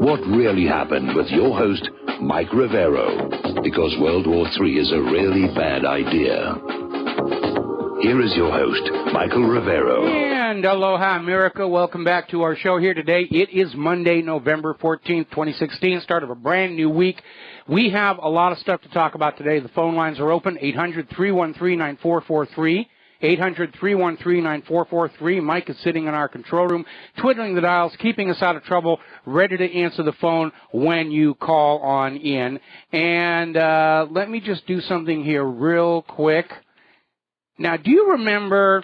What Really Happened with your host, Mike Rivero. Because World War III is a really bad idea. Here is your host, Michael Rivero. And aloha, America. Welcome back to our show here today. It is Monday, November 14th, 2016, start of a brand new week. We have a lot of stuff to talk about today. The phone lines are open, 800-313-9443. 800-313-9443. Mike is sitting in our control room, twiddling the dials, keeping us out of trouble, ready to answer the phone when you call on in. And let me just do something here real quick. Now, do you remember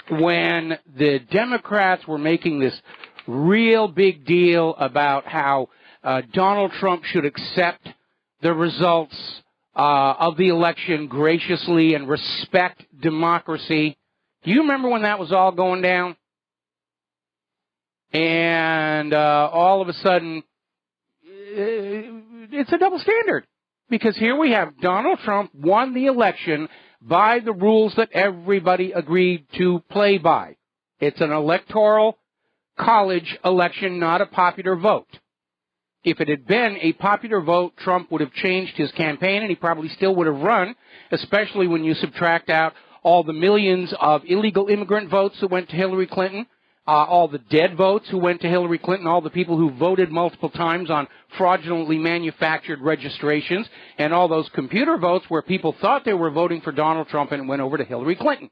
when the Democrats were making this real big deal about how Donald Trump should accept the results of the election graciously and respect democracy? Do you remember when that was all going down? And all of a sudden, it's a double standard. Because here we have Donald Trump won the election by the rules that everybody agreed to play by. It's an electoral college election, not a popular vote. If it had been a popular vote, Trump would have changed his campaign, and he probably still would have run, especially when you subtract out all the millions of illegal immigrant votes that went to Hillary Clinton, all the dead votes who went to Hillary Clinton, all the people who voted multiple times on fraudulently manufactured registrations, and all those computer votes where people thought they were voting for Donald Trump and went over to Hillary Clinton.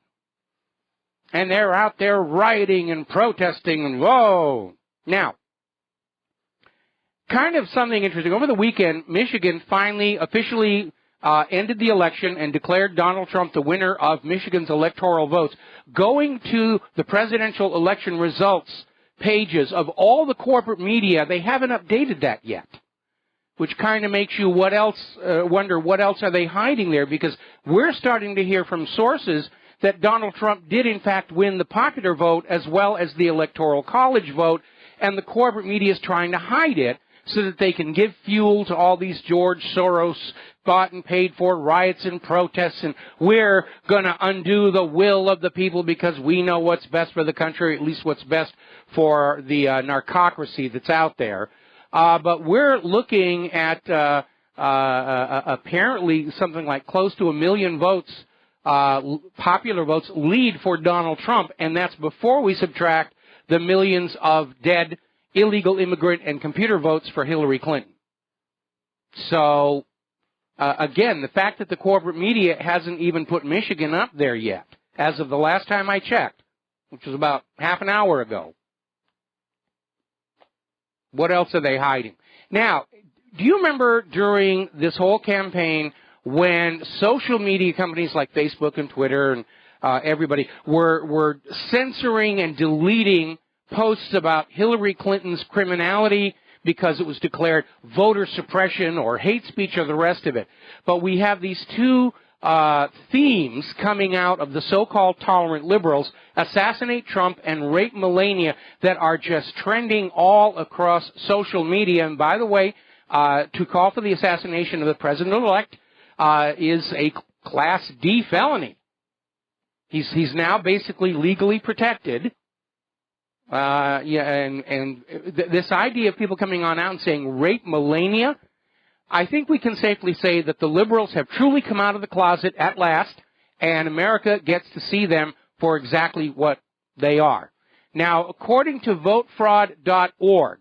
And they're out there rioting and protesting and whoa. Now, kind of something interesting. Over the weekend, Michigan finally officially ended the election and declared Donald Trump the winner of Michigan's electoral votes. Going to the presidential election results pages of all the corporate media, they haven't updated that yet, which kind of makes you wonder what else are they hiding there, because we're starting to hear from sources that Donald Trump did in fact win the popular vote as well as the electoral college vote, and the corporate media is trying to hide it so that they can give fuel to all these George Soros bought and paid for riots and protests, and we're going to undo the will of the people because we know what's best for the country, at least what's best for the narcocracy that's out there. But we're looking at apparently something like close to 1 million votes, popular votes, lead for Donald Trump, and that's before we subtract the millions of dead illegal immigrant and computer votes for Hillary Clinton. So, again, the fact that the corporate media hasn't even put Michigan up there yet, as of the last time I checked, which was about half an hour ago. What else are they hiding? Now, do you remember during this whole campaign when social media companies like Facebook and Twitter and everybody were censoring and deleting posts about Hillary Clinton's criminality because it was declared voter suppression or hate speech or the rest of it? But we have these two themes coming out of the so-called tolerant liberals, assassinate Trump and rape Melania, that are just trending all across social media. And by the way, to call for the assassination of the president-elect is a Class D felony. He's now basically legally protected. This idea of people coming on out and saying rape Melania, I think we can safely say that the liberals have truly come out of the closet at last, and America gets to see them for exactly what they are. Now, according to votefraud.org,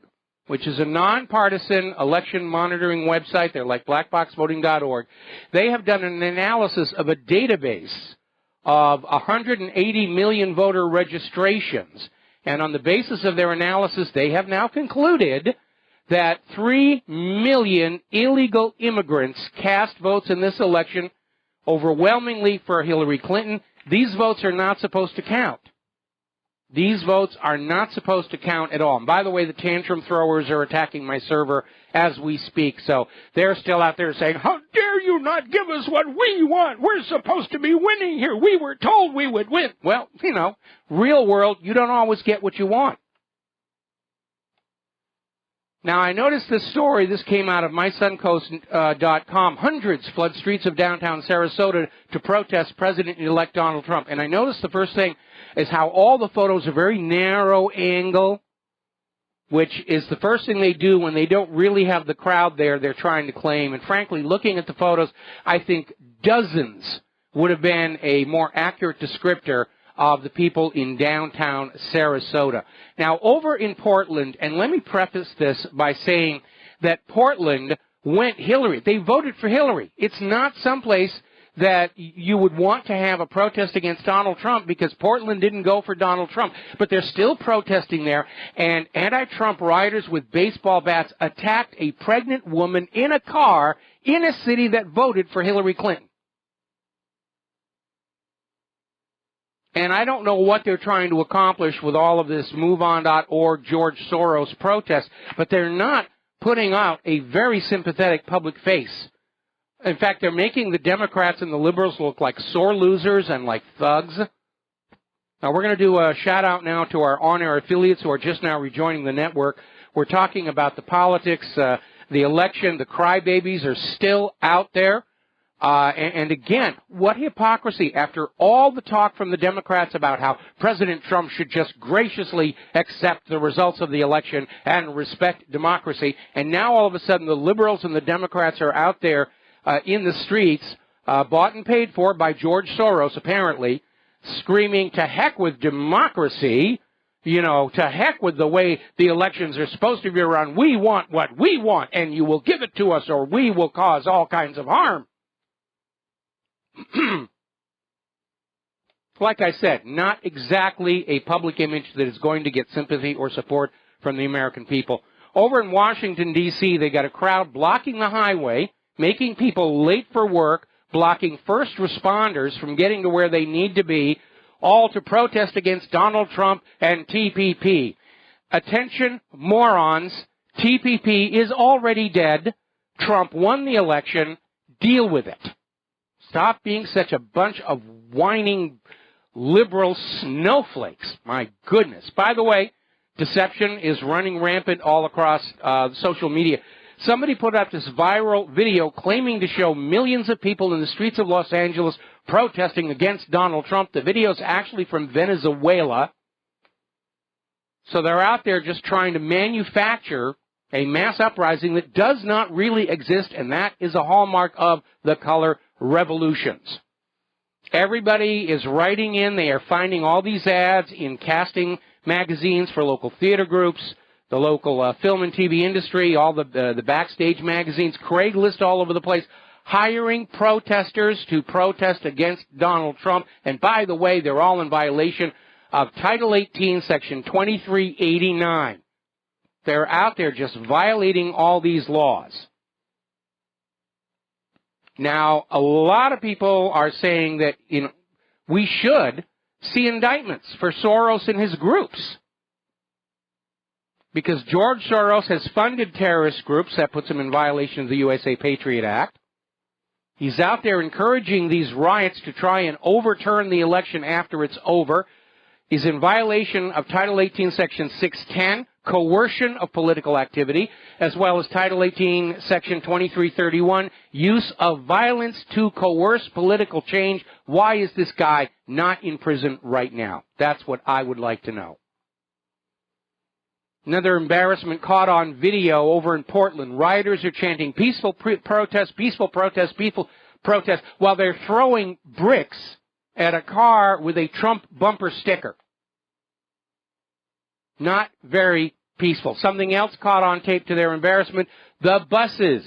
which is a nonpartisan election monitoring website, they're like blackboxvoting.org, they have done an analysis of a database of 180 million voter registrations. And on the basis of their analysis, they have now concluded that 3 million illegal immigrants cast votes in this election, overwhelmingly for Hillary Clinton. These votes are not supposed to count. These votes are not supposed to count at all. And by the way, the tantrum throwers are attacking my server as we speak. So they're still out there saying, how dare you not give us what we want? We're supposed to be winning here. We were told we would win. Well, you know, real world, you don't always get what you want. Now, I noticed this story. This came out of mysuncoast.com. Hundreds flood streets of downtown Sarasota to protest President-elect Donald Trump. And I noticed the first thing is how all the photos are very narrow angle. which is the first thing they do when they don't really have the crowd there they're trying to claim. And frankly, looking at the photos, I think dozens would have been a more accurate descriptor of the people in downtown Sarasota. Now, over in Portland, and let me preface this by saying that Portland went Hillary. They voted for Hillary. It's not someplace that you would want to have a protest against Donald Trump because Portland didn't go for Donald Trump. But they're still protesting there, and anti-Trump rioters with baseball bats attacked a pregnant woman in a car in a city that voted for Hillary Clinton. And I don't know what they're trying to accomplish with all of this MoveOn.org George Soros protest, but they're not putting out a very sympathetic public face. In fact, they're making the Democrats and the liberals look like sore losers and like thugs. Now, we're going to do a shout-out now to our on-air affiliates who are just now rejoining the network. We're talking about the politics, the election. The crybabies are still out there. And again, what hypocrisy after all the talk from the Democrats about how President Trump should just graciously accept the results of the election and respect democracy. And now all of a sudden the liberals and the Democrats are out there in the streets, bought and paid for by George Soros, apparently, screaming, to heck with democracy, to heck with the way the elections are supposed to be run. We want what we want, and you will give it to us, or we will cause all kinds of harm. Like I said, not exactly a public image that is going to get sympathy or support from the American people. Over in Washington, D.C., they got a crowd blocking the highway, making people late for work, blocking first responders from getting to where they need to be, all to protest against Donald Trump and TPP. Attention, morons. TPP is already dead. Trump won the election. Deal with it. Stop being such a bunch of whining liberal snowflakes. My goodness. By the way, deception is running rampant all across social media. Somebody put up this viral video claiming to show millions of people in the streets of Los Angeles protesting against Donald Trump. The video's actually from Venezuela. So they're out there just trying to manufacture a mass uprising that does not really exist, and that is a hallmark of the color revolutions. Everybody is writing in. They are finding all these ads in casting magazines for local theater groups, the local film and TV industry, all the backstage magazines, Craigslist all over the place, hiring protesters to protest against Donald Trump. And by the way, they're all in violation of Title 18, Section 2389. They're out there just violating all these laws. Now, a lot of people are saying that, we should see indictments for Soros and his groups. Because George Soros has funded terrorist groups. That puts him in violation of the USA Patriot Act. He's out there encouraging these riots to try and overturn the election after it's over. He's in violation of Title 18, Section 610, coercion of political activity, as well as Title 18, Section 2331, use of violence to coerce political change. Why is this guy not in prison right now? That's what I would like to know. Another embarrassment caught on video over in Portland. Rioters are chanting peaceful protest, peaceful protest, peaceful protest, while they're throwing bricks at a car with a Trump bumper sticker. Not very peaceful. Something else caught on tape to their embarrassment, the buses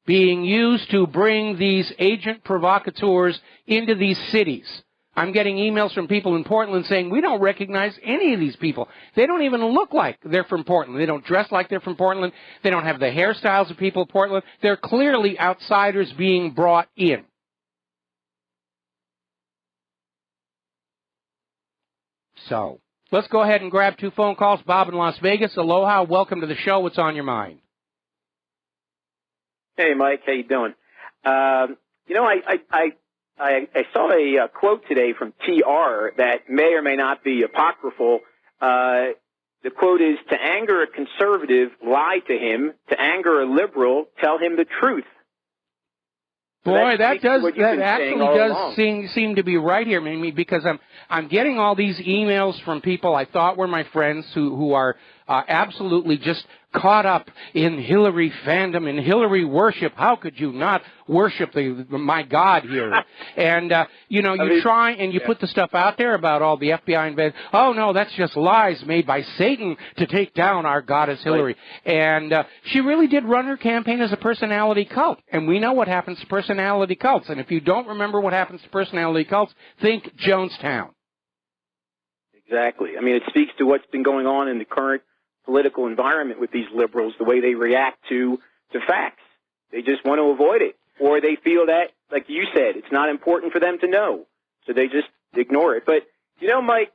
being used to bring these agent provocateurs into these cities. I'm getting emails from people in Portland saying, we don't recognize any of these people. They don't even look like they're from Portland. They don't dress like they're from Portland. They don't have the hairstyles of people in Portland. They're clearly outsiders being brought in. So, let's go ahead and grab two phone calls. Bob in Las Vegas. Aloha. Welcome to the show. What's on your mind? Hey, Mike. How you doing? I saw a quote today from TR that may or may not be apocryphal. The quote is, to anger a conservative, lie to him. To anger a liberal, tell him the truth. Boy, that actually does along. seem to be right here, Mimi, because I'm getting all these emails from people I thought were my friends who are absolutely just caught up in Hillary fandom and Hillary worship. How could you not worship my God here? And you try and you put the stuff out there about all the FBI invaders. Oh no, that's just lies made by Satan to take down our goddess Hillary. Right. And she really did run her campaign as a personality cult, and we know what happens to personality cults. And if you don't remember what happens to personality cults, think Jonestown. Exactly. I mean, it speaks to what's been going on in the current political environment with these liberals, the way they react to facts. They just want to avoid it. Or they feel that, like you said, it's not important for them to know. So they just ignore it. But, Mike,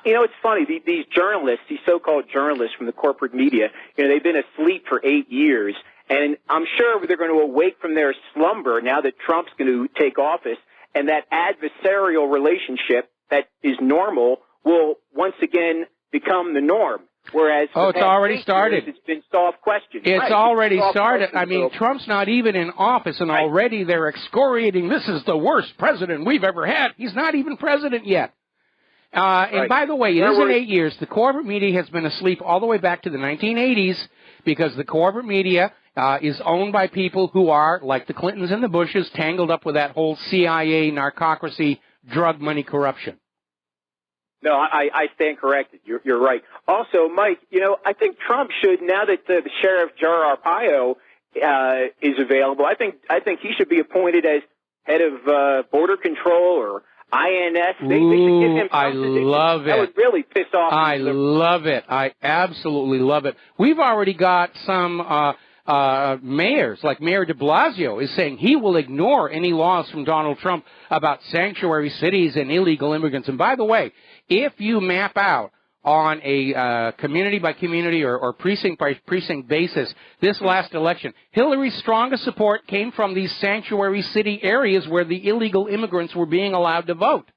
it's funny. These journalists, these so-called journalists from the corporate media, they've been asleep for 8 years. And I'm sure they're going to awake from their slumber now that Trump's going to take office. And that adversarial relationship that is normal will once again become the norm. Whereas it's already started. It's been soft questions. It's already started. I mean, Trump's not even in office, and already they're excoriating, this is the worst president we've ever had. He's not even president yet. And by the way, it isn't 8 years. The corporate media has been asleep all the way back to the 1980s because the corporate media is owned by people who are, like the Clintons and the Bushes, tangled up with that whole CIA, narcocracy, drug money corruption. No, I stand corrected. You're right. Also, Mike, I think Trump should, now that the Sheriff Joe Arpaio is available, I think he should be appointed as head of border control or INS. They should give him I love it. That would really piss off. I love it. I absolutely love it. We've already got some mayors, like Mayor de Blasio, is saying he will ignore any laws from Donald Trump about sanctuary cities and illegal immigrants. And by the way, if you map out on a community by community or precinct by precinct basis this last election, Hillary's strongest support came from these sanctuary city areas where the illegal immigrants were being allowed to vote.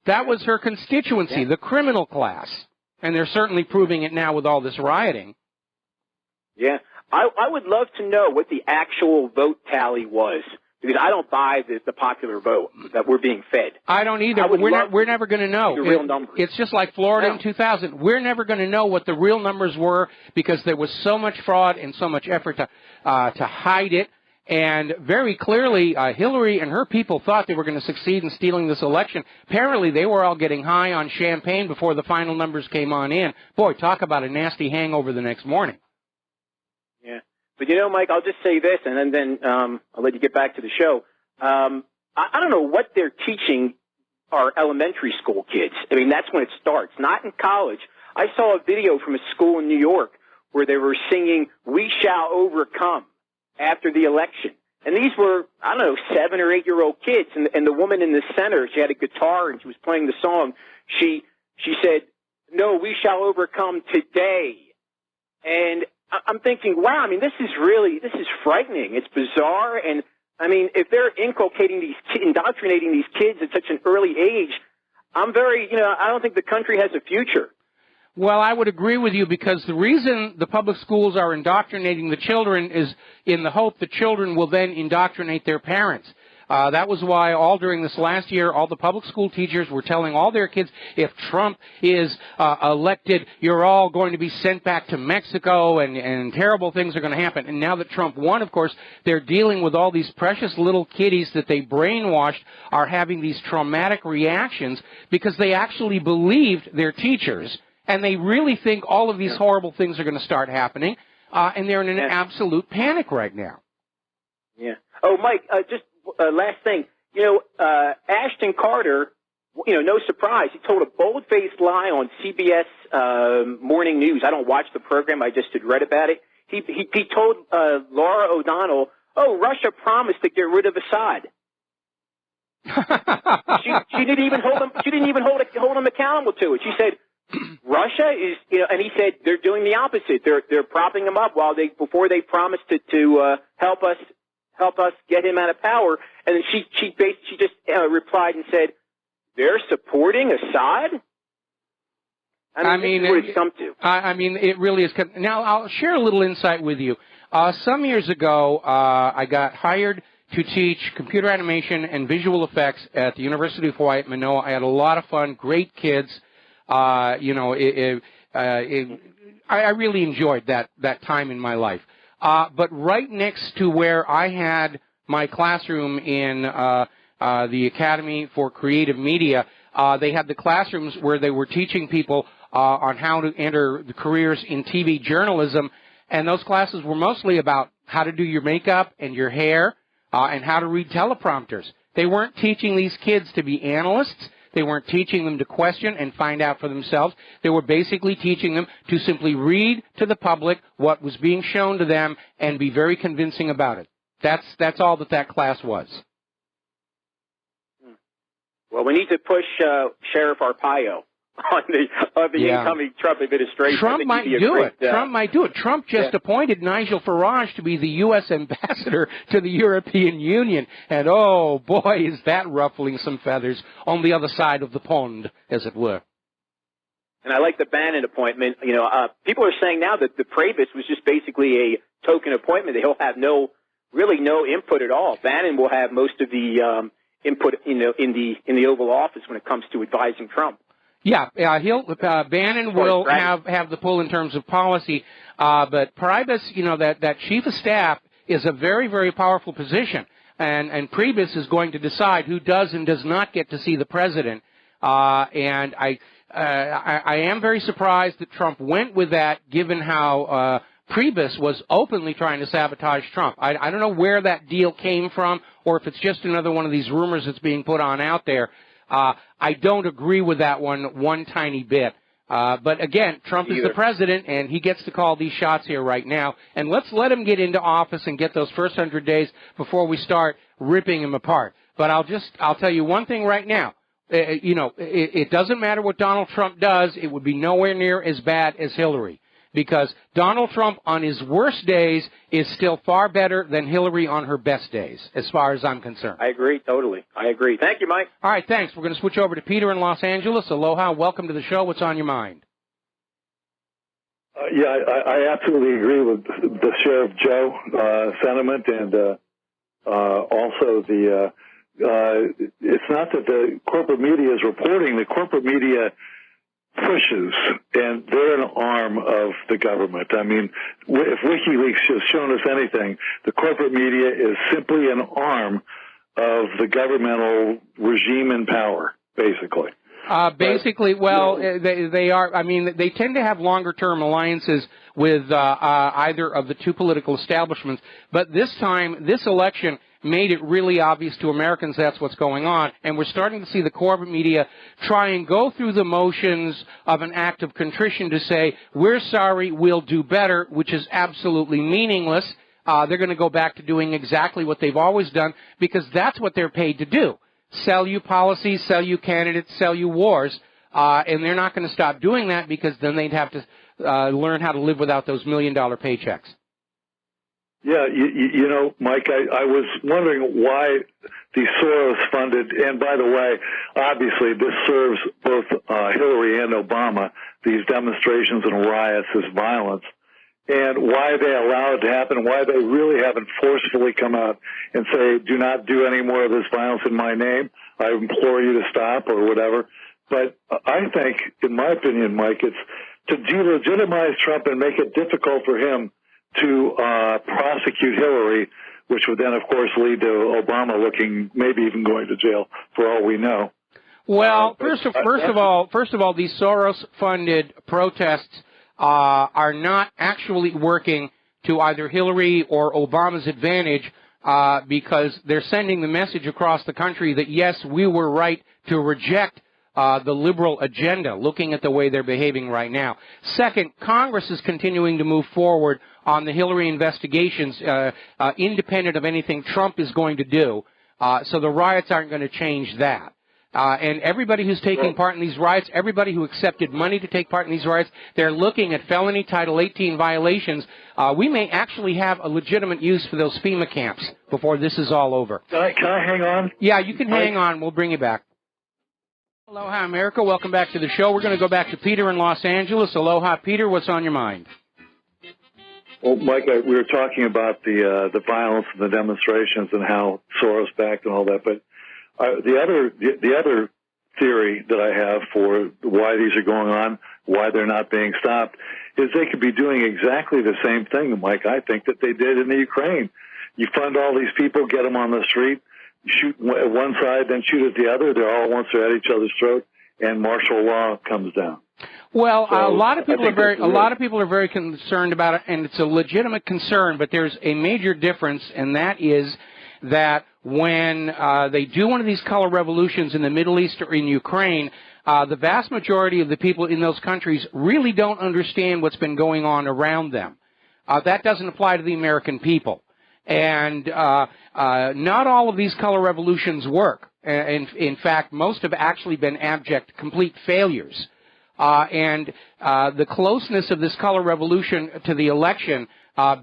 That was her constituency, the criminal class. And they're certainly proving it now with all this rioting. Yeah. I would love to know what the actual vote tally was, because I don't buy the popular vote that we're being fed. I don't either. We're never going to know. The real numbers. It's just like Florida in 2000. We're never going to know what the real numbers were because there was so much fraud and so much effort to hide it. And very clearly, Hillary and her people thought they were going to succeed in stealing this election. Apparently, they were all getting high on champagne before the final numbers came on in. Boy, talk about a nasty hangover the next morning. Yeah. But, Mike, I'll just say this, and then I'll let you get back to the show. I don't know what they're teaching our elementary school kids. I mean, that's when it starts, not in college. I saw a video from a school in New York where they were singing, "We Shall Overcome," after the election. And these were, 7 or 8 year old kids. And the woman in the center, she had a guitar and she was playing the song. She said, "No, we shall overcome today." And I'm thinking, wow, I mean, this is frightening. It's bizarre. And I mean, if they're indoctrinating these kids at such an early age, I don't think the country has a future. Well, I would agree with you because the reason the public schools are indoctrinating the children is in the hope the children will then indoctrinate their parents. That was why all during this last year, all the public school teachers were telling all their kids, if Trump is elected, you're all going to be sent back to Mexico and terrible things are going to happen. And now that Trump won, of course, they're dealing with all these precious little kiddies that they brainwashed are having these traumatic reactions because they actually believed their teachers. And they really think all of these horrible things are going to start happening. And they're in an absolute panic right now. Yeah. Oh, Mike, just last thing. Ashton Carter, no surprise, he told a bold-faced lie on CBS Morning News. I don't watch the program. I just had read about it. He told Laura O'Donnell, "Oh, Russia promised to get rid of Assad." she didn't even hold him. She didn't even hold him accountable to it. She said, Russia is, and he said they're doing the opposite. They're propping him up before they promised to help us get him out of power. And then she just replied and said, "They're supporting Assad." I mean, this is what it's come to. I mean, it really is. Now, I'll share a little insight with you. Some years ago, I got hired to teach computer animation and visual effects at the University of Hawaii at Manoa. I had a lot of fun, great kids. I really enjoyed that time in my life. But right next to where I had my classroom in the Academy for Creative Media, they had the classrooms where they were teaching people on how to enter the careers in TV journalism, and those classes were mostly about how to do your makeup and your hair and how to read teleprompters. They weren't teaching these kids to be analysts. They weren't teaching them to question and find out for themselves. They were basically teaching them to simply read to the public what was being shown to them and be very convincing about it. That's all that class was. Well, we need to push Sheriff Arpaio on the incoming Trump administration. Trump might do it. Trump might do it. Trump just appointed Nigel Farage to be the U.S. ambassador to the European Union. And, oh, boy, is that ruffling some feathers on the other side of the pond, as it were. And I like the Bannon appointment. You know, people are saying now that the Pravis was just basically a token appointment. He'll have really no input at all. Bannon will have most of the input, in the Oval Office when it comes to advising Trump. Yeah, Bannon will have the pull in terms of policy, but Priebus, that chief of staff is a very, very powerful position, and Priebus is going to decide who does and does not get to see the president. And I am very surprised that Trump went with that, given how Priebus was openly trying to sabotage Trump. I don't know where that deal came from, or if it's just another one of these rumors that's being put on out there. I don't agree with that one tiny bit. But again, Trump is the president, and he gets to call these shots here right now. And let's let him get into office and get those first 100 days before we start ripping him apart. But I'll tell you one thing right now. It doesn't matter what Donald Trump does. It would be nowhere near as bad as Hillary. Because Donald Trump on his worst days is still far better than Hillary on her best days, as far as I'm concerned. I agree, totally. I agree. Thank you, Mike. All right, thanks. We're going to switch over to Peter in Los Angeles. Aloha. Welcome to the show. What's on your mind? I absolutely agree with the Sheriff Joe sentiment, and also it's not that the corporate media is reporting. The corporate media pushes, and they're an arm of the government. I mean, if WikiLeaks has shown us anything, the corporate media is simply an arm of the governmental regime in power, basically. They are. I mean, they tend to have longer-term alliances with either of the two political establishments. But this time, this election made it really obvious to Americans that's what's going on, and we're starting to see the corporate media try and go through the motions of an act of contrition to say, we're sorry, we'll do better, which is absolutely meaningless. They're going to go back to doing exactly what they've always done, because that's what they're paid to do. Sell you policies, sell you candidates, sell you wars, and they're not going to stop doing that, because then they'd have to learn how to live without those million-dollar paychecks. Yeah, Mike, I was wondering why these Soros-funded, and by the way, obviously this serves both Hillary and Obama, these demonstrations and riots, this violence, and why they allow it to happen, why they really haven't forcefully come out and say, do not do any more of this violence in my name. I implore you to stop or whatever. But I think, in my opinion, Mike, it's to delegitimize Trump and make it difficult for him to prosecute Hillary, which would then, of course, lead to Obama maybe even going to jail, for all we know. Well, first of all, these Soros-funded protests are not actually working to either Hillary or Obama's advantage, because they're sending the message across the country that, yes, we were right to reject the liberal agenda, looking at the way they're behaving right now. Second, Congress is continuing to move forward on the Hillary investigations, independent of anything Trump is going to do. So the riots aren't going to change that. And everybody who's taking part in these riots, everybody who accepted money to take part in these riots, they're looking at felony Title 18 violations. We may actually have a legitimate use for those FEMA camps before this is all over. Can I hang on? Yeah, you can hang on. We'll bring you back. Aloha, America. Welcome back to the show. We're going to go back to Peter in Los Angeles. Aloha, Peter. What's on your mind? Well, Mike, we were talking about the violence and the demonstrations and how Soros backed and all that, but the other theory that I have for why these are going on, why they're not being stopped, is they could be doing exactly the same thing, Mike, I think, that they did in the Ukraine. You fund all these people, get them on the street, shoot at one side, then shoot at the other. They're all once they're at each other's throat, and martial law comes down. Well, So a lot of people are very concerned about it, and it's a legitimate concern. But there's a major difference, and that is that when they do one of these color revolutions in the Middle East or in Ukraine, the vast majority of the people in those countries really don't understand what's been going on around them. That doesn't apply to the American people. And not all of these color revolutions work. In fact, most have actually been abject, complete failures. And the closeness of this color revolution to the election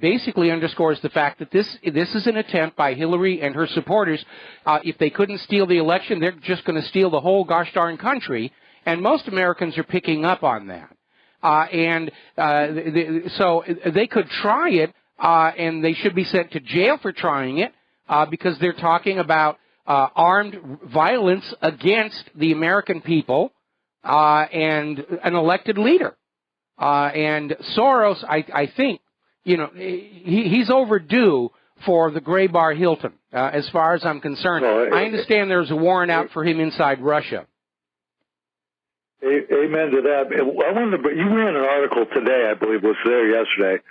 basically underscores the fact that this is an attempt by Hillary and her supporters. If they couldn't steal the election, they're just going to steal the whole gosh darn country. And most Americans are picking up on that. So they could try it. And they should be sent to jail for trying it because they're talking about armed violence against the American people and an elected leader. And Soros, I think, he's overdue for the Gray Bar Hilton, as far as I'm concerned. I understand there's a warrant out for him inside Russia. Amen to that. You ran an article today, I believe, was there yesterday.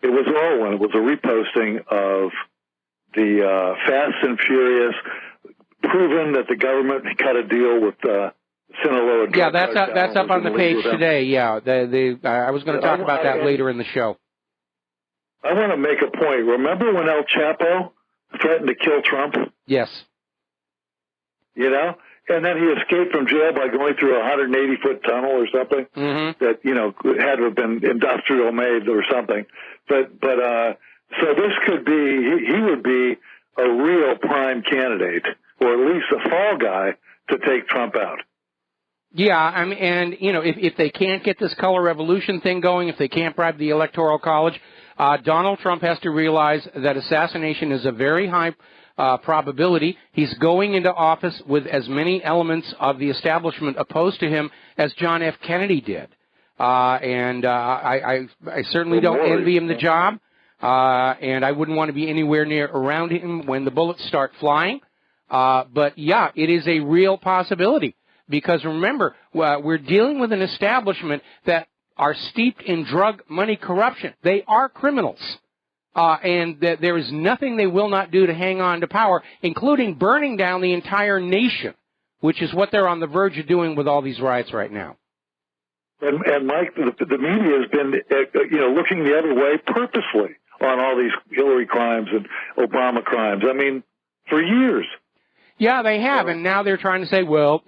It was Orwin. It was a reposting of the Fast and Furious, proven that the government cut a deal with Sinaloa. Yeah, that's up on the page today. Yeah, I was going to talk about that later in the show. I want to make a point. Remember when El Chapo threatened to kill Trump? Yes. And then he escaped from jail by going through a 180-foot tunnel or something that, had to have been industrial made or something. But so this could be, he would be a real prime candidate, or at least a fall guy, to take Trump out. Yeah, I mean, and, if they can't get this color revolution thing going, if they can't bribe the Electoral College, Donald Trump has to realize that assassination is a very high probability. He's going into office with as many elements of the establishment opposed to him as John F. Kennedy did. And I certainly don't envy him the job, and I wouldn't want to be anywhere near around him when the bullets start flying. But, yeah, it is a real possibility. Because, remember, we're dealing with an establishment that are steeped in drug money corruption. They are criminals. And that there is nothing they will not do to hang on to power, including burning down the entire nation, which is what they're on the verge of doing with all these riots right now. And Mike, the media has been, looking the other way purposely on all these Hillary crimes and Obama crimes. I mean, for years. Yeah, they have, and now they're trying to say, well,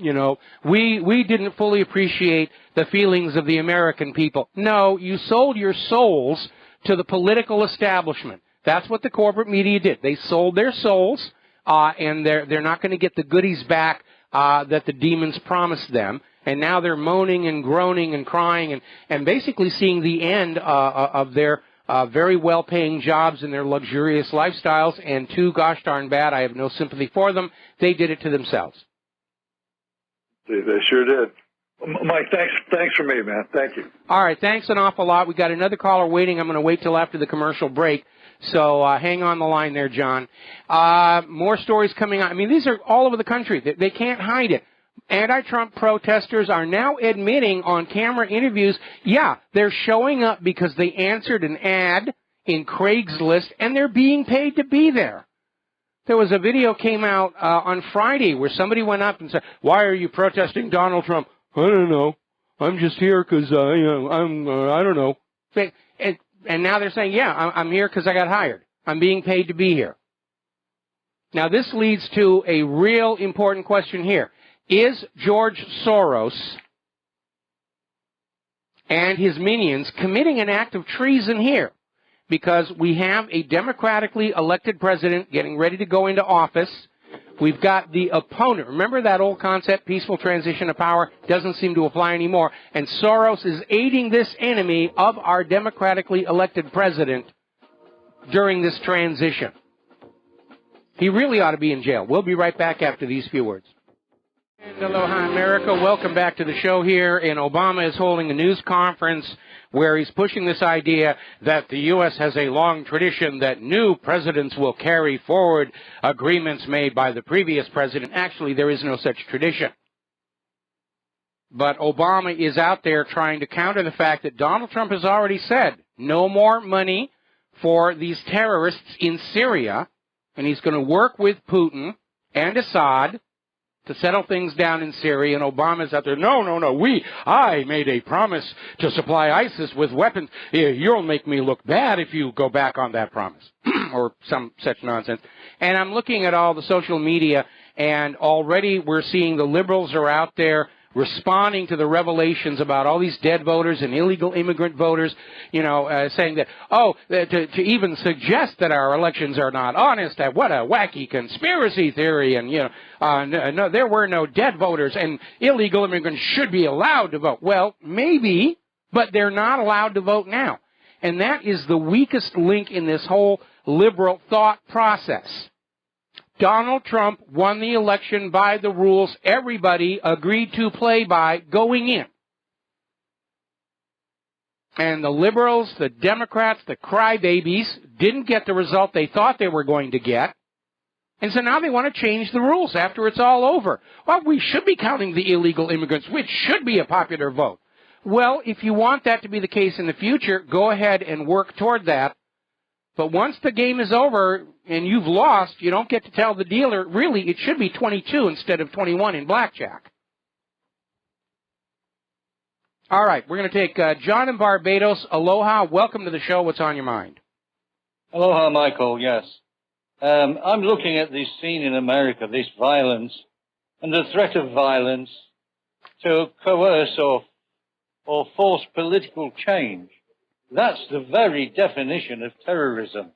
we didn't fully appreciate the feelings of the American people. No, you sold your souls to the political establishment. That's what the corporate media did. They sold their souls, and they're not going to get the goodies back that the demons promised them. And now they're moaning and groaning and crying and basically seeing the end of their very well-paying jobs and their luxurious lifestyles. And too gosh darn bad, I have no sympathy for them. They did it to themselves. They sure did. Mike, thanks for me, man. Thank you. All right, thanks an awful lot. We got another caller waiting. I'm going to wait till after the commercial break. So hang on the line there, John. More stories coming on. I mean, these are all over the country. They can't hide it. Anti-Trump protesters are now admitting on camera interviews, yeah, they're showing up because they answered an ad in Craigslist and they're being paid to be there. There was a video came out on Friday where somebody went up and said, why are you protesting Donald Trump? I don't know. I'm just here because, I don't know. And now they're saying, yeah, I'm here because I got hired. I'm being paid to be here. Now, this leads to a real important question here. Is George Soros and his minions committing an act of treason here? Because we have a democratically elected president getting ready to go into office. We've got the opponent. Remember that old concept, peaceful transition of power, doesn't seem to apply anymore. And Soros is aiding this enemy of our democratically elected president. during this transition. He really ought to be in jail. We'll be right back after these few words. And aloha, America. Welcome back to the show here. And Obama is holding a news conference where he's pushing this idea that the U.S. has a long tradition that new presidents will carry forward agreements made by the previous president. Actually, there is no such tradition. But Obama is out there trying to counter the fact that Donald Trump has already said no more money for these terrorists in Syria, and he's going to work with Putin and Assad to settle things down in Syria, and Obama's out there, no, I made a promise to supply ISIS with weapons. You'll make me look bad if you go back on that promise, or some such nonsense. And I'm looking at all the social media, and already we're seeing the liberals are out there responding to the revelations about all these dead voters and illegal immigrant voters, saying that, to even suggest that our elections are not honest, what a wacky conspiracy theory, and, no, there were no dead voters, and illegal immigrants should be allowed to vote. Well, maybe, but they're not allowed to vote now. And that is the weakest link in this whole liberal thought process. Donald Trump won the election by the rules everybody agreed to play by going in. And the liberals, the Democrats, the crybabies didn't get the result they thought they were going to get. And so now they want to change the rules after it's all over. Well, we should be counting the illegal immigrants, which should be a popular vote. Well, if you want that to be the case in the future, go ahead and work toward that. But once the game is over and you've lost, you don't get to tell the dealer, really, it should be 22 instead of 21 in blackjack. All right, we're going to take John in Barbados. Aloha, welcome to the show. What's on your mind? Aloha, Michael, yes. I'm looking at this scene in America, this violence, and the threat of violence to coerce or force political change. That's the very definition of terrorism.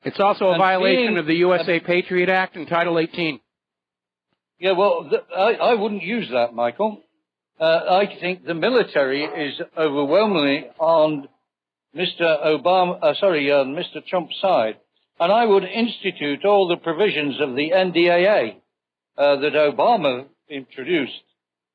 It's also a violation of the USA Patriot Act and Title 18. Yeah, well, I wouldn't use that, Michael. I think the military is overwhelmingly on Mr. Trump's side. And I would institute all the provisions of the NDAA that Obama introduced.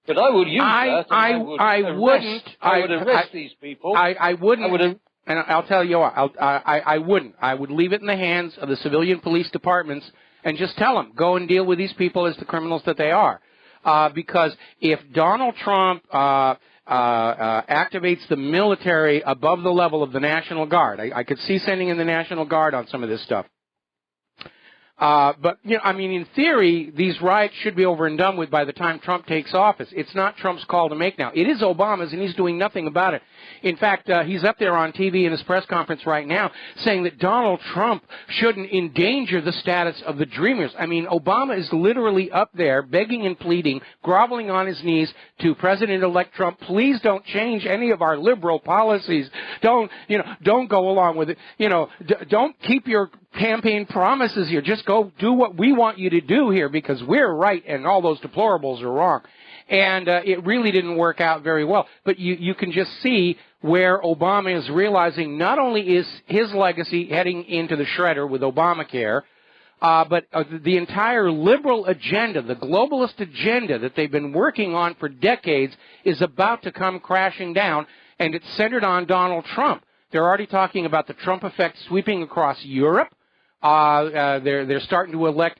But I would use that. I would arrest these people. I wouldn't. And I'll tell you what. I wouldn't. I would leave it in the hands of the civilian police departments and just tell them, go and deal with these people as the criminals that they are. Because if Donald Trump activates the military above the level of the National Guard, I could see sending in the National Guard on some of this stuff. But, in theory, these riots should be over and done with by the time Trump takes office. It's not Trump's call to make now. It is Obama's, and he's doing nothing about it. In fact, he's up there on TV in his press conference right now saying that Donald Trump shouldn't endanger the status of the Dreamers. Obama is literally up there begging and pleading, groveling on his knees to President-elect Trump, please don't change any of our liberal policies. Don't go along with it. Don't keep your campaign promises here. Just go do what we want you to do here because we're right and all those deplorables are wrong. And it really didn't work out very well. But you can just see where Obama is realizing not only is his legacy heading into the shredder with Obamacare, but the entire liberal agenda, the globalist agenda that they've been working on for decades is about to come crashing down, and it's centered on Donald Trump. They're already talking about the Trump effect sweeping across Europe. They're starting to elect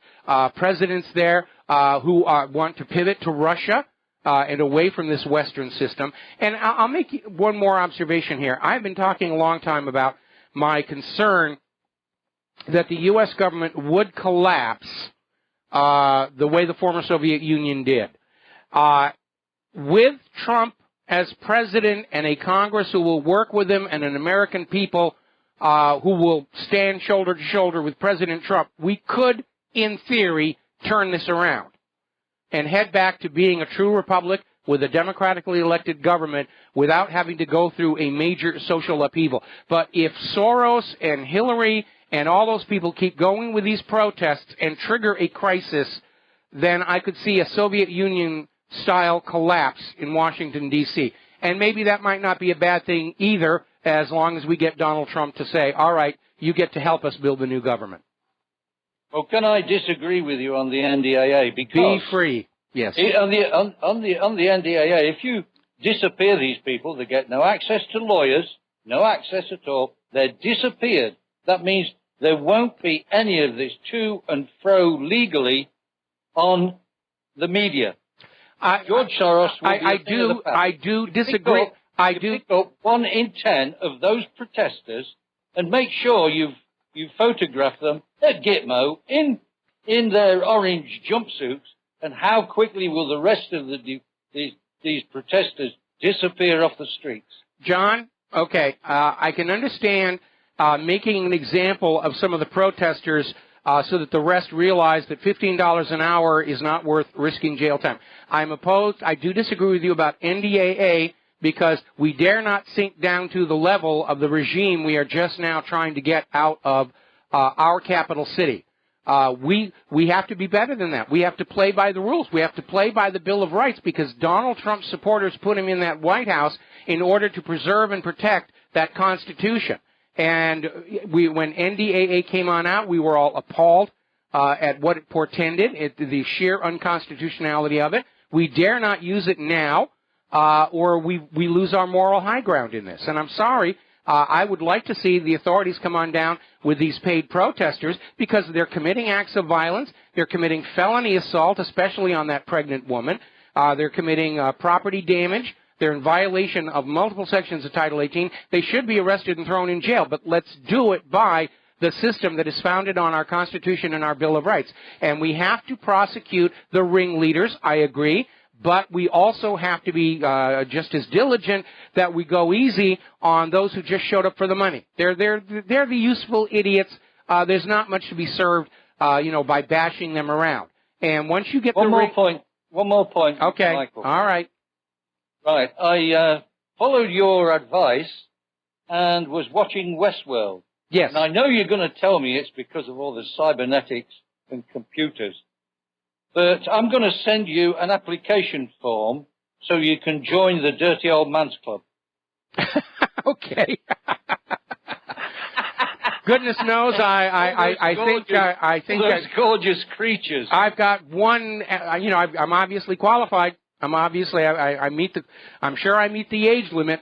presidents there who want to pivot to Russia and away from this Western system. And I'll make one more observation here. I've been talking a long time about my concern that the U.S. government would collapse the way the former Soviet Union did. With Trump as president and a Congress who will work with him and an American people who will stand shoulder to shoulder with President Trump, we could, in theory, turn this around and head back to being a true republic with a democratically elected government without having to go through a major social upheaval. But if Soros and Hillary and all those people keep going with these protests and trigger a crisis, then I could see a Soviet Union-style collapse in Washington, D.C. And maybe that might not be a bad thing either, as long as we get Donald Trump to say, all right, you get to help us build the new government. Well, can I disagree with you on the NDAA? Because be free. Yes. On the NDAA, if you disappear these people, they get no access to lawyers, no access at all. They're disappeared. That means there won't be any of this to and fro legally on the media. George Soros will I do disagree. I do pick up 1 in 10 of those protesters and make sure you photograph them at Gitmo in their orange jumpsuits, and how quickly will the rest of these protesters disappear off the streets? John, okay, I can understand making an example of some of the protesters so that the rest realize that $15 an hour is not worth risking jail time. I'm opposed. I do disagree with you about NDAA because we dare not sink down to the level of the regime we are just now trying to get out of our capital city. We have to be better than that. We have to play by the rules. We have to play by the Bill of Rights because Donald Trump's supporters put him in that White House in order to preserve and protect that Constitution. And when NDAA came on out, we were all appalled at what it portended, the sheer unconstitutionality of it. We dare not use it now, or we lose our moral high ground in this. And I'm sorry, I would like to see the authorities come on down with these paid protesters because they're committing acts of violence. They're committing felony assault, especially on that pregnant woman. They're committing property damage. They're in violation of multiple sections of Title 18. They should be arrested and thrown in jail, but let's do it by the system that is founded on our Constitution and our Bill of Rights. And we have to prosecute the ringleaders, I agree, but we also have to be just as diligent that we go easy on those who just showed up for the money. They're the useful idiots. There's not much to be served, by bashing them around. And once you get One more point. Okay. Michael. All right. Right. I followed your advice and was watching Westworld. Yes. And I know you're going to tell me it's because of all the cybernetics and computers. But I'm going to send you an application form so you can join the Dirty Old Man's Club. Okay. Goodness knows, I think those gorgeous creatures. I've got one. I'm obviously qualified. I'm sure I meet the age limit.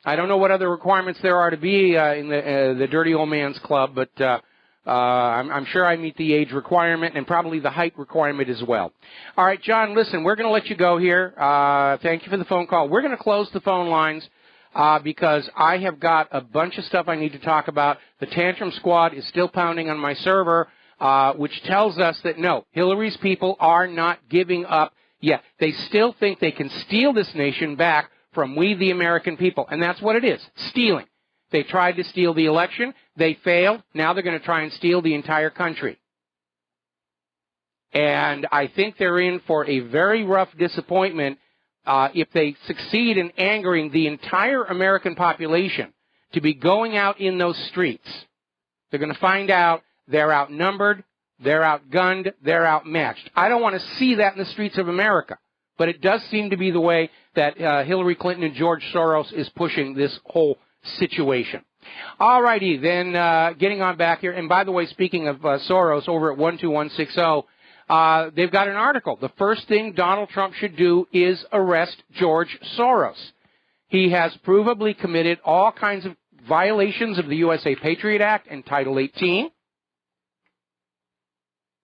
I don't know what other requirements there are to be in the Dirty Old Man's Club, but I'm sure I meet the age requirement and probably the height requirement as well. All right, John, listen, we're going to let you go here. Thank you for the phone call. We're going to close the phone lines because I have got a bunch of stuff I need to talk about. The Tantrum Squad is still pounding on my server, which tells us that, no, Hillary's people are not giving up yet. They still think they can steal this nation back from we, the American people. And that's what it is, stealing. They tried to steal the election. They failed. Now they're going to try and steal the entire country. And I think they're in for a very rough disappointment if they succeed in angering the entire American population to be going out in those streets. They're going to find out they're outnumbered, they're outgunned, they're outmatched. I don't want to see that in the streets of America. But it does seem to be the way that Hillary Clinton and George Soros is pushing this whole situation. All righty, then getting on back here. And by the way, speaking of Soros, over at 12160, they've got an article. The first thing Donald Trump should do is arrest George Soros. He has provably committed all kinds of violations of the USA Patriot Act and Title 18.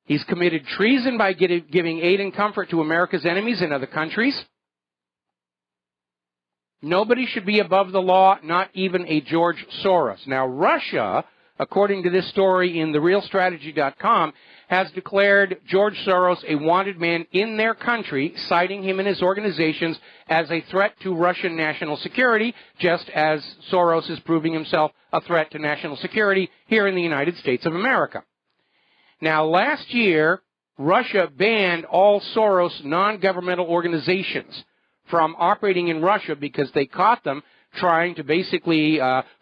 He's committed treason by giving aid and comfort to America's enemies in other countries. Nobody should be above the law, not even a George Soros. Now, Russia, according to this story in TheRealStrategy.com, has declared George Soros a wanted man in their country, citing him and his organizations as a threat to Russian national security, just as Soros is proving himself a threat to national security here in the United States of America. Now, last year, Russia banned all Soros non-governmental organizations from operating in Russia because they caught them trying to basically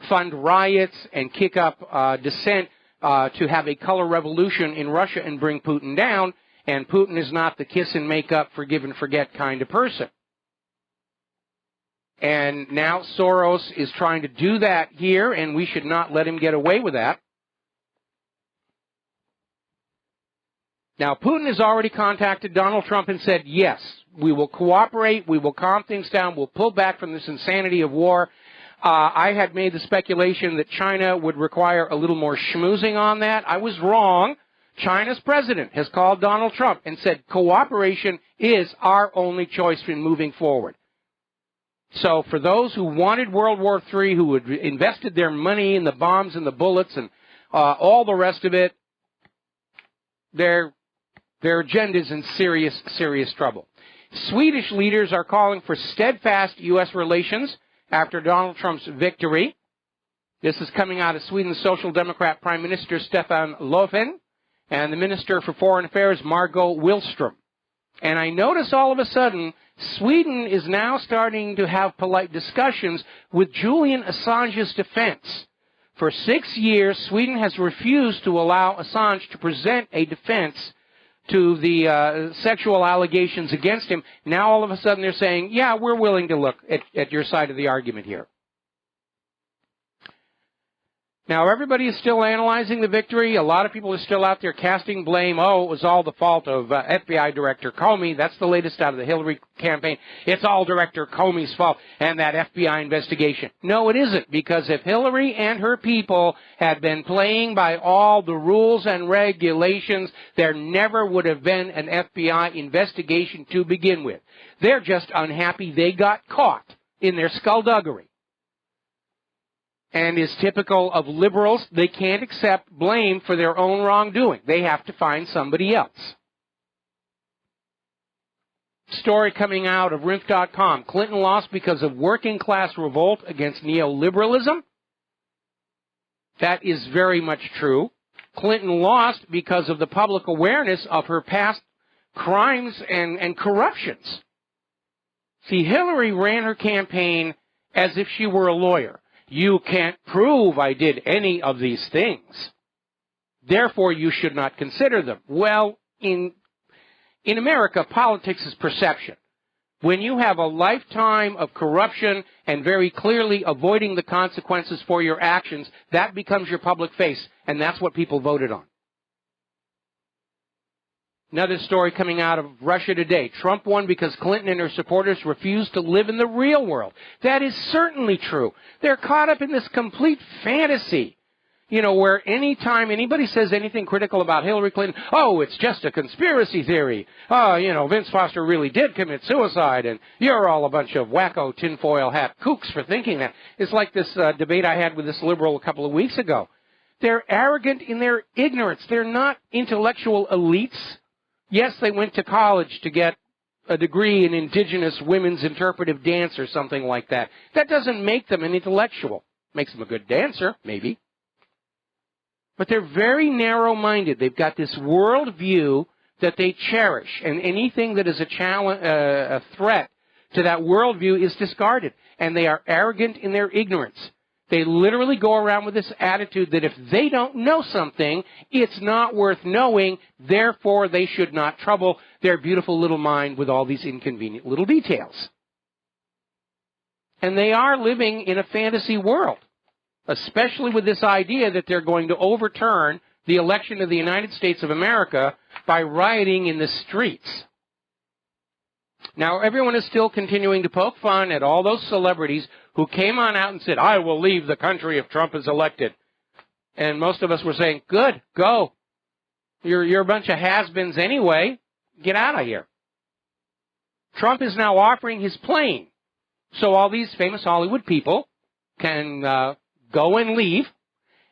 fund riots and kick up dissent to have a color revolution in Russia and bring Putin down, and Putin is not the kiss and make up, forgive and forget kind of person. And now Soros is trying to do that here, and we should not let him get away with that. Now, Putin has already contacted Donald Trump and said, yes, we will cooperate, we will calm things down, we'll pull back from this insanity of war. I had made the speculation that China would require a little more schmoozing on that. I was wrong. China's president has called Donald Trump and said cooperation is our only choice in moving forward. So for those who wanted World War III, who had invested their money in the bombs and the bullets and all the rest of it, their agenda's in serious, serious trouble. Swedish leaders are calling for steadfast U.S. relations after Donald Trump's victory. This is coming out of Sweden's Social Democrat Prime Minister Stefan Löfven and the Minister for Foreign Affairs Margot Wallström. And I notice all of a sudden Sweden is now starting to have polite discussions with Julian Assange's defense. For 6 years, Sweden has refused to allow Assange to present a defense to the sexual allegations against him. Now all of a sudden they're saying, yeah, we're willing to look at your side of the argument here. Now, everybody is still analyzing the victory. A lot of people are still out there casting blame. Oh, it was all the fault of FBI Director Comey. That's the latest out of the Hillary campaign. It's all Director Comey's fault and that FBI investigation. No, it isn't, because if Hillary and her people had been playing by all the rules and regulations, there never would have been an FBI investigation to begin with. They're just unhappy they got caught in their skullduggery. And is typical of liberals, they can't accept blame for their own wrongdoing. They have to find somebody else. Story coming out of RINF.com. Clinton lost because of working class revolt against neoliberalism. That is very much true. Clinton lost because of the public awareness of her past crimes and corruptions. See, Hillary ran her campaign as if she were a lawyer. You can't prove I did any of these things. Therefore, you should not consider them. Well, in America, politics is perception. When you have a lifetime of corruption and very clearly avoiding the consequences for your actions, that becomes your public face, and that's what people voted on. Another story coming out of Russia Today. Trump won because Clinton and her supporters refused to live in the real world. That is certainly true. They're caught up in this complete fantasy, where any time anybody says anything critical about Hillary Clinton, oh, it's just a conspiracy theory. Oh, Vince Foster really did commit suicide, and you're all a bunch of wacko tinfoil hat kooks for thinking that. It's like this debate I had with this liberal a couple of weeks ago. They're arrogant in their ignorance. They're not intellectual elites. Yes, they went to college to get a degree in indigenous women's interpretive dance or something like that. That doesn't make them an intellectual. Makes them a good dancer, maybe. But they're very narrow-minded. They've got this worldview that they cherish, and anything that is a threat to that worldview is discarded. And they are arrogant in their ignorance. They literally go around with this attitude that if they don't know something, it's not worth knowing, therefore they should not trouble their beautiful little mind with all these inconvenient little details. And they are living in a fantasy world, especially with this idea that they're going to overturn the election of the United States of America by rioting in the streets. Now, everyone is still continuing to poke fun at all those celebrities who came on out and said, I will leave the country if Trump is elected. And most of us were saying, good, go. You're a bunch of has-beens anyway. Get out of here. Trump is now offering his plane. So all these famous Hollywood people can go and leave.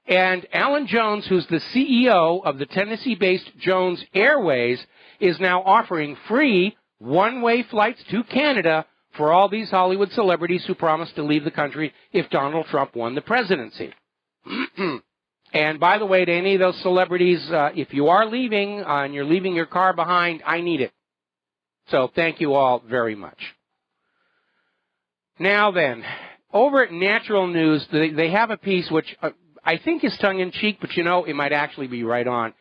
And Alan Jones, who's the CEO of the Tennessee-based Jones Airways, is now offering free one-way flights to Canada for all these Hollywood celebrities who promised to leave the country if Donald Trump won the presidency. And by the way, to any of those celebrities, if you are leaving and you're leaving your car behind, I need it. So thank you all very much. Now then, over at Natural News, they have a piece which I think is tongue-in-cheek, but it might actually be right on.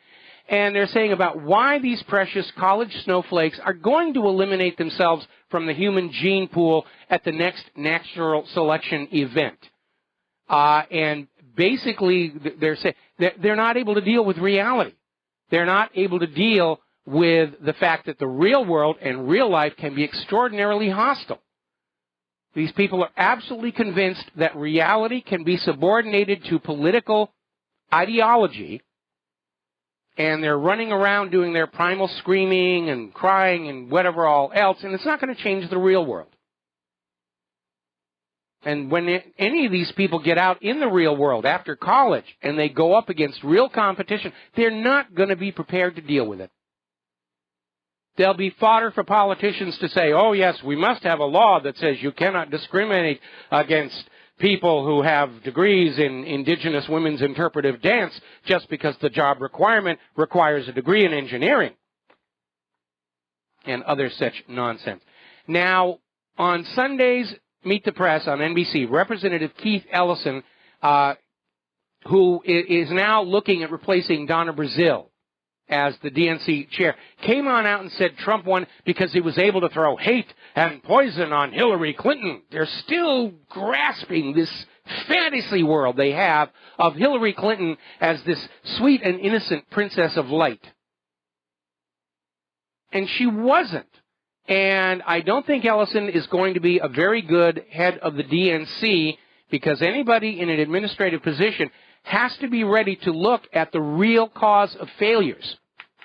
And they're saying about why these precious college snowflakes are going to eliminate themselves from the human gene pool at the next natural selection event. And basically, they're saying they're not able to deal with reality. They're not able to deal with the fact that the real world and real life can be extraordinarily hostile. These people are absolutely convinced that reality can be subordinated to political ideology, and they're running around doing their primal screaming and crying and whatever all else, and it's not going to change the real world. And when any of these people get out in the real world after college and they go up against real competition, they're not going to be prepared to deal with it. They'll be fodder for politicians to say, oh, yes, we must have a law that says you cannot discriminate against people who have degrees in indigenous women's interpretive dance just because the job requirement requires a degree in engineering and other such nonsense. Now, on Sundays, Meet the Press on NBC, Representative Keith Ellison, who is now looking at replacing Donna Brazile as the DNC chair, came on out and said Trump won because he was able to throw hate and poison on Hillary Clinton. They're still grasping this fantasy world they have of Hillary Clinton as this sweet and innocent princess of light. And she wasn't. And I don't think Ellison is going to be a very good head of the DNC, because anybody in an administrative position has to be ready to look at the real cause of failures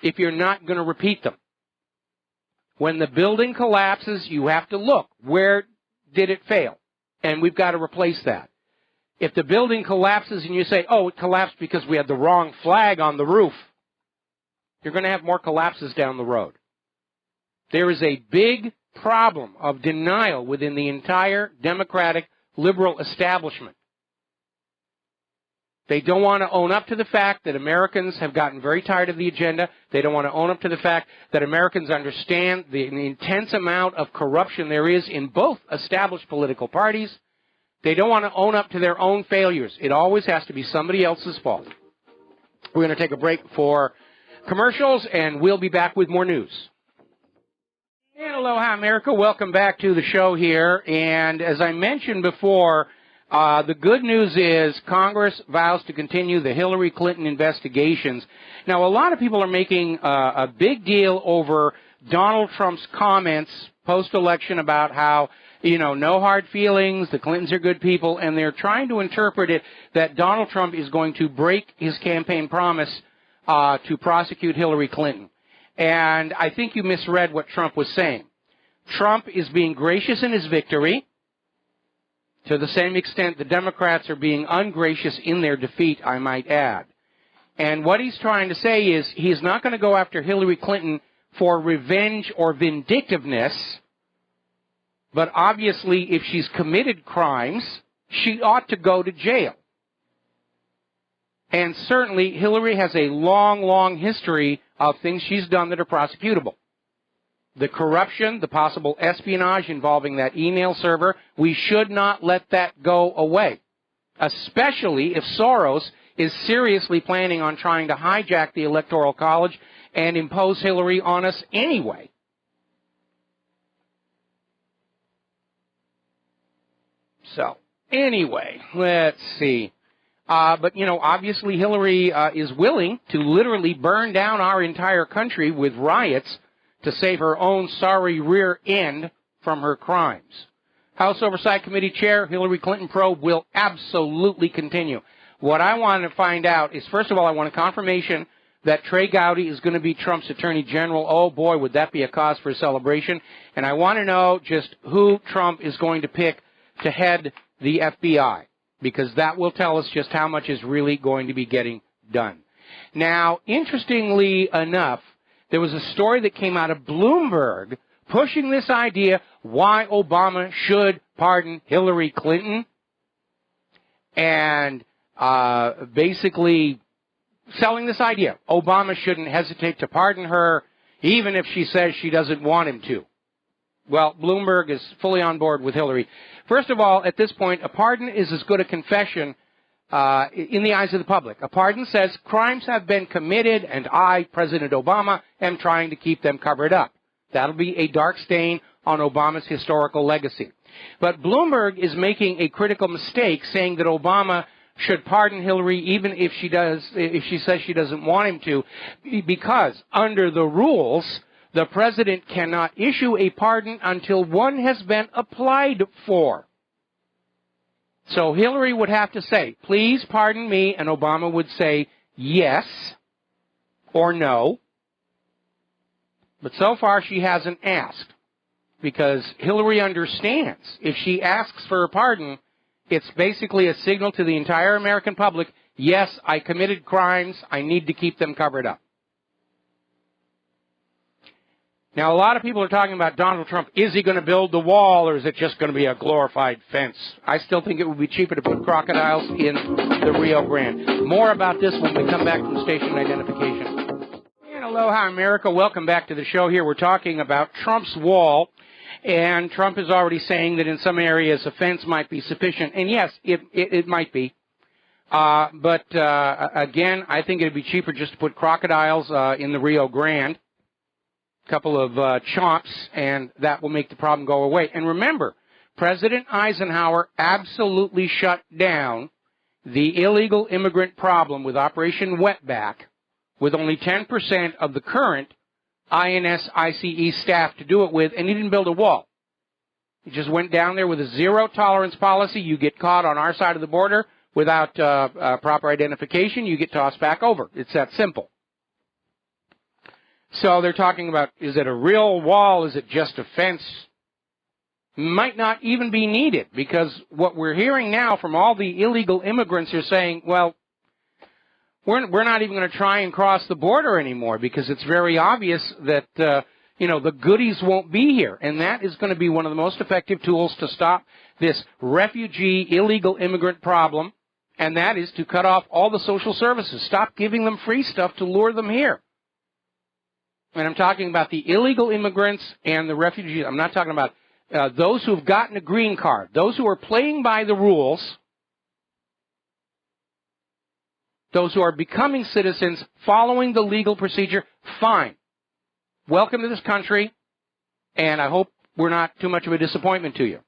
if you're not going to repeat them. When the building collapses, you have to look. Where did it fail? And we've got to replace that. If the building collapses and you say, oh, it collapsed because we had the wrong flag on the roof, you're going to have more collapses down the road. There is a big problem of denial within the entire Democratic liberal establishment. They don't want to own up to the fact that Americans have gotten very tired of the agenda. They don't want to own up to the fact that Americans understand the intense amount of corruption there is in both established political parties. They don't want to own up to their own failures. It always has to be somebody else's fault. We're going to take a break for commercials, and we'll be back with more news. And aloha, America. Welcome back to the show here. And as I mentioned before, the good news is Congress vows to continue the Hillary Clinton investigations. Now, a lot of people are making a big deal over Donald Trump's comments post-election about how, no hard feelings, the Clintons are good people, and they're trying to interpret it that Donald Trump is going to break his campaign promise to prosecute Hillary Clinton. And I think you misread what Trump was saying. Trump is being gracious in his victory. To the same extent, the Democrats are being ungracious in their defeat, I might add. And what he's trying to say is he's not going to go after Hillary Clinton for revenge or vindictiveness, but obviously if she's committed crimes, she ought to go to jail. And certainly Hillary has a long, long history of things she's done that are prosecutable. The corruption, the possible espionage involving that email server, we should not let that go away, especially if Soros is seriously planning on trying to hijack the Electoral College and impose Hillary on us anyway. So, anyway, let's see. But, obviously Hillary is willing to literally burn down our entire country with riots to save her own sorry rear end from her crimes. House Oversight Committee Chair, Hillary Clinton probe will absolutely continue. What I want to find out is, first of all, I want a confirmation that Trey Gowdy is going to be Trump's Attorney General. Oh, boy, would that be a cause for celebration. And I want to know just who Trump is going to pick to head the FBI, because that will tell us just how much is really going to be getting done. Now, interestingly enough, there was a story that came out of Bloomberg pushing this idea why Obama should pardon Hillary Clinton, and basically selling this idea. Obama shouldn't hesitate to pardon her, even if she says she doesn't want him to. Well, Bloomberg is fully on board with Hillary. First of all, at this point, a pardon is as good a confession in the eyes of the public. A pardon says crimes have been committed and I, President Obama, am trying to keep them covered up. That'll be a dark stain on Obama's historical legacy. But Bloomberg is making a critical mistake saying that Obama should pardon Hillary even if she says she doesn't want him to, because under the rules, the president cannot issue a pardon until one has been applied for. So Hillary would have to say, please pardon me, and Obama would say yes or no. But so far she hasn't asked, because Hillary understands if she asks for a pardon, it's basically a signal to the entire American public, yes, I committed crimes, I need to keep them covered up. Now, a lot of people are talking about Donald Trump. Is he going to build the wall, or is it just going to be a glorified fence? I still think it would be cheaper to put crocodiles in the Rio Grande. More about this when we come back from station identification. And aloha, America. Welcome back to the show here. We're talking about Trump's wall, and Trump is already saying that in some areas a fence might be sufficient. And yes, it might be. But again, I think it would be cheaper just to put crocodiles in the Rio Grande. Couple of chomps, and that will make the problem go away. And remember, President Eisenhower absolutely shut down the illegal immigrant problem with Operation Wetback with only 10% of the current INS ICE staff to do it with, and he didn't build a wall. He just went down there with a zero-tolerance policy. You get caught on our side of the border without proper identification, you get tossed back over. It's that simple. So they're talking about, is it a real wall? Is it just a fence? Might not even be needed, because what we're hearing now from all the illegal immigrants are saying, well, we're not even going to try and cross the border anymore, because it's very obvious that, the goodies won't be here. And that is going to be one of the most effective tools to stop this refugee illegal immigrant problem, and that is to cut off all the social services. Stop giving them free stuff to lure them here. And I'm talking about the illegal immigrants and the refugees. I'm not talking about those who've gotten a green card, those who are playing by the rules, those who are becoming citizens, following the legal procedure. Fine. Welcome to this country, and I hope we're not too much of a disappointment to you.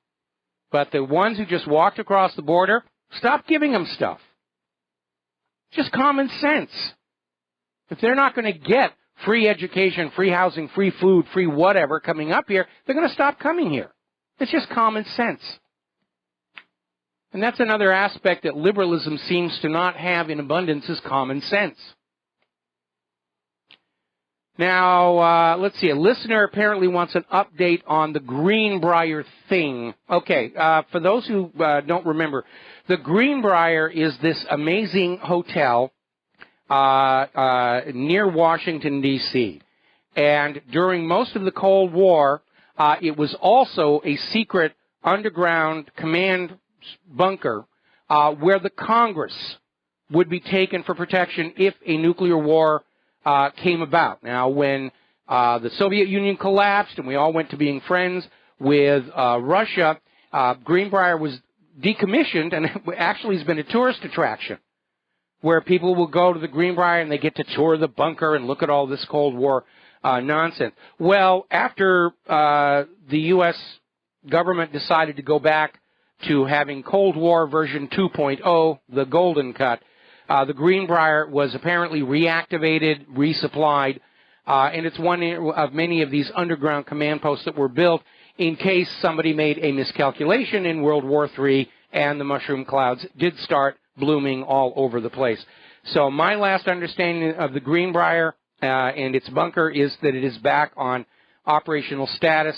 But the ones who just walked across the border, stop giving them stuff. Just common sense. If they're not going to get free education, free housing, free food, free whatever coming up here, they're going to stop coming here. It's just common sense. And that's another aspect that liberalism seems to not have in abundance, is common sense. Now, let's see. A listener apparently wants an update on the Greenbrier thing. Okay, for those who don't remember, the Greenbrier is this amazing hotel near Washington, D.C. And during most of the Cold War, it was also a secret underground command bunker where the Congress would be taken for protection if a nuclear war came about. Now, when the Soviet Union collapsed and we all went to being friends with Russia, Greenbrier was decommissioned, and it actually has been a tourist attraction, where people will go to the Greenbrier and they get to tour the bunker and look at all this Cold War nonsense. Well, after the U.S. government decided to go back to having Cold War version 2.0, the Golden Cut, the Greenbrier was apparently reactivated, resupplied, and it's one of many of these underground command posts that were built in case somebody made a miscalculation in World War III and the mushroom clouds did start blooming all over the place. So my last understanding of the Greenbrier and its bunker is that it is back on operational status.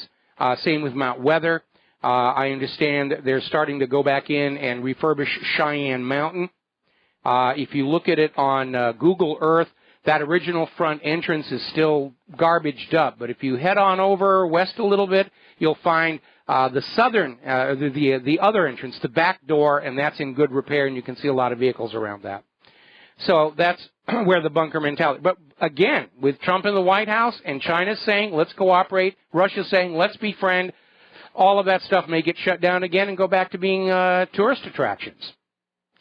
Same with Mount Weather. I understand they're starting to go back in and refurbish Cheyenne Mountain. If you look at it on Google Earth, that original front entrance is still garbaged up. But if you head on over west a little bit, you'll find the southern, the other entrance, the back door, and that's in good repair, and you can see a lot of vehicles around that. So that's where the bunker mentality. But again, with Trump in the White House and China saying, let's cooperate, Russia saying, let's befriend, all of that stuff may get shut down again and go back to being tourist attractions.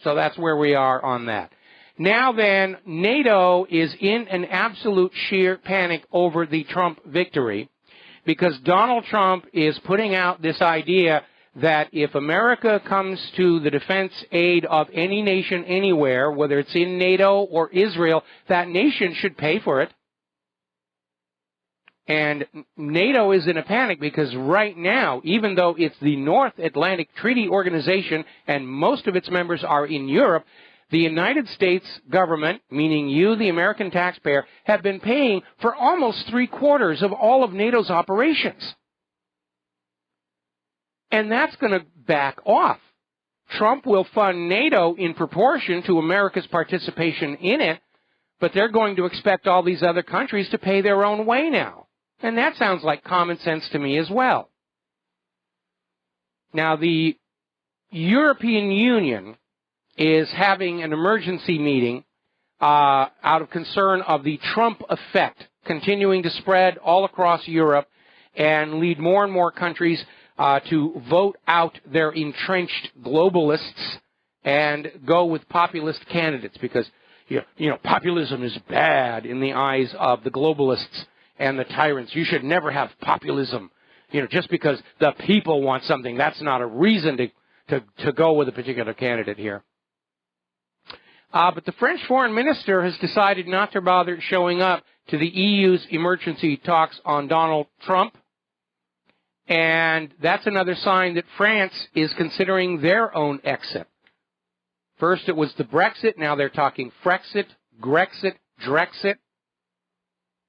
So that's where we are on that. Now then, NATO is in an absolute sheer panic over the Trump victory because Donald Trump is putting out this idea that if America comes to the defense aid of any nation anywhere, whether it's in NATO or Israel, that nation should pay for it. And NATO is in a panic because right now, even though it's the North Atlantic Treaty Organization and most of its members are in Europe, the United States government, meaning you, the American taxpayer, have been paying for almost 3/4 of all of NATO's operations. And that's going to back off. Trump will fund NATO in proportion to America's participation in it, but they're going to expect all these other countries to pay their own way now. And that sounds like common sense to me as well. Now, the European Union is having an emergency meeting out of concern of the Trump effect continuing to spread all across Europe and lead more and more countries to vote out their entrenched globalists and go with populist candidates because, populism is bad in the eyes of the globalists and the tyrants. You should never have populism. Just because the people want something, that's not a reason to go with a particular candidate here. But the French foreign minister has decided not to bother showing up to the EU's emergency talks on Donald Trump. And that's another sign that France is considering their own exit. First it was the Brexit, now they're talking Frexit, Grexit, Drexit.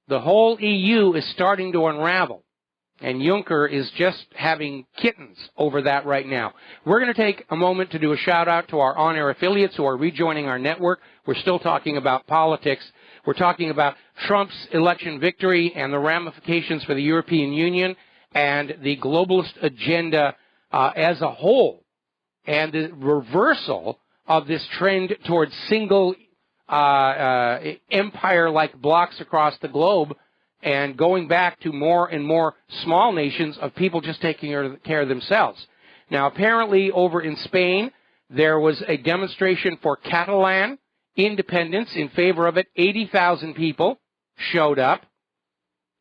The whole EU is starting to unravel. And Juncker is just having kittens over that right now. We're going to take a moment to do a shout-out to our on-air affiliates who are rejoining our network. We're still talking about politics. We're talking about Trump's election victory and the ramifications for the European Union and the globalist agenda as a whole, and the reversal of this trend towards single empire-like blocks across the globe and going back to more and more small nations of people just taking care of themselves. Now, apparently over in Spain, there was a demonstration for Catalan independence in favor of it. 80,000 people showed up.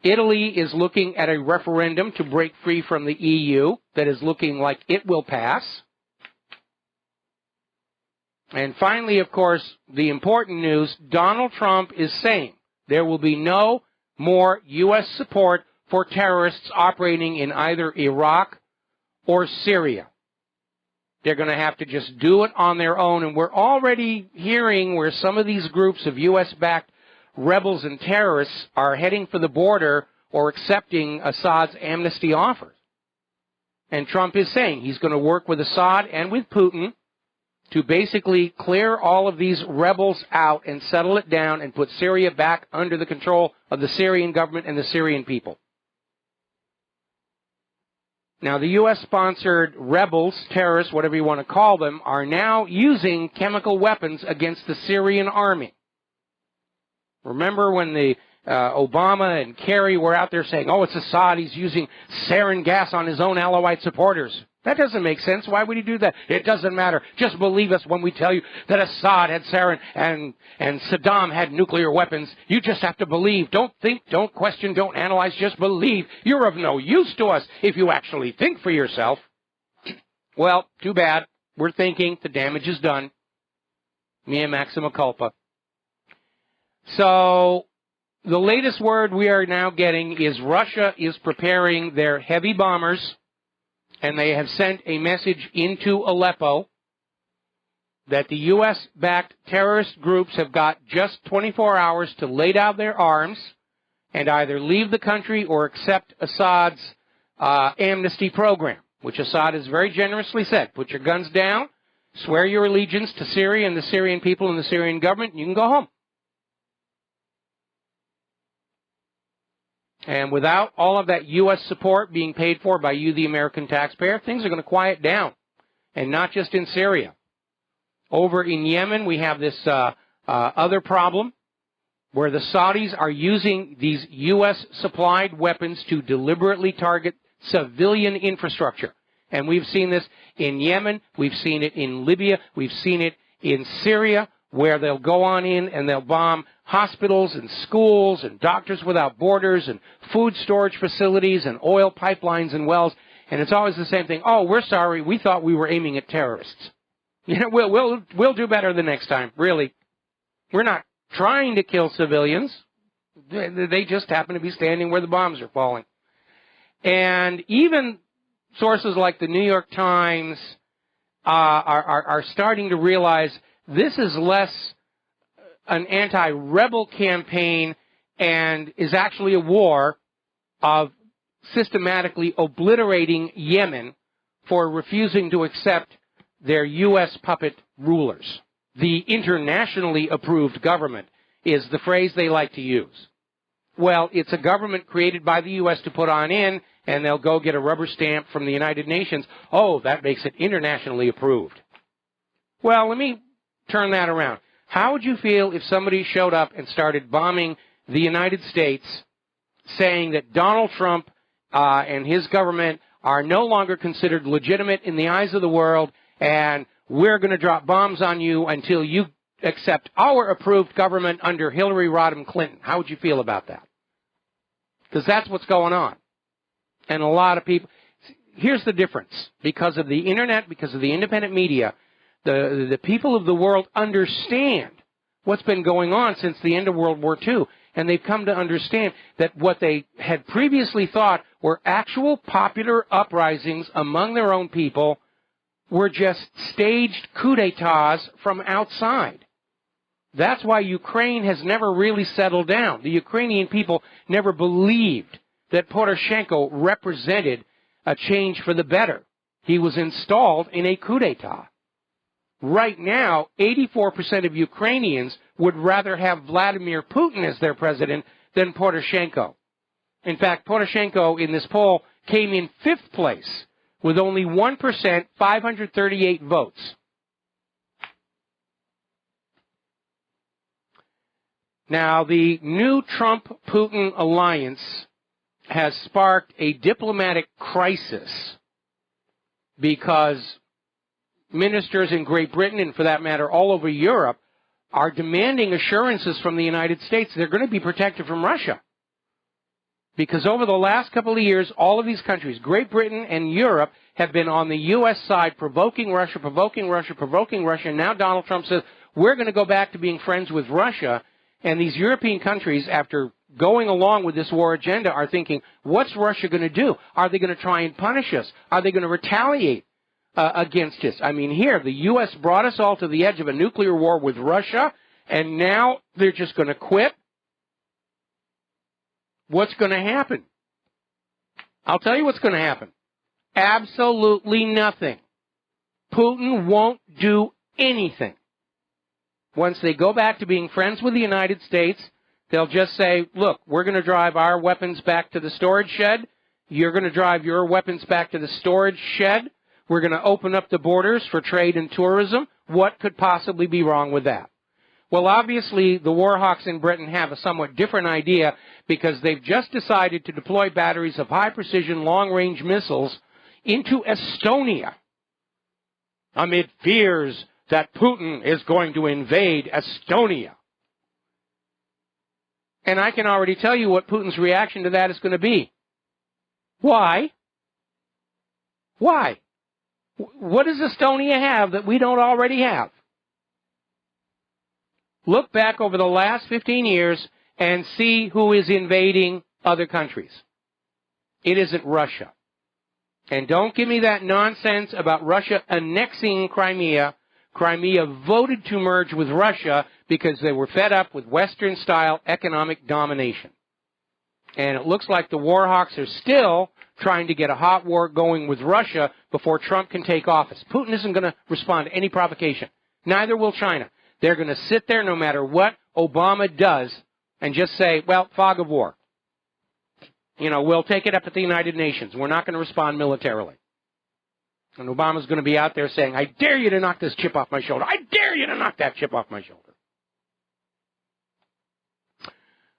Italy is looking at a referendum to break free from the EU that is looking like it will pass. And finally, of course, the important news, Donald Trump is saying there will be no more U.S. support for terrorists operating in either Iraq or Syria. They're going to have to just do it on their own, and we're already hearing where some of these groups of U.S.-backed rebels and terrorists are heading for the border or accepting Assad's amnesty offers. And Trump is saying he's going to work with Assad and with Putin to basically clear all of these rebels out and settle it down and put Syria back under the control of the Syrian government and the Syrian people. Now, the U.S.-sponsored rebels, terrorists, whatever you want to call them, are now using chemical weapons against the Syrian army. Remember when the Obama and Kerry were out there saying, oh, it's Assad, he's using sarin gas on his own Alawite supporters. That doesn't make sense. Why would he do that? It doesn't matter. Just believe us when we tell you that Assad had sarin and Saddam had nuclear weapons. You just have to believe. Don't think, don't question, don't analyze, just believe. You're of no use to us if you actually think for yourself. Well, too bad. We're thinking the damage is done. Mea maxima culpa. So the latest word we are now getting is Russia is preparing their heavy bombers, and they have sent a message into Aleppo that the U.S.-backed terrorist groups have got just 24 hours to lay down their arms and either leave the country or accept Assad's amnesty program, which Assad has very generously said, put your guns down, swear your allegiance to Syria and the Syrian people and the Syrian government, and you can go home. And without all of that U.S. support being paid for by you, the American taxpayer, things are going to quiet down. And not just in Syria. Over in Yemen, we have this other problem where the Saudis are using these U.S.-supplied weapons to deliberately target civilian infrastructure. And we've seen this in Yemen. We've seen it in Libya. We've seen it in Syria, where they'll go on in and they'll bomb hospitals and schools and Doctors Without Borders and food storage facilities and oil pipelines and wells. And it's always the same thing. Oh, we're sorry. We thought we were aiming at terrorists. You know, we'll do better the next time. Really, we're not trying to kill civilians. They just happen to be standing where the bombs are falling. And even sources like the New York Times are starting to realize this is less an anti-rebel campaign and is actually a war of systematically obliterating Yemen for refusing to accept their U.S. puppet rulers. The internationally approved government is the phrase they like to use. Well, it's a government created by the U.S. to put on in, and they'll go get a rubber stamp from the United Nations. Oh, that makes it internationally approved. Well, let me turn that around. How would you feel if somebody showed up and started bombing the United States, saying that Donald Trump and his government are no longer considered legitimate in the eyes of the world, and we're going to drop bombs on you until you accept our approved government under Hillary Rodham Clinton? How would you feel about that? Because that's what's going on. And a lot of people, here's the difference. Because of the internet, because of the independent media, the people of the world understand what's been going on since the end of World War II. And they've come to understand that what they had previously thought were actual popular uprisings among their own people were just staged coups d'etats from outside. That's why Ukraine has never really settled down. The Ukrainian people never believed that Poroshenko represented a change for the better. He was installed in a coup d'etat. Right now, 84% of Ukrainians would rather have Vladimir Putin as their president than Poroshenko. In fact, Poroshenko in this poll came in 5th place with only 1%, 538 votes. Now, the new Trump-Putin alliance has sparked a diplomatic crisis because ministers in Great Britain, and for that matter all over Europe, are demanding assurances from the United States they're going to be protected from Russia. Because over the last couple of years, all of these countries, Great Britain and Europe, have been on the U.S. side provoking Russia, provoking Russia, provoking Russia. And now Donald Trump says, we're going to go back to being friends with Russia. And these European countries, after going along with this war agenda, are thinking, what's Russia going to do? Are they going to try and punish us? Are they going to retaliate against us? I mean, here, the U.S. brought us all to the edge of a nuclear war with Russia, and now they're just going to quit? What's going to happen? I'll tell you what's going to happen. Absolutely nothing. Putin won't do anything. Once they go back to being friends with the United States, they'll just say, look, we're going to drive our weapons back to the storage shed. You're going to drive your weapons back to the storage shed. We're going to open up the borders for trade and tourism. What could possibly be wrong with that? Well, obviously, the war hawks in Britain have a somewhat different idea because they've just decided to deploy batteries of high-precision, long-range missiles into Estonia amid fears that Putin is going to invade Estonia. And I can already tell you what Putin's reaction to that is going to be. Why? Why? What does Estonia have that we don't already have? Look back over the last 15 years and see who is invading other countries. It isn't Russia. And don't give me that nonsense about Russia annexing Crimea. Crimea voted to merge with Russia because they were fed up with Western-style economic domination. And it looks like the war hawks are still trying to get a hot war going with Russia before Trump can take office. Putin isn't going to respond to any provocation. Neither will China. They're going to sit there no matter what Obama does and just say, well, fog of war. You know, we'll take it up at the United Nations. We're not going to respond militarily. And Obama's going to be out there saying, I dare you to knock this chip off my shoulder. I dare you to knock that chip off my shoulder.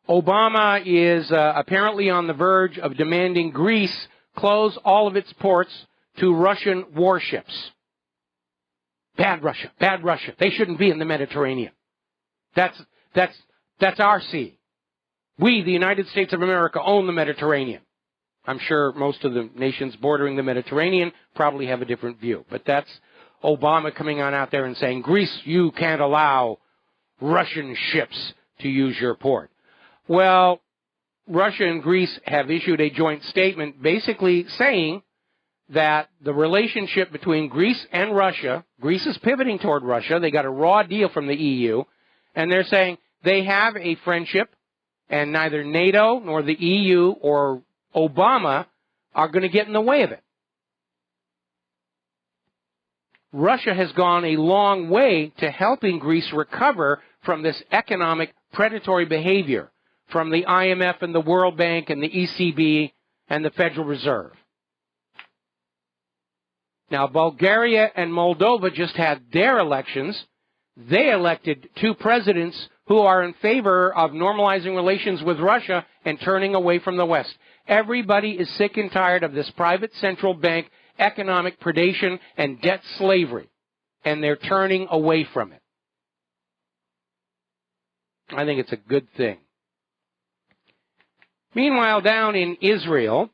Obama is apparently on the verge of demanding Greece close all of its ports to Russian warships. Bad Russia, bad Russia. They shouldn't be in the Mediterranean. That's our sea. We, the United States of America, own the Mediterranean. I'm sure most of the nations bordering the Mediterranean probably have a different view. But that's Obama coming on out there and saying, Greece, you can't allow Russian ships to use your port. Well, Russia and Greece have issued a joint statement basically saying that the relationship between Greece and Russia, Greece is pivoting toward Russia. They got a raw deal from the EU, and they're saying they have a friendship, and neither NATO nor the EU or Obama are going to get in the way of it. Russia has gone a long way to helping Greece recover from this economic predatory behavior from the IMF and the World Bank and the ECB and the Federal Reserve. Now, Bulgaria and Moldova just had their elections. They elected two presidents who are in favor of normalizing relations with Russia and turning away from the West. Everybody is sick and tired of this private central bank economic predation and debt slavery, and they're turning away from it. I think it's a good thing. Meanwhile, down in Israel,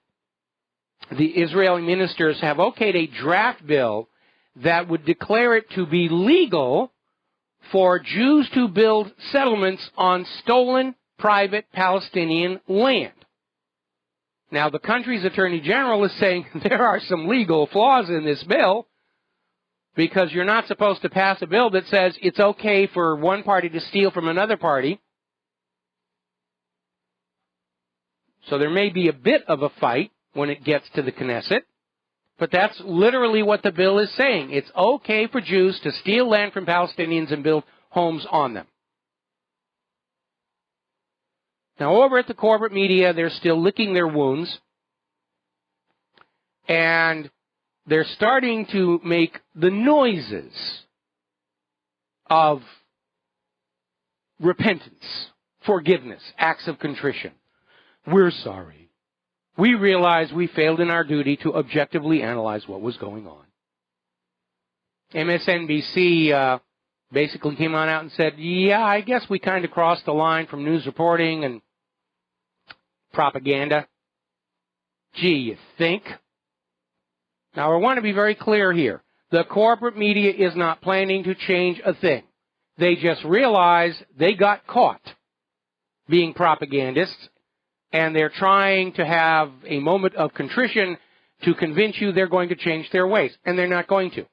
the Israeli ministers have okayed a draft bill that would declare it to be legal for Jews to build settlements on stolen private Palestinian land. Now, the country's attorney general is saying there are some legal flaws in this bill because you're not supposed to pass a bill that says it's okay for one party to steal from another party. So there may be a bit of a fight when it gets to the Knesset, but that's literally what the bill is saying. It's okay for Jews to steal land from Palestinians and build homes on them. Now, over at the corporate media, they're still licking their wounds, and they're starting to make the noises of repentance, forgiveness, acts of contrition. We're sorry. We realize we failed in our duty to objectively analyze what was going on. MSNBC basically came on out and said, yeah, I guess we kind of crossed the line from news reporting and propaganda. Gee, you think? Now, I want to be very clear here. The corporate media is not planning to change a thing. They just realize they got caught being propagandists, and they're trying to have a moment of contrition to convince you they're going to change their ways, and they're not going to.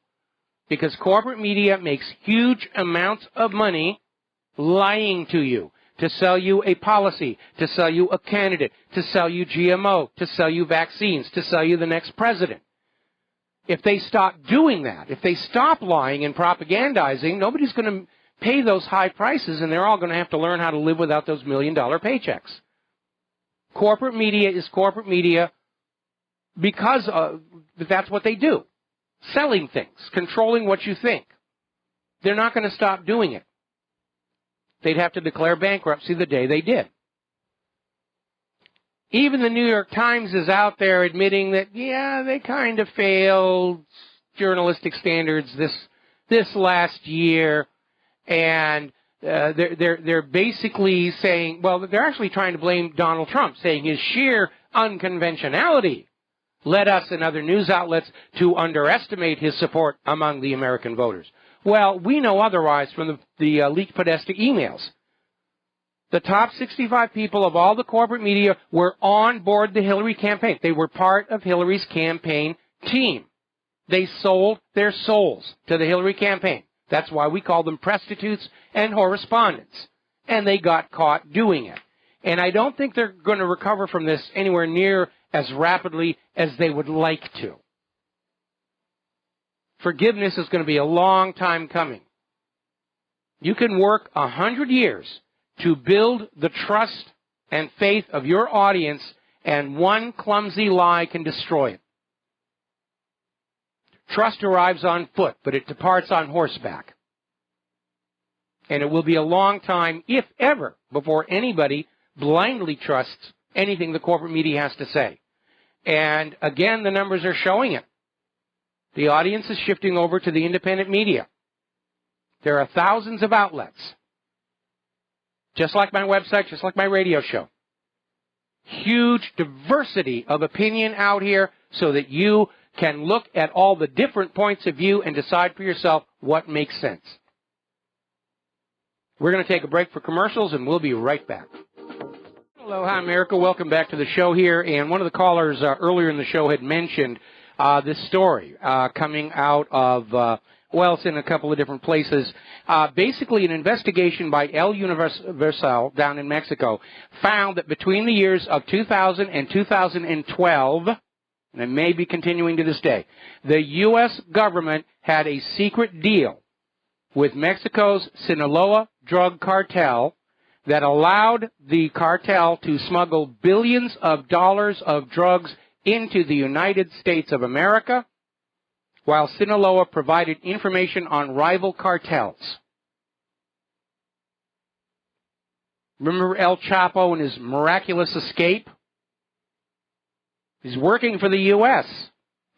Because corporate media makes huge amounts of money lying to you, to sell you a policy, to sell you a candidate, to sell you GMO, to sell you vaccines, to sell you the next president. If they stop doing that, if they stop lying and propagandizing, nobody's going to pay those high prices, and they're all going to have to learn how to live without those million-dollar paychecks. Corporate media is corporate media because that's what they do. Selling things, controlling what you think. They're not going to stop doing it. They'd have to declare bankruptcy the day they did. Even the New York Times is out there admitting that, yeah, they kind of failed journalistic standards this last year, and they're basically saying, well, they're actually trying to blame Donald Trump, saying his sheer unconventionality led us and other news outlets to underestimate his support among the American voters. Well, we know otherwise from the leaked Podesta emails. The top 65 people of all the corporate media were on board the Hillary campaign. They were part of Hillary's campaign team. They sold their souls to the Hillary campaign. That's why we call them prostitutes and correspondents. And they got caught doing it. And I don't think they're going to recover from this anywhere near as rapidly as they would like to. Forgiveness is going to be a long time coming. You can work 100 years to build the trust and faith of your audience, and one clumsy lie can destroy it. Trust arrives on foot, but it departs on horseback. And it will be a long time, if ever, before anybody blindly trusts anything the corporate media has to say. And again, the numbers are showing it. The audience is shifting over to the independent media. There are thousands of outlets, just like my website, just like my radio show. Huge diversity of opinion out here so that you can look at all the different points of view and decide for yourself what makes sense. We're going to take a break for commercials, and we'll be right back. Aloha, America. Welcome back to the show here. And one of the callers earlier in the show had mentioned this story coming out of, well, it's in a couple of different places. Basically, an investigation by El Universal down in Mexico found that between the years of 2000 and 2012, and it may be continuing to this day, the U.S. government had a secret deal with Mexico's Sinaloa drug cartel that allowed the cartel to smuggle billions of dollars of drugs into the United States of America, while Sinaloa provided information on rival cartels. Remember El Chapo and his miraculous escape? He's working for the U.S.,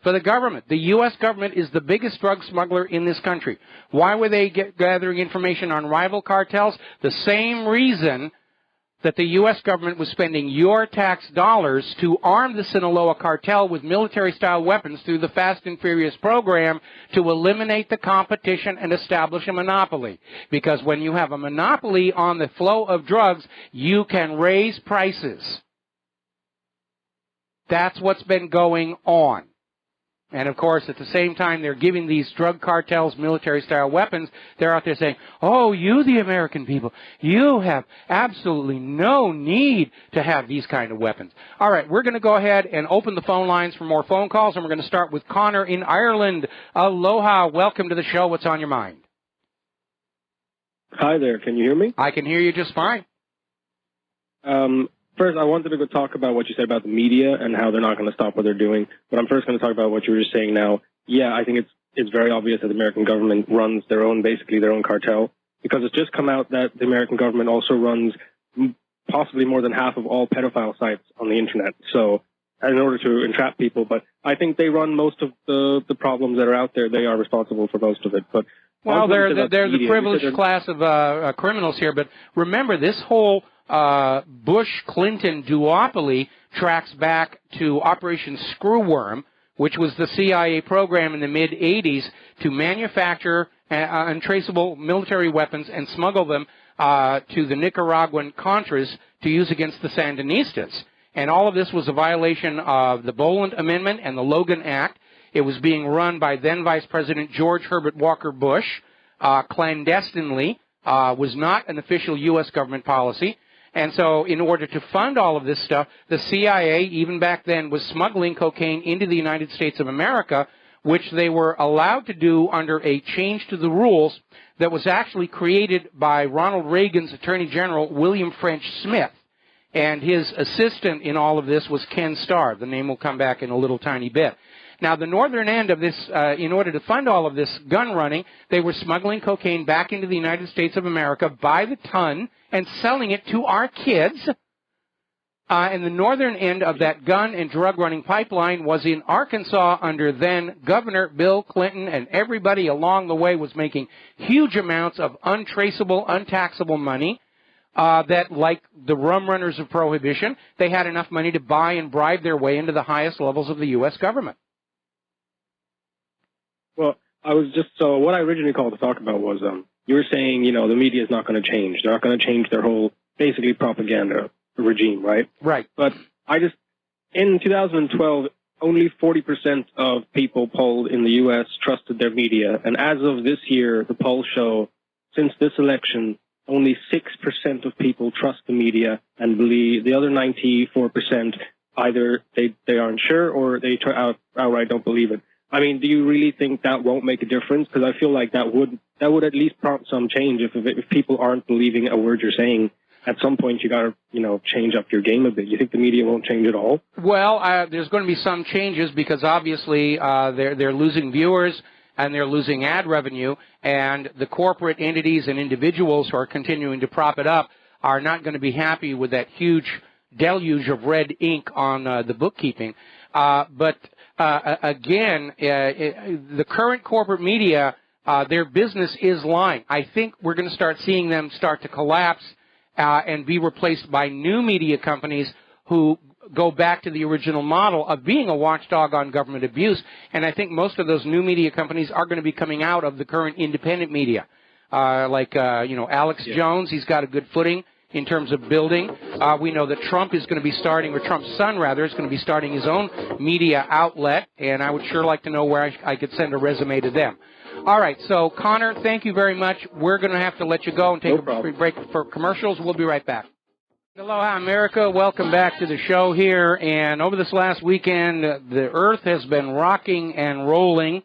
for the government. The U.S. government is the biggest drug smuggler in this country. Why were they gathering information on rival cartels? The same reason that the U.S. government was spending your tax dollars to arm the Sinaloa cartel with military-style weapons through the Fast and Furious program to eliminate the competition and establish a monopoly. Because when you have a monopoly on the flow of drugs, you can raise prices. That's what's been going on. And, of course, at the same time they're giving these drug cartels military-style weapons, they're out there saying, oh, you, the American people, you have absolutely no need to have these kind of weapons. All right, we're going to go ahead and open the phone lines for more phone calls, and we're going to start with Connor in Ireland. Aloha. Welcome to the show. What's on your mind? Hi there. Can you hear me? I can hear you just fine. First, I wanted to go talk about what you said about the media and how they're not going to stop what they're doing. But I'm first going to talk about what you were just saying now. Yeah, I think it's very obvious that the American government runs basically their own cartel, because it's just come out that the American government also runs possibly more than half of all pedophile sites on the internet. So, in order to entrap people, but I think they run most of the problems that are out there. They are responsible for most of it. But well, they're the privileged class of criminals here. But remember, this whole Bush-Clinton duopoly tracks back to Operation Screwworm, which was the CIA program in the mid-'80s to manufacture untraceable military weapons and smuggle them to the Nicaraguan Contras to use against the Sandinistas. And all of this was a violation of the Boland Amendment and the Logan Act. It was being run by then Vice President George Herbert Walker Bush clandestinely, was not an official U.S. government policy. And so in order to fund all of this stuff, the CIA, even back then, was smuggling cocaine into the United States of America, which they were allowed to do under a change to the rules that was actually created by Ronald Reagan's Attorney General, William French Smith. And his assistant in all of this was Ken Starr. The name will come back in a little tiny bit. Now, the northern end of this, in order to fund all of this gun running, they were smuggling cocaine back into the United States of America by the ton and selling it to our kids. And the northern end of that gun and drug running pipeline was in Arkansas under then Governor Bill Clinton, and everybody along the way was making huge amounts of untraceable, untaxable money. That, like the rum runners of Prohibition, they had enough money to buy and bribe their way into the highest levels of the U.S. government. Well, so what I originally called to talk about was, you were saying, the media is not going to change. They're not going to change their whole, basically, propaganda regime, right? Right. But in 2012, only 40% of people polled in the U.S. trusted their media. And as of this year, the polls show, since this election, only 6% of people trust the media and believe the other 94% either they aren't sure or they outright don't believe it. I mean, do you really think that won't make a difference? Because I feel like that would at least prompt some change if people aren't believing a word you're saying. At some point, you got to, change up your game a bit. You think the media won't change at all? Well, there's going to be some changes because obviously they're losing viewers and they're losing ad revenue, and the corporate entities and individuals who are continuing to prop it up are not going to be happy with that huge deluge of red ink on the bookkeeping. But again, the current corporate media their business is lying. I think we're going to start seeing them start to collapse and be replaced by new media companies who go back to the original model of being a watchdog on government abuse. And I think most of those new media companies are going to be coming out of the current independent media. Alex Jones, he's got a good footing in terms of building. We know that Trump is going to be starting, or Trump's son, rather, is going to be starting his own media outlet, and I would sure like to know where I could send a resume to them. All right, so, Connor, thank you very much. We're going to have to let you go and take a break for commercials. We'll be right back. Aloha, America. Welcome back to the show here. And over this last weekend, the Earth has been rocking and rolling.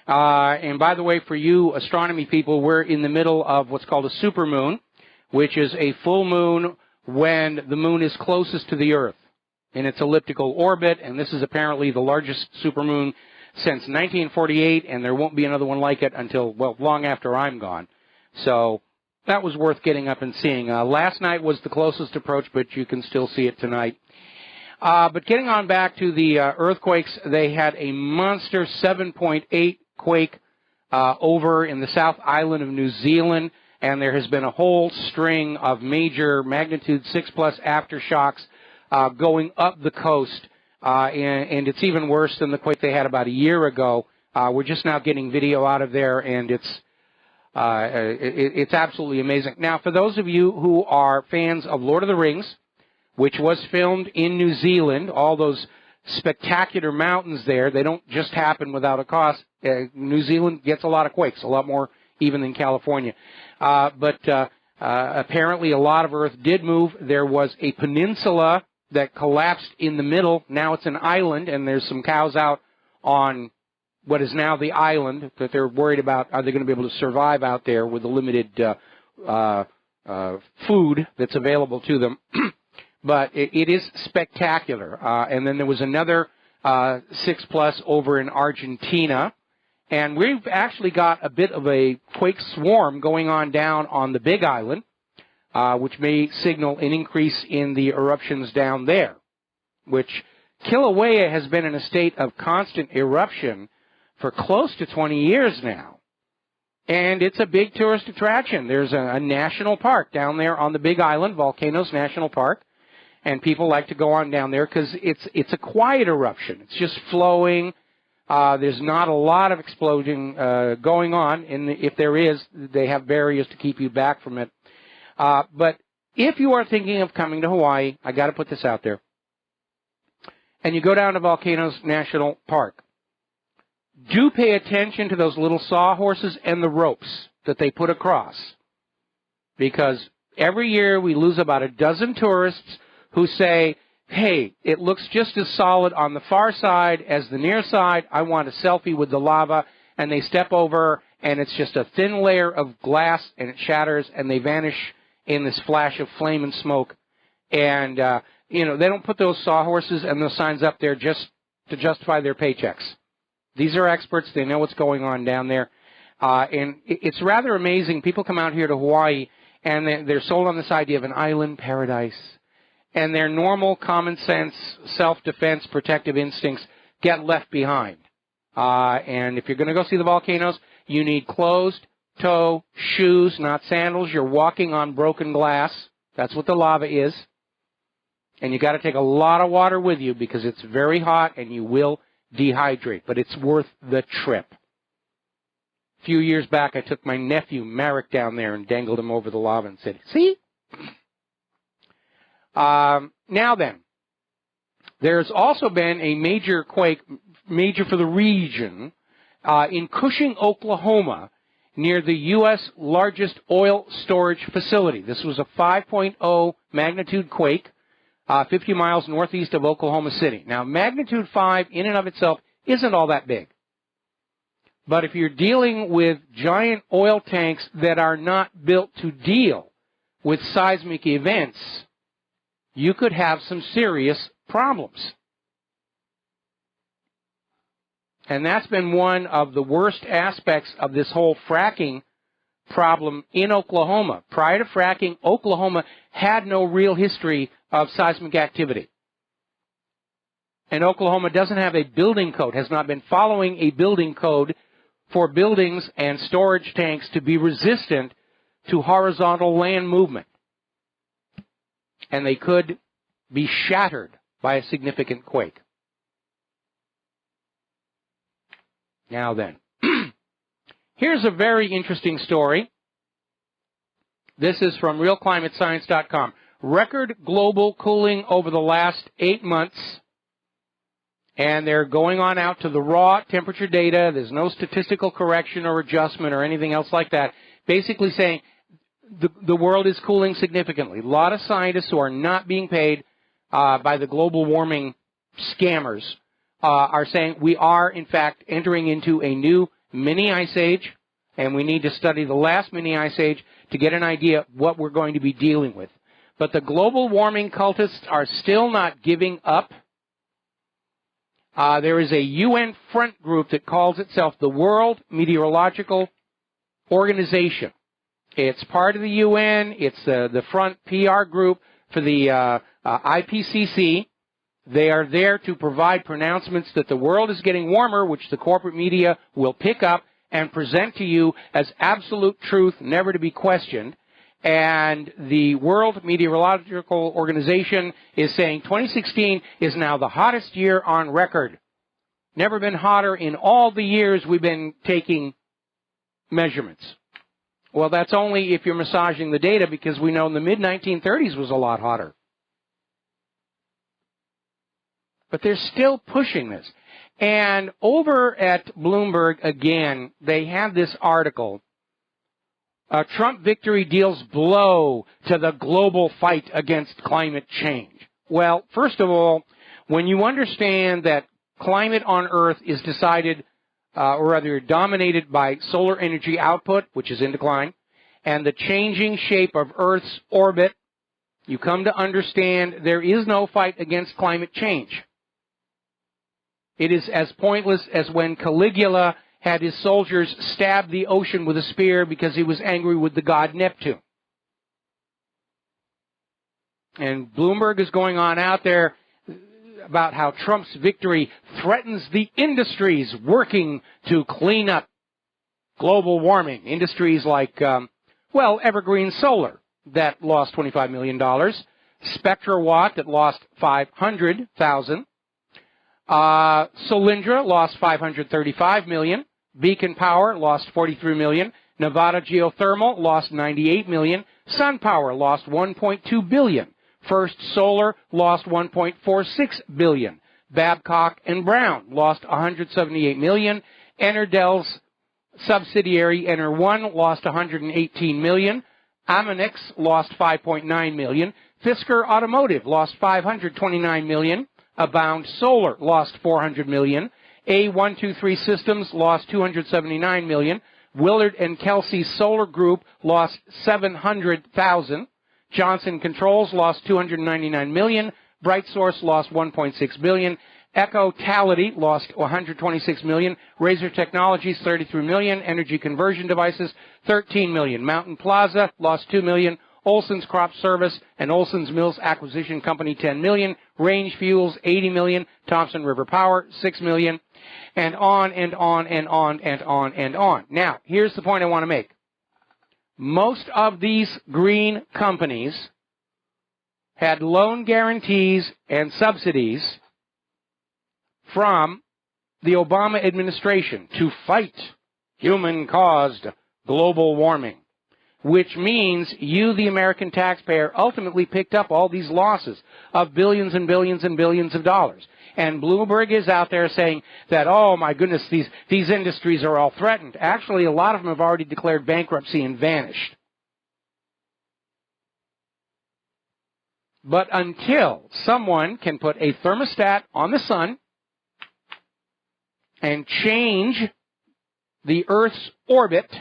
And by the way, for you astronomy people, we're in the middle of what's called a supermoon, which is a full moon when the moon is closest to the Earth in its elliptical orbit. And this is apparently the largest supermoon since 1948, and there won't be another one like it until, well, long after I'm gone. So that was worth getting up and seeing. Last night was the closest approach, but you can still see it tonight. But getting on back to the earthquakes, they had a monster 7.8 quake over in the South Island of New Zealand, and there has been a whole string of major magnitude 6+ aftershocks going up the coast, and it's even worse than the quake they had about a year ago. We're just now getting video out of there, and it's absolutely amazing. Now, for those of you who are fans of Lord of the Rings, which was filmed in New Zealand, all those spectacular mountains there, they don't just happen without a cause. New Zealand gets a lot of quakes, a lot more even than California. But apparently a lot of Earth did move. There was a peninsula that collapsed in the middle. Now it's an island, and there's some cows out on what is now the island that they're worried about. Are they going to be able to survive out there with the limited food that's available to them? But it is spectacular. And then there was another 6+ over in Argentina. And we've actually got a bit of a quake swarm going on down on the Big Island, which may signal an increase in the eruptions down there, which Kilauea has been in a state of constant eruption for close to 20 years now. And it's a big tourist attraction. There's a national park down there on the Big Island, Volcanoes National Park, and people like to go on down there because it's a quiet eruption. It's just flowing. There's not a lot of explosion going on, and if there is, they have barriers to keep you back from it. But if you are thinking of coming to Hawaii, I got to put this out there, and you go down to Volcanoes National Park, do pay attention to those little sawhorses and the ropes that they put across, because every year we lose about a dozen tourists who say, hey, it looks just as solid on the far side as the near side. I want a selfie with the lava. And they step over, and it's just a thin layer of glass, and it shatters, and they vanish in this flash of flame and smoke. And, they don't put those sawhorses and those signs up there just to justify their paychecks. These are experts. They know what's going on down there. And it's rather amazing. People come out here to Hawaii, and they're sold on this idea of an island paradise. And their normal common sense, self-defense, protective instincts get left behind. And if you're going to go see the volcanoes, you need closed-toe shoes, not sandals. You're walking on broken glass. That's what the lava is. And you got to take a lot of water with you because it's very hot and you will dehydrate. But it's worth the trip. A few years back, I took my nephew, Marek, down there and dangled him over the lava and said, see? Now then, there's also been a major quake, major for the region, in Cushing, Oklahoma, near the U.S. largest oil storage facility. This was a 5.0 magnitude quake, 50 miles northeast of Oklahoma City. Now, magnitude 5 in and of itself isn't all that big. But if you're dealing with giant oil tanks that are not built to deal with seismic events, you could have some serious problems. And that's been one of the worst aspects of this whole fracking problem in Oklahoma. Prior to fracking, Oklahoma had no real history of seismic activity. And Oklahoma doesn't have a building code, has not been following a building code for buildings and storage tanks to be resistant to horizontal land movement. And they could be shattered by a significant quake. Now then, here's a very interesting story. This is from realclimatescience.com. Record global cooling over the last 8 months. And they're going on out to the raw temperature data. There's no statistical correction or adjustment or anything else like that. Basically saying the world is cooling significantly. A lot of scientists who are not being paid by the global warming scammers are saying we are, in fact, entering into a new mini ice age, and we need to study the last mini ice age to get an idea of what we're going to be dealing with. But the global warming cultists are still not giving up. There is a UN front group that calls itself the World Meteorological Organization. It's part of the UN. It's the front PR group for the IPCC. They are there to provide pronouncements that the world is getting warmer, which the corporate media will pick up and present to you as absolute truth, never to be questioned. And the World Meteorological Organization is saying 2016 is now the hottest year on record. Never been hotter in all the years we've been taking measurements. Well, that's only if you're massaging the data, because we know in the mid-1930s was a lot hotter. But they're still pushing this. And over at Bloomberg, again, they have this article. Trump victory deals blow to the global fight against climate change. Well, first of all, when you understand that climate on Earth is decided, or rather dominated by solar energy output, which is in decline, and the changing shape of Earth's orbit, you come to understand there is no fight against climate change. It is as pointless as when Caligula had his soldiers stab the ocean with a spear because he was angry with the god Neptune. And Bloomberg is going on out there about how Trump's victory threatens the industries working to clean up global warming. Industries like, Evergreen Solar, that lost $25 million. SpectraWatt, that lost $500,000. Solyndra lost $535 million. Beacon Power lost $43 million. Nevada Geothermal lost $98 million. SunPower lost $1.2 billion. First Solar lost $1.46 billion. Babcock and Brown lost $178 million. Enerdell's subsidiary Ener1 lost $118 million. Amonix lost $5.9 million. Fisker Automotive lost $529 million. Abound Solar lost $400 million. A123 Systems lost $279 million. Willard and Kelsey Solar Group lost $700,000. Johnson Controls lost $299 million. BrightSource lost $1.6 billion. EcoTality lost $126 million. Razor Technologies $33 million. Energy Conversion Devices $13 million. Mountain Plaza lost $2 million. Olson's Crop Service and Olson's Mills Acquisition Company $10 million. Range Fuels $80 million. Thompson River Power $6 million. And on and on and on and on and on. Now, here's the point I want to make. Most of these green companies had loan guarantees and subsidies from the Obama administration to fight human-caused global warming, which means you, the American taxpayer, ultimately picked up all these losses of billions and billions and billions of dollars. And Bloomberg is out there saying that, oh, my goodness, these industries are all threatened. Actually, a lot of them have already declared bankruptcy and vanished. But until someone can put a thermostat on the sun and change the Earth's orbit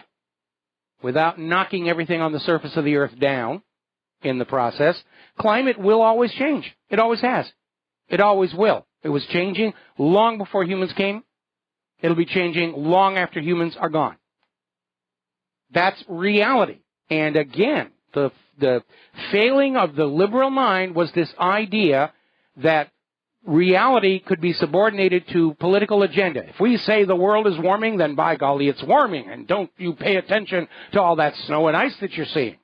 without knocking everything on the surface of the Earth down in the process, climate will always change. It always has. It always will. It was changing long before humans came. It'll be changing long after humans are gone. That's reality. And again, the failing of the liberal mind was this idea that reality could be subordinated to political agenda. If we say the world is warming, then by golly, it's warming, and don't you pay attention to all that snow and ice that you're seeing.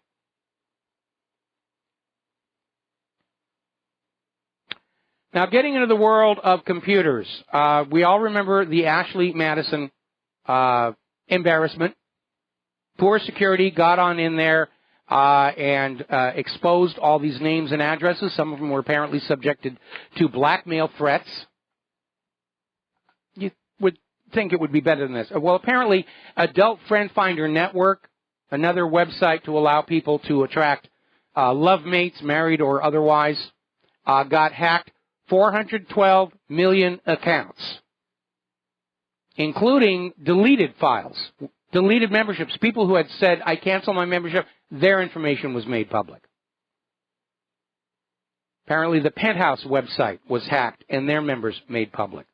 Now, getting into the world of computers, we all remember the Ashley Madison embarrassment. Poor security got on in there and exposed all these names and addresses. Some of them were apparently subjected to blackmail threats. You would think it would be better than this. Well, apparently, Adult Friend Finder Network, another website to allow people to attract love mates, married or otherwise, got hacked. 412 million accounts, including deleted files, deleted memberships. People who had said, I cancel my membership, their information was made public. Apparently the Penthouse website was hacked and their members made public.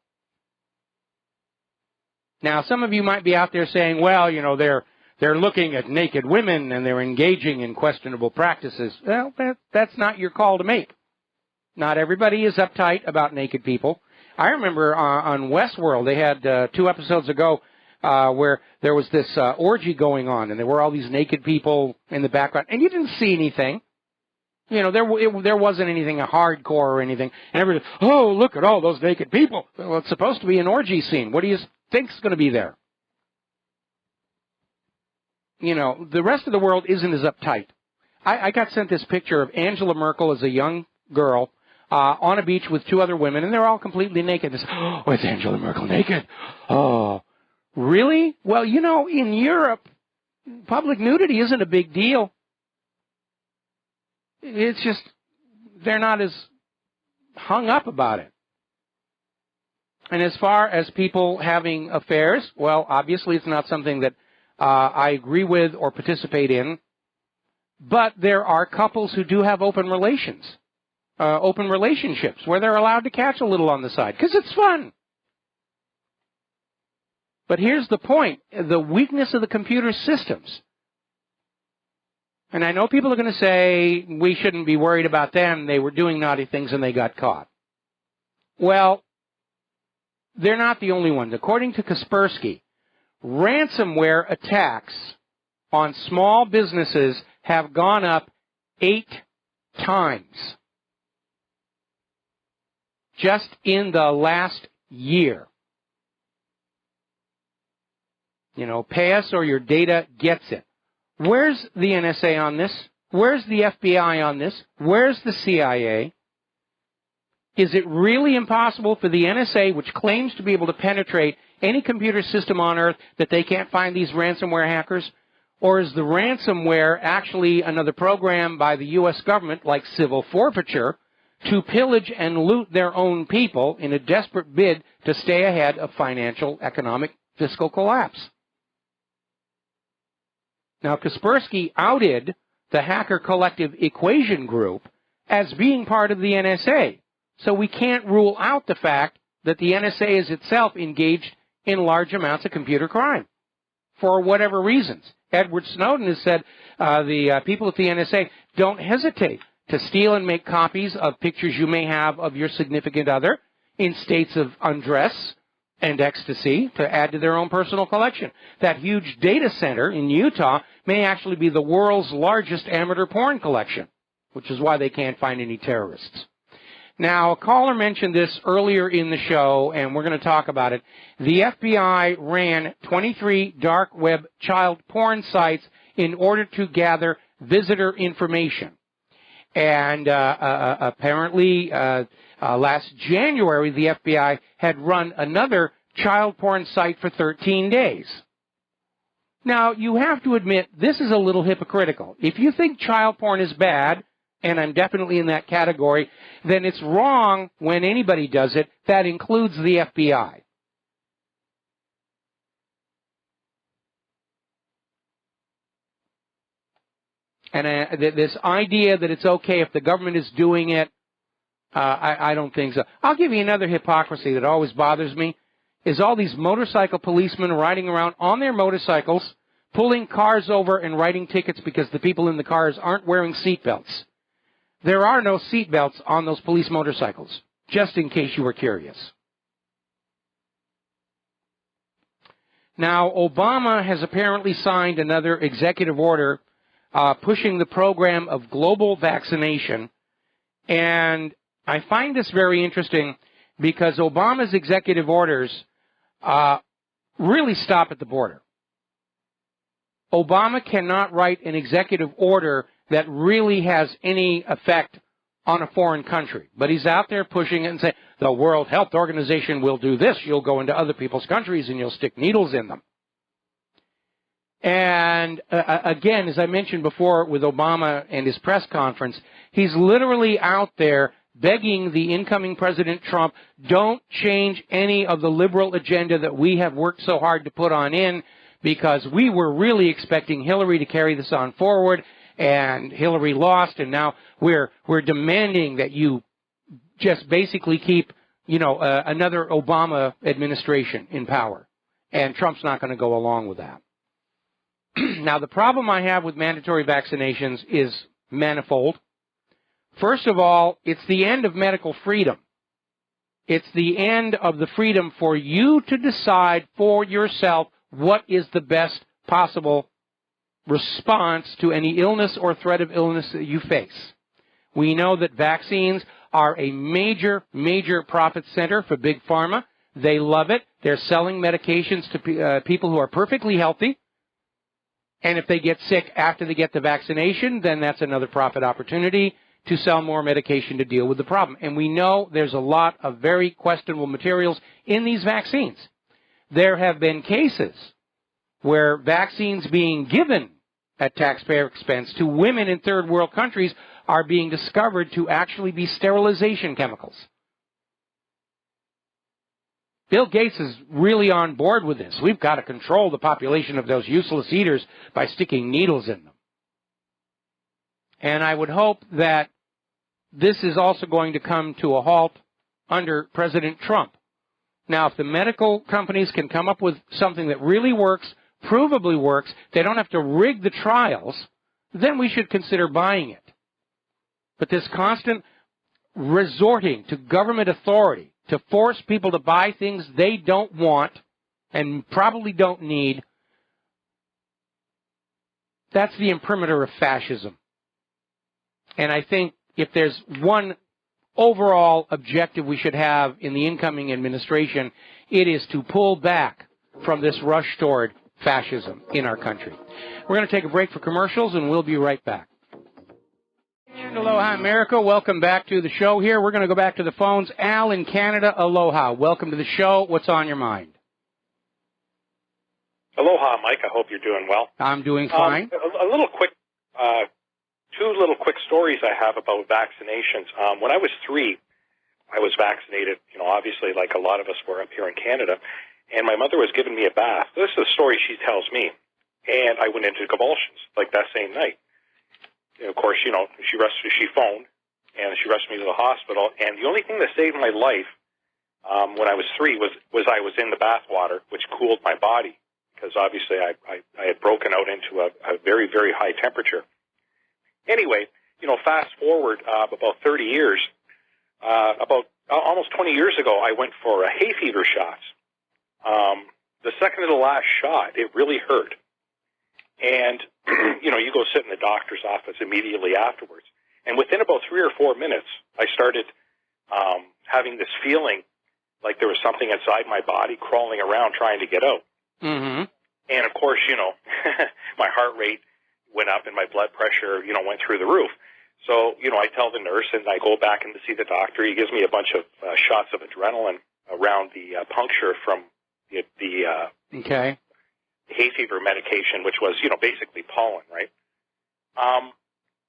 Now, some of you might be out there saying, well, you know, they're looking at naked women and they're engaging in questionable practices. Well, that's not your call to make. Not everybody is uptight about naked people. I remember on Westworld, they had 2 episodes ago where there was this orgy going on, and there were all these naked people in the background, and you didn't see anything. You know, there wasn't anything hardcore or anything. And everybody, oh, look at all those naked people. Well, it's supposed to be an orgy scene. What do you think's going to be there? You know, the rest of the world isn't as uptight. I got sent this picture of Angela Merkel as a young girl on a beach with 2 other women, and they're all completely naked. It's, oh, is Angela Merkel naked? Oh, really? Well, you know, in Europe, public nudity isn't a big deal. It's just they're not as hung up about it. And as far as people having affairs, well, obviously it's not something that I agree with or participate in, but there are couples who do have open relations. Open relationships where they're allowed to catch a little on the side because it's fun. But here's the point, the weakness of the computer systems. And I know people are going to say we shouldn't be worried about them. They were doing naughty things and they got caught. Well, they're not the only ones. According to Kaspersky, ransomware attacks on small businesses have gone up 8 times. Just in the last year. You know, pay us or your data gets it. Where's the NSA on this? Where's the FBI on this? Where's the CIA? Is it really impossible for the NSA, which claims to be able to penetrate any computer system on Earth, that they can't find these ransomware hackers? Or is the ransomware actually another program by the U.S. government, like civil forfeiture, to pillage and loot their own people in a desperate bid to stay ahead of financial, economic, fiscal collapse? Now, Kaspersky outed the hacker collective Equation Group as being part of the NSA, so we can't rule out the fact that the NSA is itself engaged in large amounts of computer crime for whatever reasons. Edward Snowden has said the people at the NSA don't hesitate to steal and make copies of pictures you may have of your significant other in states of undress and ecstasy to add to their own personal collection. That huge data center in Utah may actually be the world's largest amateur porn collection, which is why they can't find any terrorists. Now, a caller mentioned this earlier in the show, and we're going to talk about it. The FBI ran 23 dark web child porn sites in order to gather visitor information. And apparently, last January, the FBI had run another child porn site for 13 days. Now, you have to admit, this is a little hypocritical. If you think child porn is bad, and I'm definitely in that category, then it's wrong when anybody does it. That includes the FBI. And this idea that it's okay if the government is doing it, I don't think so. I'll give you another hypocrisy that always bothers me, is all these motorcycle policemen riding around on their motorcycles, pulling cars over and writing tickets because the people in the cars aren't wearing seat belts. There are no seat belts on those police motorcycles. just in case you were curious. Now, Obama has apparently signed another executive order pushing the program of global vaccination, and I find this very interesting because Obama's executive orders really stop at the border. Obama cannot write an executive order that really has any effect on a foreign country. But he's out there pushing it and saying, the World Health Organization will do this. You'll go into other people's countries and you'll stick needles in them. And again, as I mentioned before with Obama and his press conference, he's literally out there begging the incoming President Trump, don't change any of the liberal agenda that we have worked so hard to put on in, because we were really expecting Hillary to carry this on forward, and Hillary lost, and now we're demanding that you just basically keep, another Obama administration in power. And Trump's not going to go along with that. Now, the problem I have with mandatory vaccinations is manifold. First of all, it's the end of medical freedom. It's the end of the freedom for you to decide for yourself what is the best possible response to any illness or threat of illness that you face. We know that vaccines are a major, major profit center for Big Pharma. They love it. They're selling medications to people who are perfectly healthy. And if they get sick after they get the vaccination, then that's another profit opportunity to sell more medication to deal with the problem. And we know there's a lot of very questionable materials in these vaccines. There have been cases where vaccines being given at taxpayer expense to women in third world countries are being discovered to actually be sterilization chemicals. Bill Gates is really on board with this. We've got to control the population of those useless eaters by sticking needles in them. And I would hope that this is also going to come to a halt under President Trump. Now, if the medical companies can come up with something that really works, provably works, they don't have to rig the trials, then we should consider buying it. But this constant resorting to government authority to force people to buy things they don't want and probably don't need, that's the imprimatur of fascism. And I think if there's one overall objective we should have in the incoming administration, it is to pull back from this rush toward fascism in our country. We're going to take a break for commercials, and we'll be right back. And aloha, America. Welcome back to the show here. We're going to go back to the phones. Al in Canada, aloha. Welcome to the show. What's on your mind? Aloha, Mike. I hope you're doing well. I'm doing fine. A little quick, two little quick stories I have about vaccinations. When I was 3, I was vaccinated, obviously like a lot of us were up here in Canada, and my mother was giving me a bath. This is a story she tells me, and I went into convulsions like that same night. And of course, she phoned, and she rushed me to the hospital, and the only thing that saved my life when I was 3 was I was in the bath water, which cooled my body, because obviously I had broken out into a very, very high temperature. Anyway, fast forward about 30 years, about almost 20 years ago, I went for hay fever shots. The second to the last shot, it really hurt. And, you go sit in the doctor's office immediately afterwards. And within about 3 or 4 minutes, I started having this feeling like there was something inside my body crawling around trying to get out. Mm-hmm. And, of course, my heart rate went up and my blood pressure, went through the roof. So, I tell the nurse and I go back in to see the doctor. He gives me a bunch of shots of adrenaline around the puncture from the okay. hay fever medication, which was, basically pollen, right?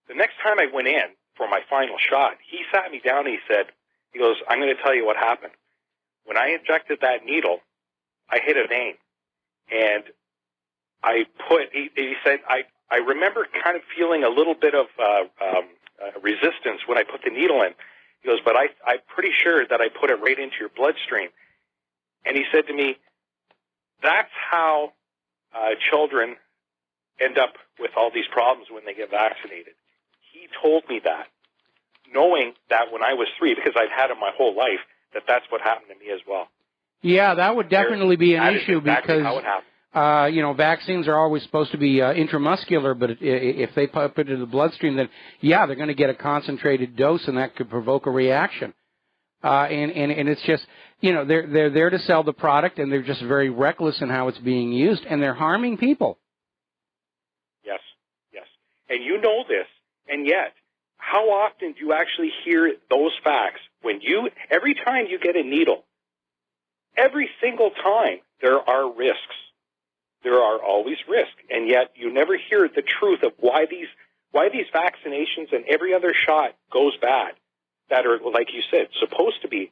The next time I went in for my final shot, he sat me down and he goes, I'm going to tell you what happened. When I injected that needle, I hit a vein. And he said, I remember kind of feeling a little bit of resistance when I put the needle in. He goes, but I'm pretty sure that I put it right into your bloodstream. And he said to me, that's how children end up with all these problems when they get vaccinated. He told me that. knowing that when I was 3, because I've had it my whole life, that's what happened to me as well. Yeah, that would definitely be an issue exactly because, how it happened. vaccines are always supposed to be intramuscular, but if they put it in the bloodstream, then, yeah, they're going to get a concentrated dose, and that could provoke a reaction. And it's just, they're there to sell the product, and they're just very reckless in how it's being used, and they're harming people. Yes, yes. And you know this, and yet, how often do you actually hear those facts every time you get a needle, every single time there are risks. There are always risks, and yet you never hear the truth of why these vaccinations and every other shot goes bad that are, like you said, supposed to be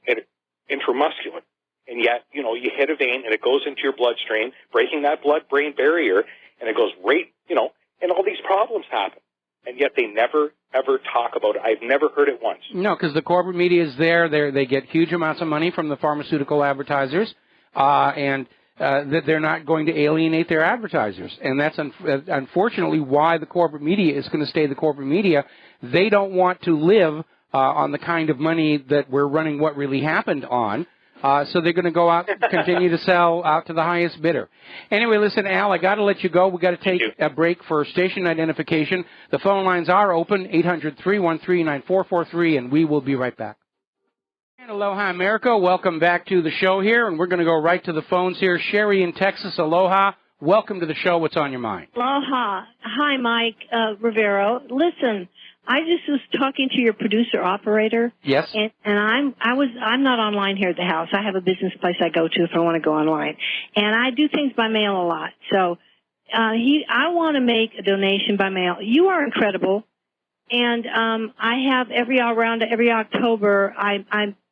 intramuscular. And yet, you hit a vein and it goes into your bloodstream, breaking that blood-brain barrier, and it goes right, and all these problems happen. And yet they never, ever talk about it. I've never heard it once. No, because the corporate media is there. They get huge amounts of money from the pharmaceutical advertisers, and that they're not going to alienate their advertisers. And that's unfortunately why the corporate media is going to stay the corporate media. They don't want to live on the kind of money that we're running What Really Happened on. So they're going to go out and continue to sell out to the highest bidder. Anyway, listen, Al, I got to let you go. We've got to take a break for station identification. The phone lines are open, 800-313-9443, and we will be right back. And aloha, America. Welcome back to the show here, and we're going to go right to the phones here. Sherry in Texas, aloha. Welcome to the show. What's on your mind? Aloha. Hi, Mike Rivero. Listen, I just was talking to your producer operator. Yes. And I'm not online here at the house. I have a business place I go to if I want to go online, and I do things by mail a lot. So I want to make a donation by mail. You are incredible, and I have every October I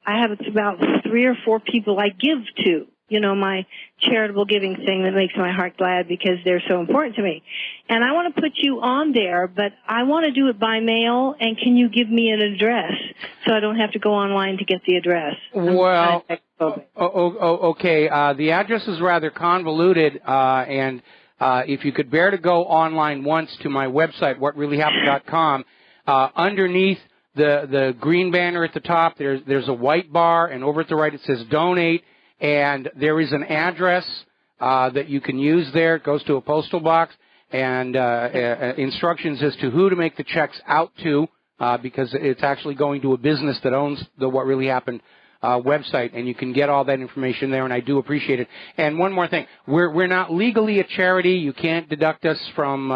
have about 3 or 4 people I give to. My charitable giving thing that makes my heart glad because they're so important to me. And I want to put you on there, but I want to do it by mail, and can you give me an address so I don't have to go online to get the address? Well, okay. The address is rather convoluted, and if you could bear to go online once to my website, WhatReallyHappened.com, underneath the green banner at the top, there's a white bar, and over at the right it says Donate. And there is an address that you can use there. It goes to a postal box, and instructions as to who to make the checks out to, because it's actually going to a business that owns the What Really Happened website, and you can get all that information there, and I do appreciate it. And one more thing, we're not legally a charity. You can't deduct us from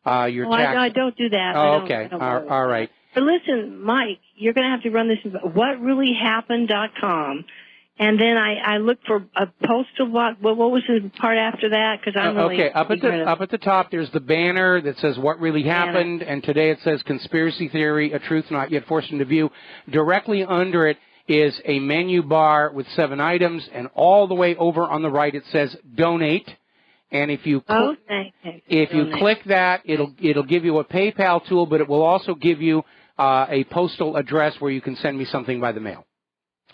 your tax. I don't do that. Oh, okay. All right. But listen, Mike, you're going to have to run this WhatReallyHappened.com. And then I looked for a postal box. What was the part after that? Because I'm really okay. Up at the top, there's the banner that says "What Really Happened," and today it says "Conspiracy Theory: A Truth Not Yet Forced into View." Directly under it is a menu bar with 7 items, and all the way over on the right it says "Donate." And if you click that, it'll give you a PayPal tool, but it will also give you a postal address where you can send me something by the mail.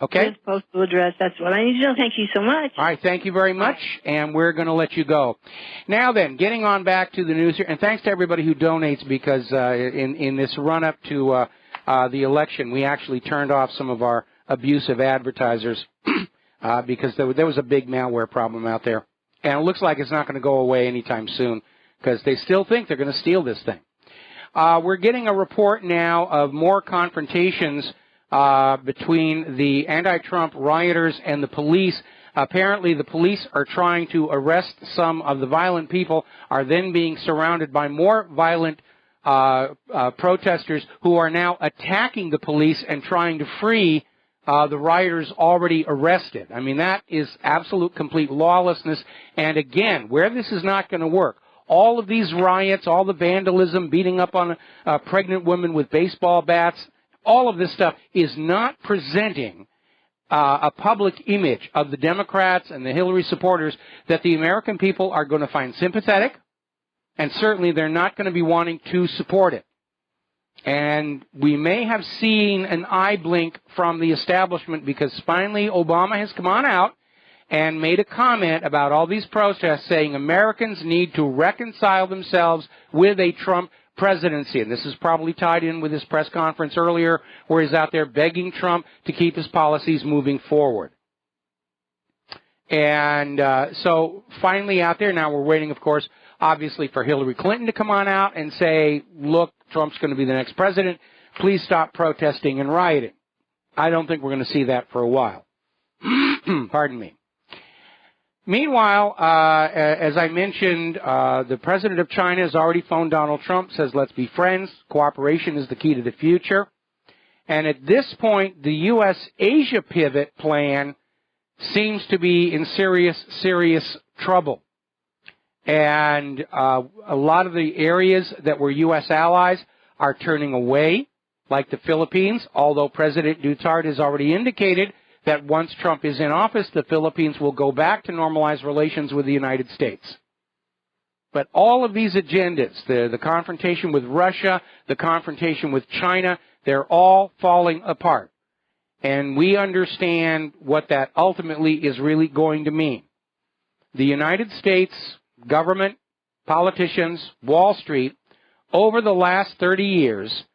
Okay? Good postal address. That's what I need to know. Thank you so much. All right. Thank you very much. And we're going to let you go. Now then, getting on back to the news here, and thanks to everybody who donates because in this run-up to the election, we actually turned off some of our abusive advertisers because there was a big malware problem out there. And it looks like it's not going to go away anytime soon because they still think they're going to steal this thing. We're getting a report now of more confrontations between the anti-Trump rioters and the police. Apparently, the police are trying to arrest some of the violent people, are then being surrounded by more violent protesters who are now attacking the police and trying to free the rioters already arrested. I mean, that is absolute, complete lawlessness. And again, where this is not going to work, all of these riots, all the vandalism, beating up on a pregnant woman with baseball bats, all of this stuff is not presenting a public image of the Democrats and the Hillary supporters that the American people are going to find sympathetic, and certainly they're not going to be wanting to support it. And we may have seen an eye blink from the establishment because finally Obama has come on out and made a comment about all these protests saying Americans need to reconcile themselves with a Trump presidency. And this is probably tied in with his press conference earlier where he's out there begging Trump to keep his policies moving forward. And so finally out there, now we're waiting, of course, obviously for Hillary Clinton to come on out and say, look, Trump's going to be the next president. Please stop protesting and rioting. I don't think we're going to see that for a while. Pardon me. Meanwhile, as I mentioned, the president of China has already phoned Donald Trump, says let's be friends. Cooperation is the key to the future. And at this point, the U.S.-Asia pivot plan seems to be in serious, serious trouble. And a lot of the areas that were U.S. allies are turning away, like the Philippines, although President Duterte has already indicated that once Trump is in office, the Philippines will go back to normalized relations with the United States. But all of these agendas, the confrontation with Russia, the confrontation with China, they're all falling apart. And we understand what that ultimately is really going to mean. The United States government, politicians, Wall Street, over the last 30 years,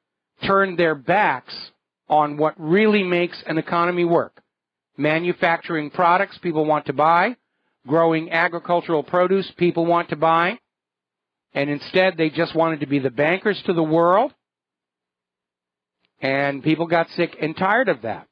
turned their backs on what really makes an economy work. Manufacturing products people want to buy, growing agricultural produce people want to buy, and instead they just wanted to be the bankers to the world, and people got sick and tired of that.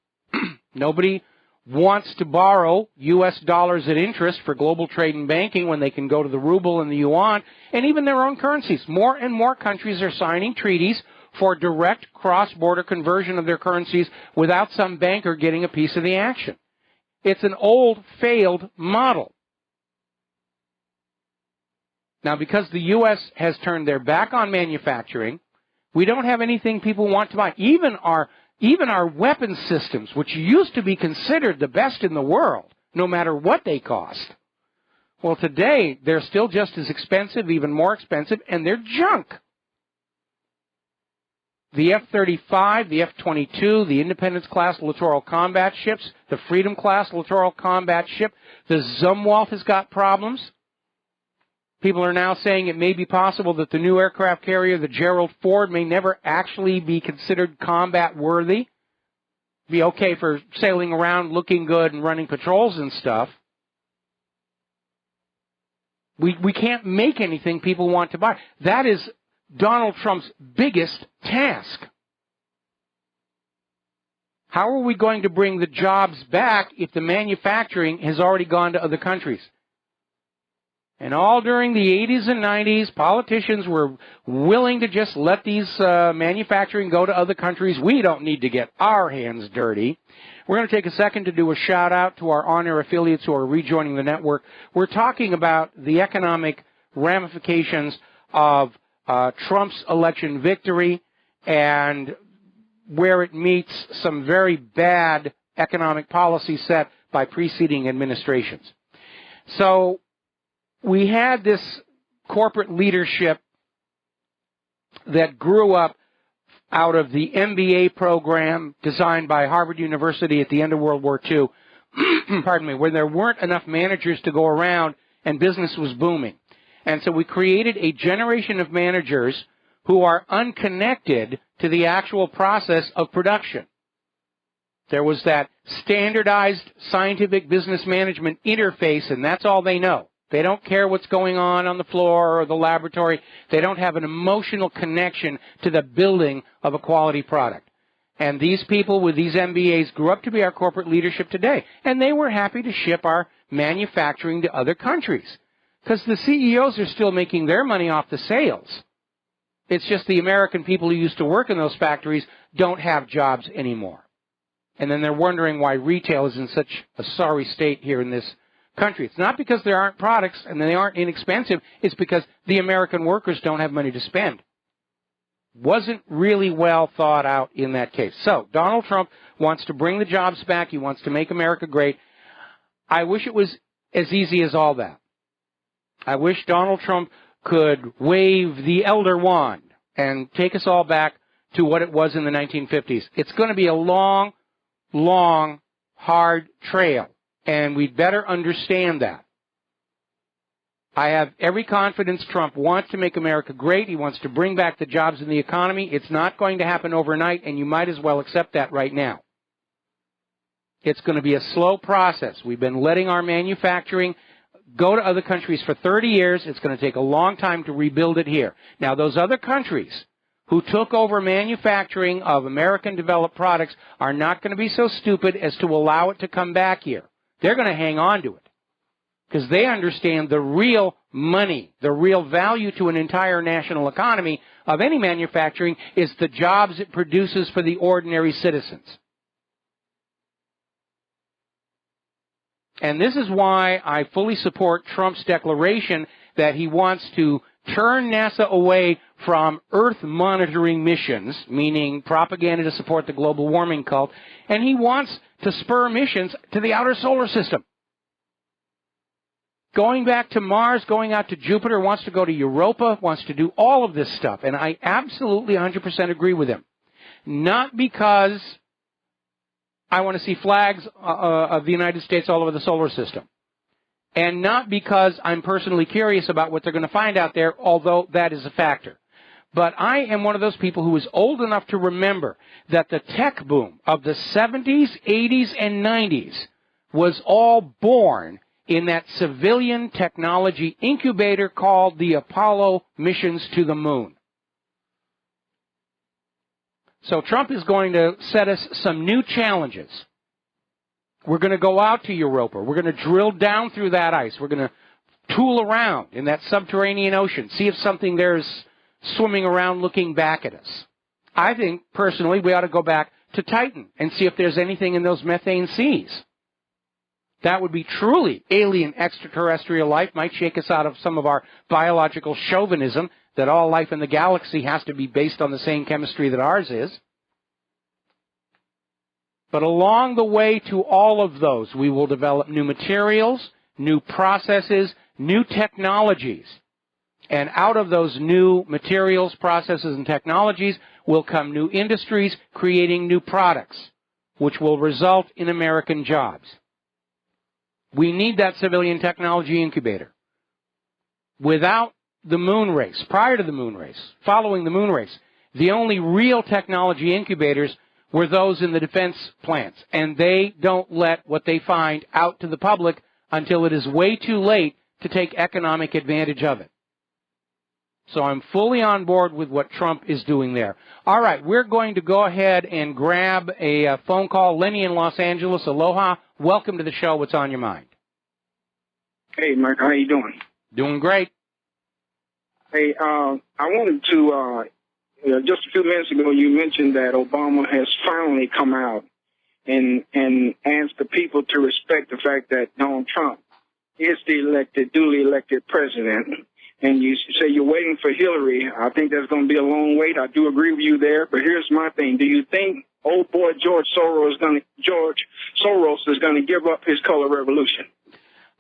Nobody wants to borrow U.S. dollars at interest for global trade and banking when they can go to the ruble and the yuan, and even their own currencies. More and more countries are signing treaties for direct cross-border conversion of their currencies without some banker getting a piece of the action. It's an old, failed model. Now, because the U.S. has turned their back on manufacturing, we don't have anything people want to buy. Even our weapons systems, which used to be considered the best in the world, no matter what they cost. Well, today, they're still just as expensive, even more expensive, and they're junk. The F-35, the F-22, the Independence-class littoral combat ships, the Freedom-class littoral combat ship, the Zumwalt has got problems. People are now saying it may be possible that the new aircraft carrier, the Gerald Ford, may never actually be considered combat-worthy. Be okay for sailing around, looking good, and running patrols and stuff. We can't make anything people want to buy. That is Donald Trump's biggest task. How are we going to bring the jobs back if the manufacturing has already gone to other countries? And all during the 80s and 90s, politicians were willing to just let these manufacturing go to other countries. We don't need to get our hands dirty. We're going to take a second to do a shout-out to our on-air affiliates who are rejoining the network. We're talking about the economic ramifications of Trump's election victory and where it meets some very bad economic policy set by preceding administrations. So we had this corporate leadership that grew up out of the MBA program designed by Harvard University at the end of World War II, pardon me, where there weren't enough managers to go around and business was booming. And so we created a generation of managers who are unconnected to the actual process of production. There was that standardized scientific business management interface, and that's all they know. They don't care what's going on the floor or the laboratory. They don't have an emotional connection to the building of a quality product. And these people with these MBAs grew up to be our corporate leadership today. And they were happy to ship our manufacturing to other countries. Because the CEOs are still making their money off the sales. It's just the American people who used to work in those factories don't have jobs anymore. And then they're wondering why retail is in such a sorry state here in this country. It's not because there aren't products and they aren't inexpensive. It's because the American workers don't have money to spend. Wasn't really well thought out in that case. So Donald Trump wants to bring the jobs back. He wants to make America great. I wish it was as easy as all that. I wish Donald Trump could wave the elder wand and take us all back to what it was in the 1950s. It's going to be a long, long, hard trail. And we'd better understand that. I have every confidence Trump wants to make America great. He wants to bring back the jobs in the economy. It's not going to happen overnight, and you might as well accept that right now. It's going to be a slow process. We've been letting our manufacturing go to other countries for 30 years. It's going to take a long time to rebuild it here. Now, those other countries who took over manufacturing of American-developed products are not going to be so stupid as to allow it to come back here. They're going to hang on to it because they understand the real money, the real value to an entire national economy of any manufacturing is the jobs it produces for the ordinary citizens. And this is why I fully support Trump's declaration that he wants to turn NASA away from Earth monitoring missions, meaning propaganda to support the global warming cult, and he wants to spur missions to the outer solar system. Going back to Mars, going out to Jupiter, wants to go to Europa, wants to do all of this stuff, and I absolutely 100% agree with him. Not because I want to see flags of the United States all over the solar system. And not because I'm personally curious about what they're going to find out there, although that is a factor. But I am one of those people who is old enough to remember that the tech boom of the 70s, 80s, and 90s was all born in that civilian technology incubator called the Apollo missions to the moon. So Trump is going to set us some new challenges. We're going to go out to Europa. We're going to drill down through that ice. We're going to tool around in that subterranean ocean, see if something there's swimming around looking back at us. I think, personally, we ought to go back to Titan and see if there's anything in those methane seas. That would be truly alien extraterrestrial life, might shake us out of some of our biological chauvinism that all life in the galaxy has to be based on the same chemistry that ours is. But along the way to all of those, we will develop new materials, new processes, new technologies. And out of those new materials, processes, and technologies will come new industries creating new products, which will result in American jobs. We need that civilian technology incubator. Without the moon race, prior to the moon race, following the moon race, the only real technology incubators were those in the defense plants. And they don't let what they find out to the public until it is way too late to take economic advantage of it. So I'm fully on board with what Trump is doing there. All right, we're going to go ahead and grab a phone call. Lenny in Los Angeles, aloha. Welcome to the show. What's on your mind? Hey, Mike, how you doing? Doing great. Hey, I wanted to, just a few minutes ago, you mentioned that Obama has finally come out and asked the people to respect the fact that Donald Trump is the duly elected president. And you say you're waiting for Hillary. I think that's going to be a long wait. I do agree with you there. But here's my thing. Do you think old boy George Soros is going to give up his color revolution?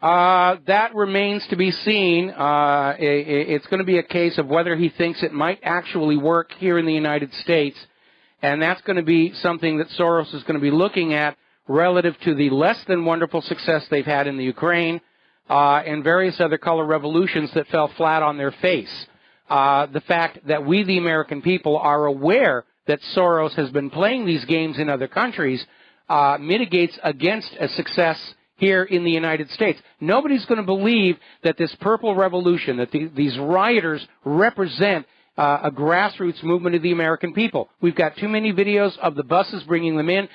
That remains to be seen. It's going to be a case of whether he thinks it might actually work here in the United States. And that's going to be something that Soros is going to be looking at relative to the less than wonderful success they've had in the Ukraine and various other color revolutions that fell flat on their face. The fact that we, the American people, are aware that Soros has been playing these games in other countries mitigates against a success here in the United States. Nobody's going to believe that this purple revolution, that these rioters represent a grassroots movement of the American people. We've got too many videos of the buses bringing them in.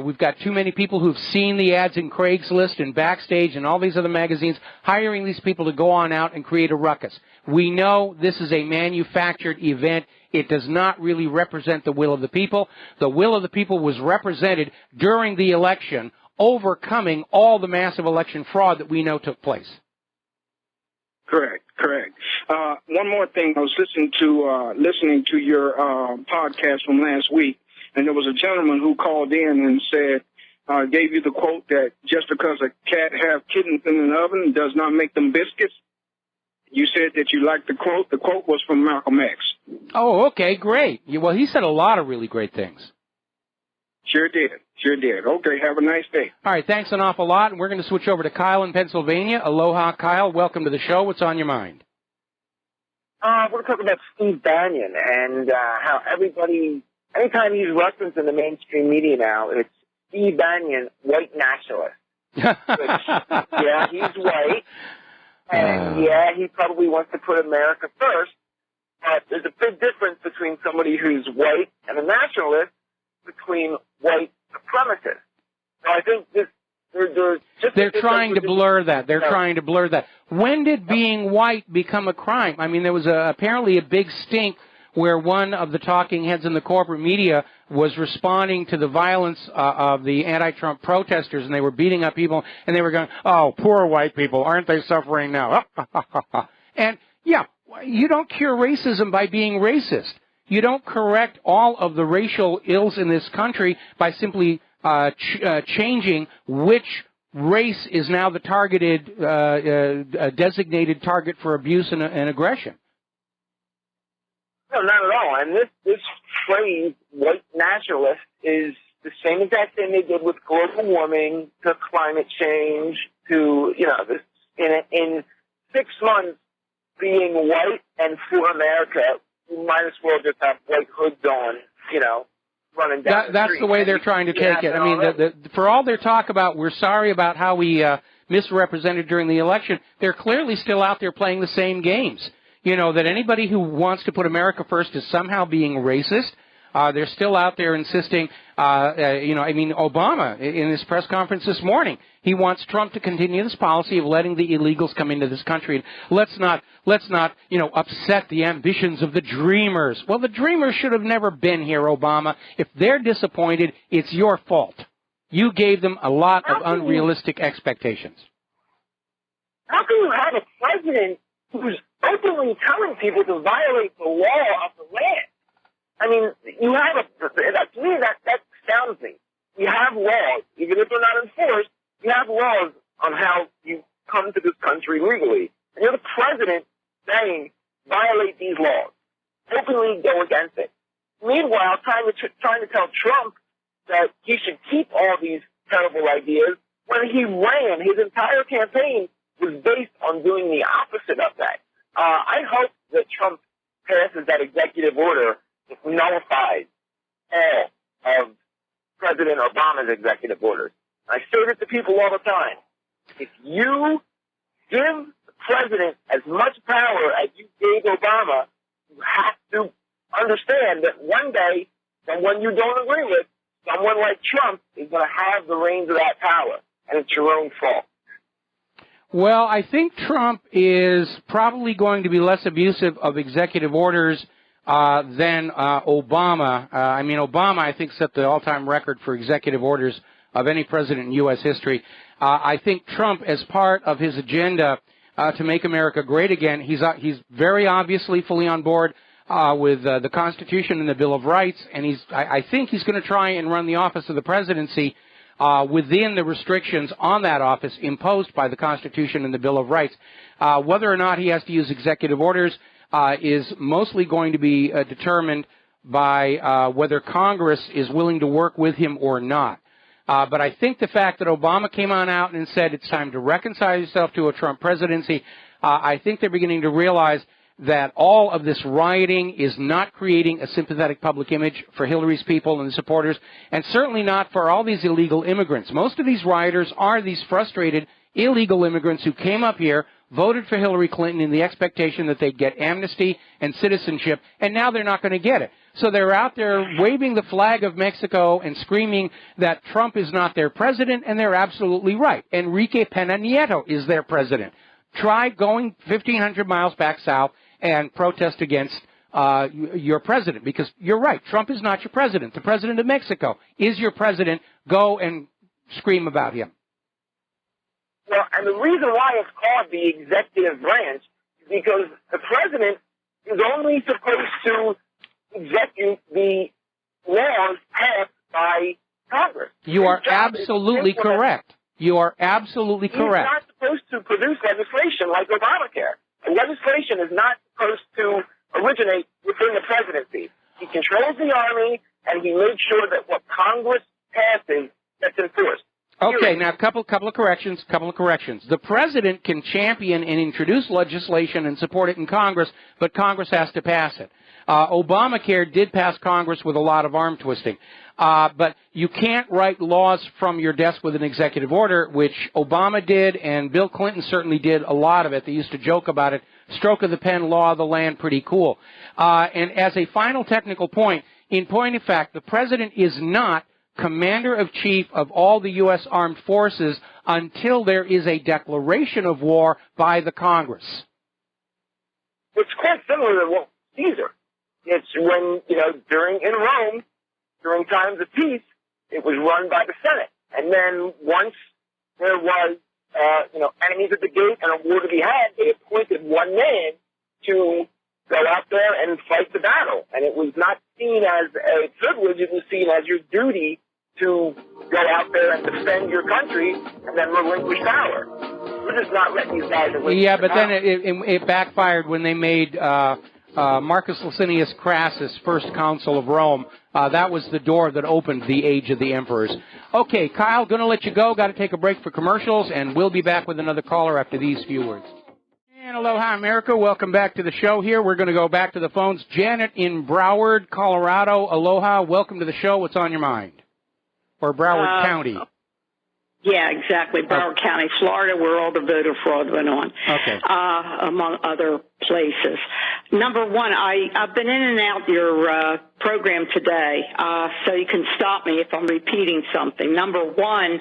We've got too many people who've seen the ads in Craigslist and Backstage and all these other magazines hiring these people to go on out and create a ruckus. We know this is a manufactured event. It does not really represent the will of the people. The will of the people was represented during the election, overcoming all the massive election fraud that we know took place. Correct. One more thing. I was listening to your podcast from last week, and there was a gentleman who called in and said, gave you the quote that just because a cat have kittens in an oven does not make them biscuits. You said that you liked the quote. The quote was from Malcolm X. Oh, okay, great. Well, he said a lot of really great things. Sure did. Sure did. Okay, have a nice day. All right, thanks an awful lot. And we're going to switch over to Kyle in Pennsylvania. Aloha, Kyle. Welcome to the show. What's on your mind? We're talking about Steve Bannon and how everybody, anytime he's referenced in the mainstream media now, it's Steve Bannon, white nationalist. Which, yeah, he's white, and yeah, he probably wants to put America first, but there's a big difference between somebody who's white and a nationalist between white supremacists. So I think they're trying to blur that. They're trying to blur that. When did being white become a crime? I mean, there was apparently a big stink where one of the talking heads in the corporate media was responding to the violence of the anti-Trump protesters, and they were beating up people, and they were going, oh, poor white people, aren't they suffering now? And, yeah, you don't cure racism by being racist. You don't correct all of the racial ills in this country by simply changing which race is now the targeted, designated target for abuse and aggression. No, not at all. And this phrase, white nationalist, is the same exact thing they did with global warming, to climate change, to, this, in 6 months, being white and for America, you might as well just have white hoods on, running down That's the way they're trying to take it. I mean, for all their talk about, we're sorry about how we misrepresented during the election, they're clearly still out there playing the same games. That anybody who wants to put America first is somehow being racist. They're still out there insisting, Obama, in his press conference this morning, he wants Trump to continue this policy of letting the illegals come into this country. And let's not, upset the ambitions of the dreamers. Well, the dreamers should have never been here, Obama. If they're disappointed, it's your fault. You gave them a lot of unrealistic expectations. How can you have a president who's openly telling people to violate the law of the land? I mean, you have to me, that astounds me. You have laws, even if they're not enforced, you have laws on how you come to this country legally. And you're the president saying, violate these laws. Openly go against it. Meanwhile, trying to tell Trump that he should keep all these terrible ideas when he ran, his entire campaign was based on doing the opposite of that. I hope that Trump passes that executive order that nullifies all of President Obama's executive orders. I say this to people all the time. If you give the president as much power as you gave Obama, you have to understand that one day, someone you don't agree with, someone like Trump, is going to have the reins of that power, and it's your own fault. Well, I think Trump is probably going to be less abusive of executive orders than Obama. Obama, I think, set the all-time record for executive orders of any president in U.S. history. I think Trump, as part of his agenda to make America great again, he's very obviously fully on board with the Constitution and the Bill of Rights, and I think he's going to try and run the office of the presidency within the restrictions on that office imposed by the Constitution and the Bill of Rights. Whether or not he has to use executive orders is mostly going to be determined by whether Congress is willing to work with him or not. But I think the fact that Obama came on out and said it's time to reconcile yourself to a Trump presidency, I think they're beginning to realize that all of this rioting is not creating a sympathetic public image for Hillary's people and supporters, and certainly not for all these illegal immigrants. Most of these rioters are these frustrated illegal immigrants who came up here, voted for Hillary Clinton in the expectation that they'd get amnesty and citizenship, and now they're not going to get it. So they're out there waving the flag of Mexico and screaming that Trump is not their president, and they're absolutely right. Enrique Peña Nieto is their president. Try going 1,500 miles back south and protest against your president, because you're right. Trump is not your president. The president of Mexico is your president. Go and scream about him. Well, and the reason why it's called the executive branch is because the president is only supposed to execute the laws passed by Congress. You are absolutely correct. You are absolutely correct. He's not supposed to produce legislation like Obamacare. And legislation is not supposed to originate within the presidency. He controls the army, and he makes sure that what Congress passes that's enforced. Okay, now a couple of corrections. The president can champion and introduce legislation and support it in Congress, but Congress has to pass it. Obamacare did pass Congress with a lot of arm twisting. But you can't write laws from your desk with an executive order, which Obama did, and Bill Clinton certainly did a lot of it. They used to joke about it. Stroke of the pen, law of the land, pretty cool. And as a final technical point, in point of fact, the president is not Commander-in-Chief of all the U.S. Armed Forces until there is a declaration of war by the Congress. It's quite similar to what Caesar. It's when, in Rome, during times of peace, it was run by the Senate. And then once there was, enemies at the gate and a war to be had, they appointed one man to go out there and fight the battle. And it was not seen as a privilege, it was seen as your duty to go out there and defend your country and then relinquish power. We're just not letting these guys relinquish Yeah, but power. then it backfired when they made Marcus Licinius Crassus first consul of Rome. That was the door that opened the age of the emperors. Okay, Kyle, going to let you go. Got to take a break for commercials, and we'll be back with another caller after these few words. And aloha, America. Welcome back to the show here. We're going to go back to the phones. Janet in Broward, Colorado. Aloha. Welcome to the show. What's on your mind? Or Broward County. Yeah, exactly. Broward County, Florida, where all the voter fraud went on. Okay. Among other places. Number one, I've been in and out your program today, so you can stop me if I'm repeating something. Number one,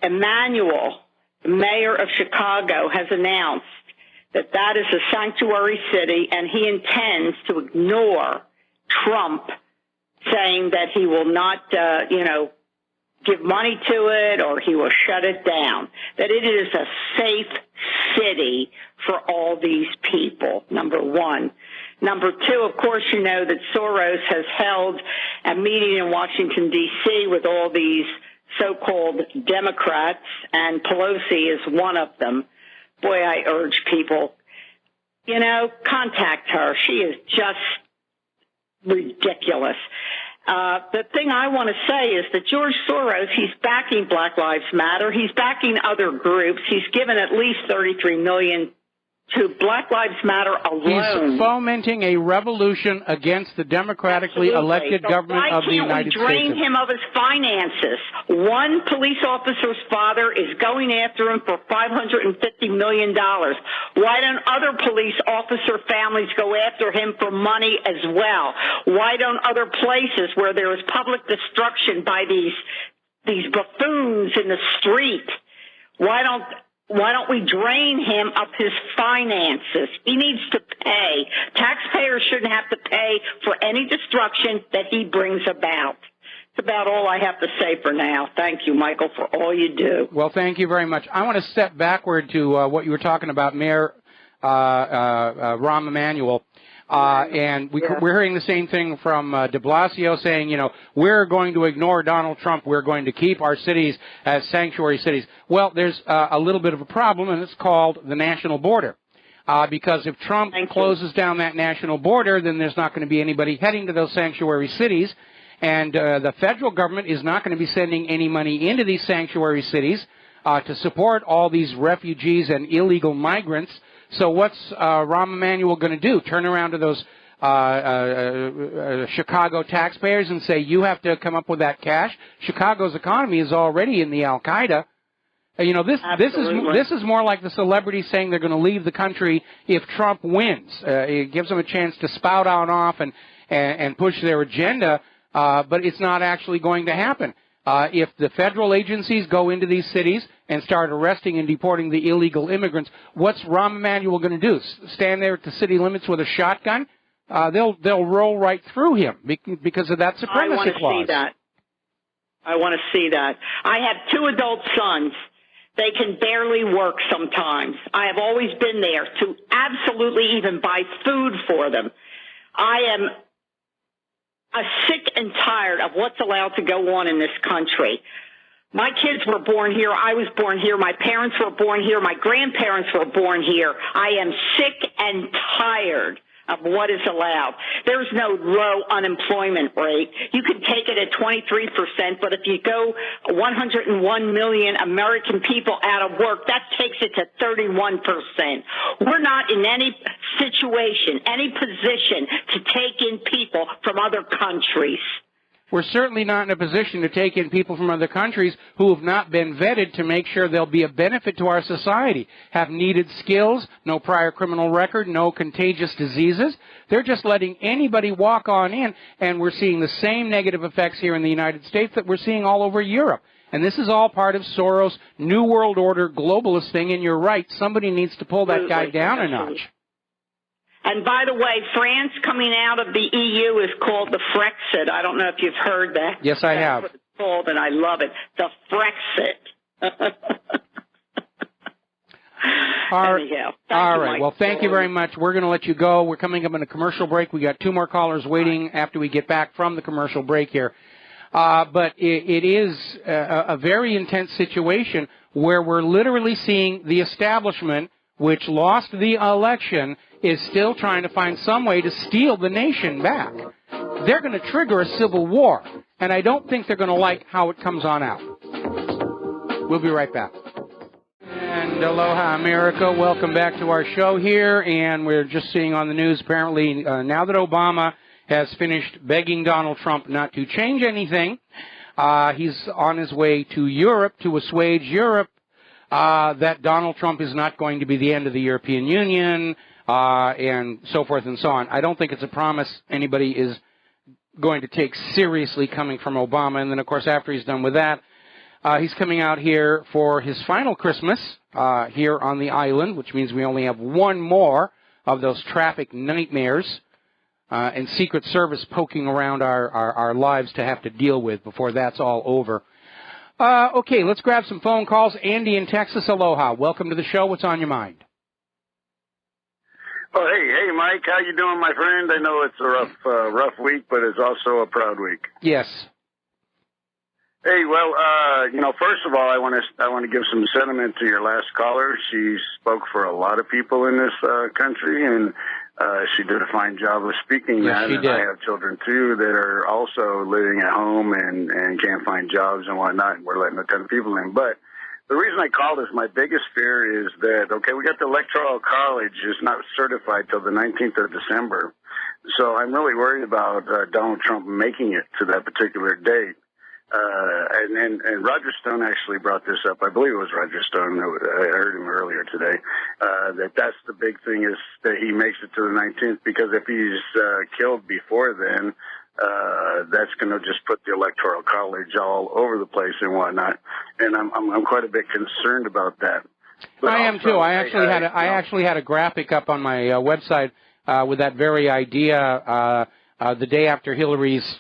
Emmanuel, the mayor of Chicago, has announced that is a sanctuary city, and he intends to ignore Trump saying that he will not, give money to it or he will shut it down, that it is a safe city for all these people, number one. Number two, of course, you know that Soros has held a meeting in Washington, D.C. with all these so-called Democrats, and Pelosi is one of them. Boy, I urge people, contact her. She is just ridiculous. The thing I want to say is that George Soros, he's backing Black Lives Matter. He's backing other groups. He's given at least $33 million to Black Lives Matter alone. He's fomenting a revolution against the democratically elected government of the United States. Why can't we drain him of his finances? One police officer's father is going after him for $550 million. Why don't other police officer families go after him for money as well? Why don't other places where there is public destruction by these buffoons in the street, why don't we drain him of his finances? He needs to pay. Taxpayers shouldn't have to pay for any destruction that he brings about. It's about all I have to say for now. Thank you, Michael, for all you do. Well, thank you very much. I want to step backward to what you were talking about, Mayor Rahm Emanuel. And we're hearing the same thing from de Blasio saying, we're going to ignore Donald Trump. We're going to keep our cities as sanctuary cities. Well, there's a little bit of a problem, and it's called the national border. Because if Trump closes down that national border, then there's not going to be anybody heading to those sanctuary cities. And the federal government is not going to be sending any money into these sanctuary cities to support all these refugees and illegal migrants. So what's Rahm Emanuel going to do? Turn around to those Chicago taxpayers and say, you have to come up with that cash? Chicago's economy is already in the Al-Qaeda. This is more like the celebrities saying they're going to leave the country if Trump wins. It gives them a chance to spout on off and push their agenda, but it's not actually going to happen. If the federal agencies go into these cities and start arresting and deporting the illegal immigrants, what's Rahm Emanuel going to do? Stand there at the city limits with a shotgun? They'll roll right through him because of that supremacy clause. I want to see that. I have 2 adult sons. They can barely work sometimes. I have always been there to absolutely even buy food for them. I am sick and tired of what's allowed to go on in this country. My kids were born here. I was born here. My parents were born here. My grandparents were born here. I am sick and tired of what is allowed. There's no low unemployment rate. You can take it at 23%, but if you go 101 million American people out of work, that takes it to 31%. We're not in any situation, any position to take in people from other countries. We're certainly not in a position to take in people from other countries who have not been vetted to make sure they'll be a benefit to our society, have needed skills, no prior criminal record, no contagious diseases. They're just letting anybody walk on in, and we're seeing the same negative effects here in the United States that we're seeing all over Europe. And this is all part of Soros' New World Order globalist thing, and you're right, somebody needs to pull that guy down a notch. And by the way, France coming out of the EU is called the Frexit. I don't know if you've heard that. Yes, I have. That's what it's called, and I love it. The Frexit. Anyhow, all right. Well, thank you very much. We're going to let you go. We're coming up on a commercial break. We got 2 more callers waiting after we get back from the commercial break here. But it is a very intense situation where we're literally seeing the establishment, which lost the election, is still trying to find some way to steal the nation back. They're going to trigger a civil war, and I don't think they're going to like how it comes on out. We'll be right back. And aloha, America. Welcome back to our show here, and we're just seeing on the news, apparently, now that Obama has finished begging Donald Trump not to change anything, he's on his way to Europe to assuage Europe that Donald Trump is not going to be the end of the European Union, and so forth and so on. I don't think it's a promise anybody is going to take seriously coming from Obama. And then, of course, after he's done with that, he's coming out here for his final Christmas here on the island, which means we only have one more of those traffic nightmares and Secret Service poking around our lives to have to deal with before that's all over. Okay, let's grab some phone calls. Andy in Texas, aloha. Welcome to the show. What's on your mind? Oh, hey, Mike. How you doing, my friend? I know it's a rough week, but it's also a proud week. Yes. Hey, well, first of all, I want to give some sentiment to your last caller. She spoke for a lot of people in this country, and she did a fine job of speaking yes, that. She and did. I have children too that are also living at home and can't find jobs and whatnot. And we're letting a ton of people in, but the reason I called is my biggest fear is that, okay, we got the Electoral College is not certified till the 19th of December. So I'm really worried about Donald Trump making it to that particular date. And Roger Stone actually brought this up. I believe it was Roger Stone. I heard him earlier today. That's the big thing is that he makes it to the 19th, because if he's killed before then, that's going to just put the Electoral College all over the place and whatnot. And I'm quite a bit concerned about that. But I am too. I actually had a graphic up on my website with that very idea the day after Hillary's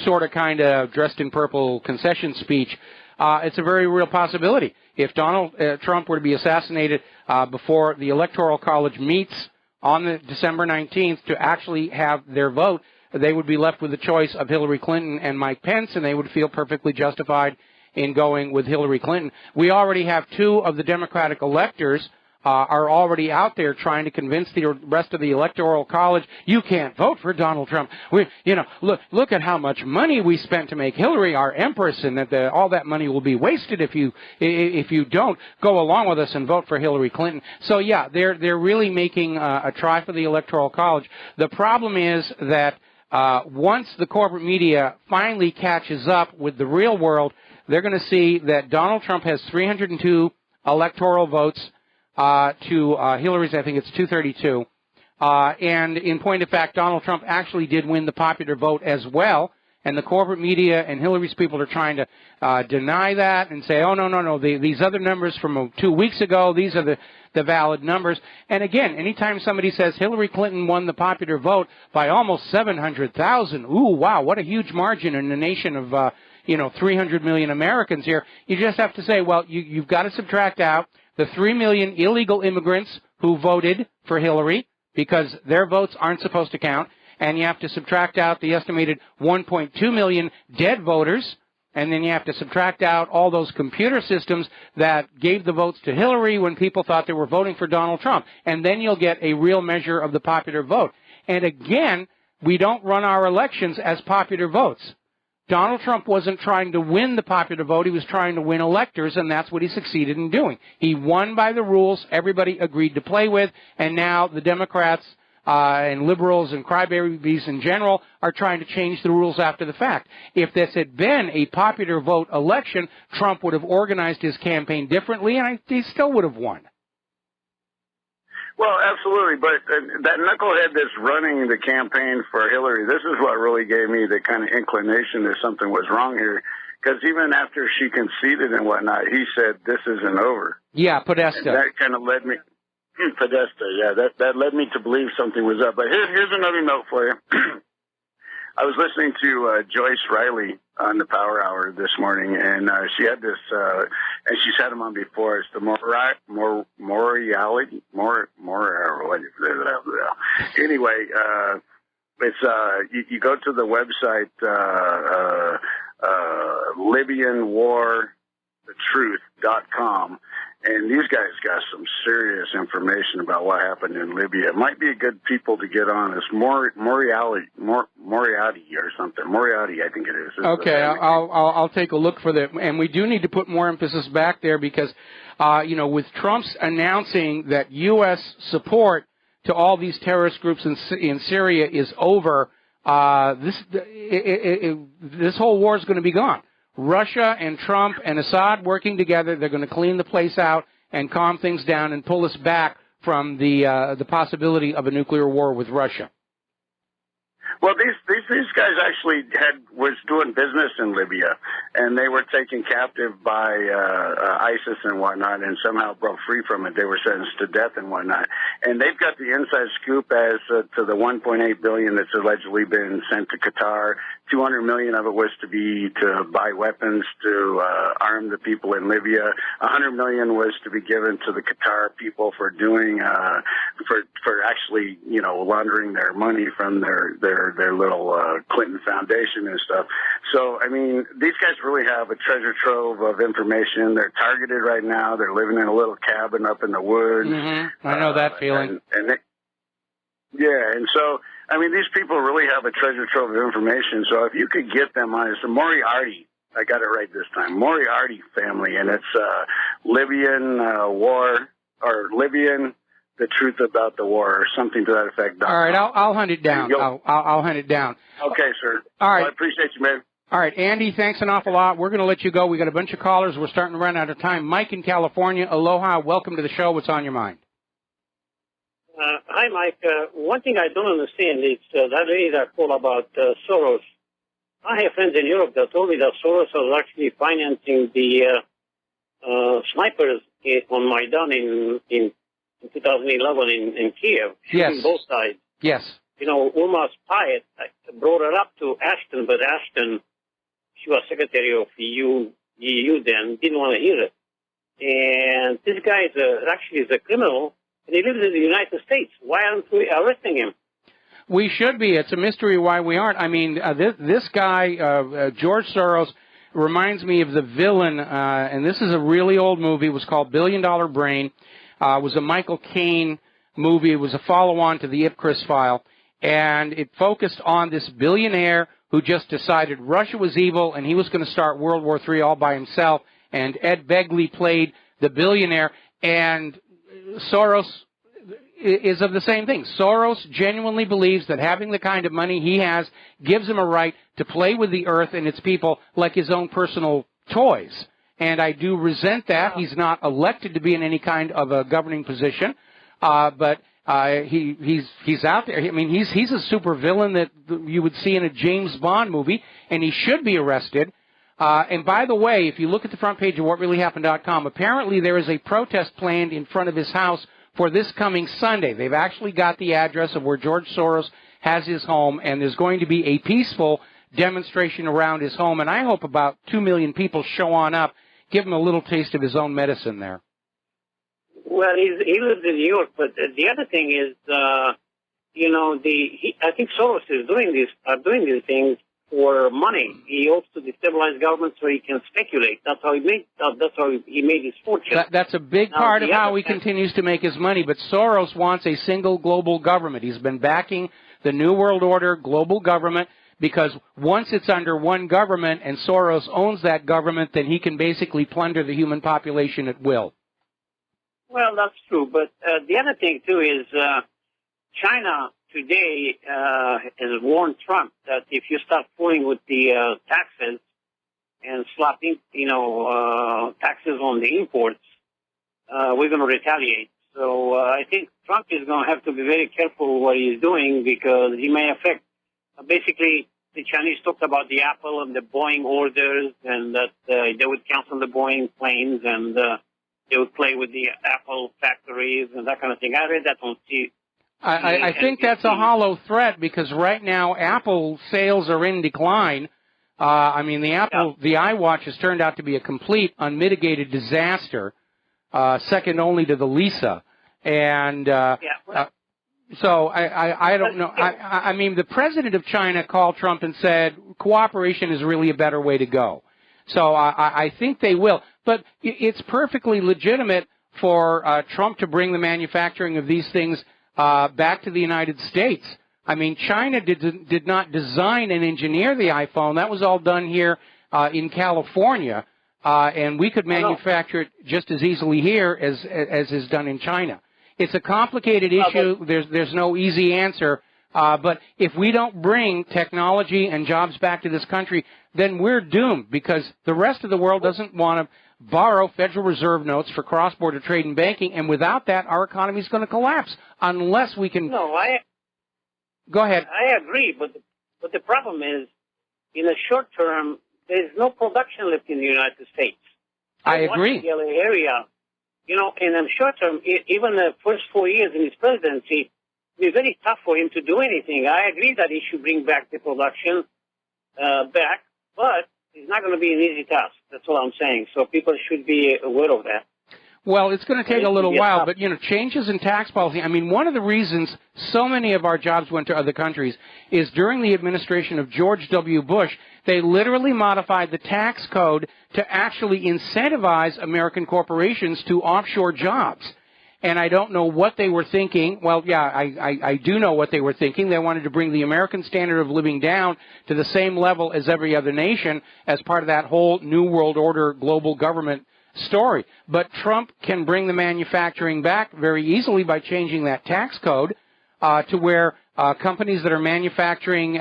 sort of kind of dressed in purple concession speech. It's a very real possibility. If Donald Trump were to be assassinated before the Electoral College meets on the December 19th to actually have their vote, they would be left with the choice of Hillary Clinton and Mike Pence, and they would feel perfectly justified in going with Hillary Clinton. We already have 2 of the Democratic electors are already out there trying to convince the rest of the Electoral College, you can't vote for Donald Trump. Look at how much money we spent to make Hillary our empress, and that all that money will be wasted if you don't go along with us and vote for Hillary Clinton. So yeah, they're really making a try for the Electoral College. The problem is that once the corporate media finally catches up with the real world, they're going to see that Donald Trump has 302 electoral votes to Hillary's, I think it's 232. And in point of fact, Donald Trump actually did win the popular vote as well. And the corporate media and Hillary's people are trying to deny that and say, oh, no, these other numbers from 2 weeks ago, these are the valid numbers. And again, anytime somebody says Hillary Clinton won the popular vote by almost 700,000, ooh, wow, what a huge margin in a nation of 300 million Americans here. You just have to say, well, you've got to subtract out the 3 million illegal immigrants who voted for Hillary because their votes aren't supposed to count, and you have to subtract out the estimated 1.2 million dead voters And then you have to subtract out all those computer systems that gave the votes to Hillary when people thought they were voting for Donald Trump. And then you'll get a real measure of the popular vote. And again, we don't run our elections as popular votes. Donald Trump wasn't trying to win the popular vote. He was trying to win electors, and that's what he succeeded in doing. He won by the rules everybody agreed to play with, and now the Democrats and liberals and crybabies in general are trying to change the rules after the fact. If this had been a popular vote election, Trump would have organized his campaign differently, and he still would have won. Well, absolutely, but that knucklehead that's running the campaign for Hillary, this is what really gave me the kind of inclination that something was wrong here, because even after she conceded and whatnot, he said, this isn't over. Yeah, Podesta. And that kind of led me... Podesta, yeah, that led me to believe something was up. But here's another note for you. I was listening to Joyce Riley on the Power Hour this morning, and she had this, and she's had him on before. It's the Anyway, it's you go to the website LibyanWarTheTruth.com. And these guys got some serious information about what happened in Libya. It might be a good people to get on. It's Moriarty or something. Moriarty, I think it is. Okay, I'll take a look for that. And we do need to put more emphasis back there because, with Trump's announcing that U.S. support to all these terrorist groups in Syria is over, this whole war is going to be gone. Russia and Trump and Assad working together, they're going to clean the place out and calm things down and pull us back from the possibility of a nuclear war with Russia. Well, these guys actually was doing business in Libya, and they were taken captive by ISIS and whatnot, and somehow broke free from it. They were sentenced to death and whatnot, and they've got the inside scoop as to the $1.8 billion that's allegedly been sent to Qatar. $200 million of it was to buy weapons to arm the people in Libya. $100 million was to be given to the Qatar people for doing for actually laundering their money from their little Clinton Foundation and stuff. So, I mean, these guys really have a treasure trove of information. They're targeted right now. They're living in a little cabin up in the woods. Mm-hmm. I know that feeling. And so, I mean, these people really have a treasure trove of information. So if you could get them on, it's the Moriarty. I got it right this time. Moriarty family, and it's Libyan war, or Libyan, the truth about the war, or something to that effect. All right, I'll hunt it down. I'll hunt it down. Okay, sir. All right. Well, I appreciate you, man. All right, Andy, thanks an awful lot. We're going to let you go. We got a bunch of callers. We're starting to run out of time. Mike in California, aloha. Welcome to the show. What's on your mind? Hi, Mike. One thing I don't understand is that lady that called about Soros. I have friends in Europe that told me that Soros was actually financing the snipers on Maidan in 2011 in Kiev, shooting both sides. Yes. Ulma Payet brought it up to Ashton, but Ashton, she was Secretary of EU then, didn't want to hear it. And this guy is a criminal, and he lives in the United States. Why aren't we arresting him? We should be. It's a mystery why we aren't. I mean, this guy, George Soros, reminds me of the villain, and this is a really old movie. It was called $1 Billion Brain. It was a Michael Caine movie. It was a follow-on to the Ipcris file, and it focused on this billionaire who just decided Russia was evil, and he was going to start World War III all by himself, and Ed Begley played the billionaire, and Soros is of the same thing. Soros genuinely believes that having the kind of money he has gives him a right to play with the earth and its people like his own personal toys. And I do resent that. He's not elected to be in any kind of a governing position, but he's out there. I mean, he's a super villain that you would see in a James Bond movie, and he should be arrested. And by the way, if you look at the front page of WhatReallyHappened.com, apparently there is a protest planned in front of his house for this coming Sunday. They've actually got the address of where George Soros has his home, and there's going to be a peaceful demonstration around his home, and I hope about 2 million people show on up, give him a little taste of his own medicine there. Well, he lives in New York, but the other thing is, I think Soros is doing these things for money. He hopes to destabilize government so he can speculate. That's how he made. That's how he made his fortune. That's a big part of how he continues to make his money. But Soros wants a single global government. He's been backing the New World Order global government because once it's under one government and Soros owns that government, then he can basically plunder the human population at will. Well, that's true. But the other thing, too, is China today has warned Trump that if you start fooling with the taxes and slapping, taxes on the imports, we're going to retaliate. So I think Trump is going to have to be very careful what he's doing because he may affect. Basically, the Chinese talked about the Apple and the Boeing orders and that they would cancel the Boeing planes and they would play with the Apple factories and that kind of thing. I read that on I think that's a hollow threat because right now Apple sales are in decline. The iWatch has turned out to be a complete unmitigated disaster, second only to the Lisa. And so I don't know. I mean, the president of China called Trump and said cooperation is really a better way to go. So I think they will. But it's perfectly legitimate for Trump to bring the manufacturing of these things back to the United States. I mean, China did not design and engineer the iPhone. That was all done here in California, and we could manufacture it just as easily here as is done in China. It's a complicated issue. There's no easy answer. But if we don't bring technology and jobs back to this country, then we're doomed because the rest of the world doesn't want to borrow Federal Reserve notes for cross-border trade and banking, and without that, our economy is going to collapse unless we can. No, Go ahead. I agree, but the problem is, in the short term, there's no production left in the United States. I agree. The LA area, in the short term, even the first 4 years in his presidency, it's very tough for him to do anything. I agree that he should bring back the production back, but it's not going to be an easy task. That's all I'm saying. So people should be aware of that. Well, it's going to take a little while, but, changes in tax policy. I mean, one of the reasons so many of our jobs went to other countries is during the administration of George W. Bush, they literally modified the tax code to actually incentivize American corporations to offshore jobs. And I don't know what they were thinking. Well, yeah, I do know what they were thinking. They wanted to bring the American standard of living down to the same level as every other nation as part of that whole New World Order global government story. But Trump can bring the manufacturing back very easily by changing that tax code to where companies that are manufacturing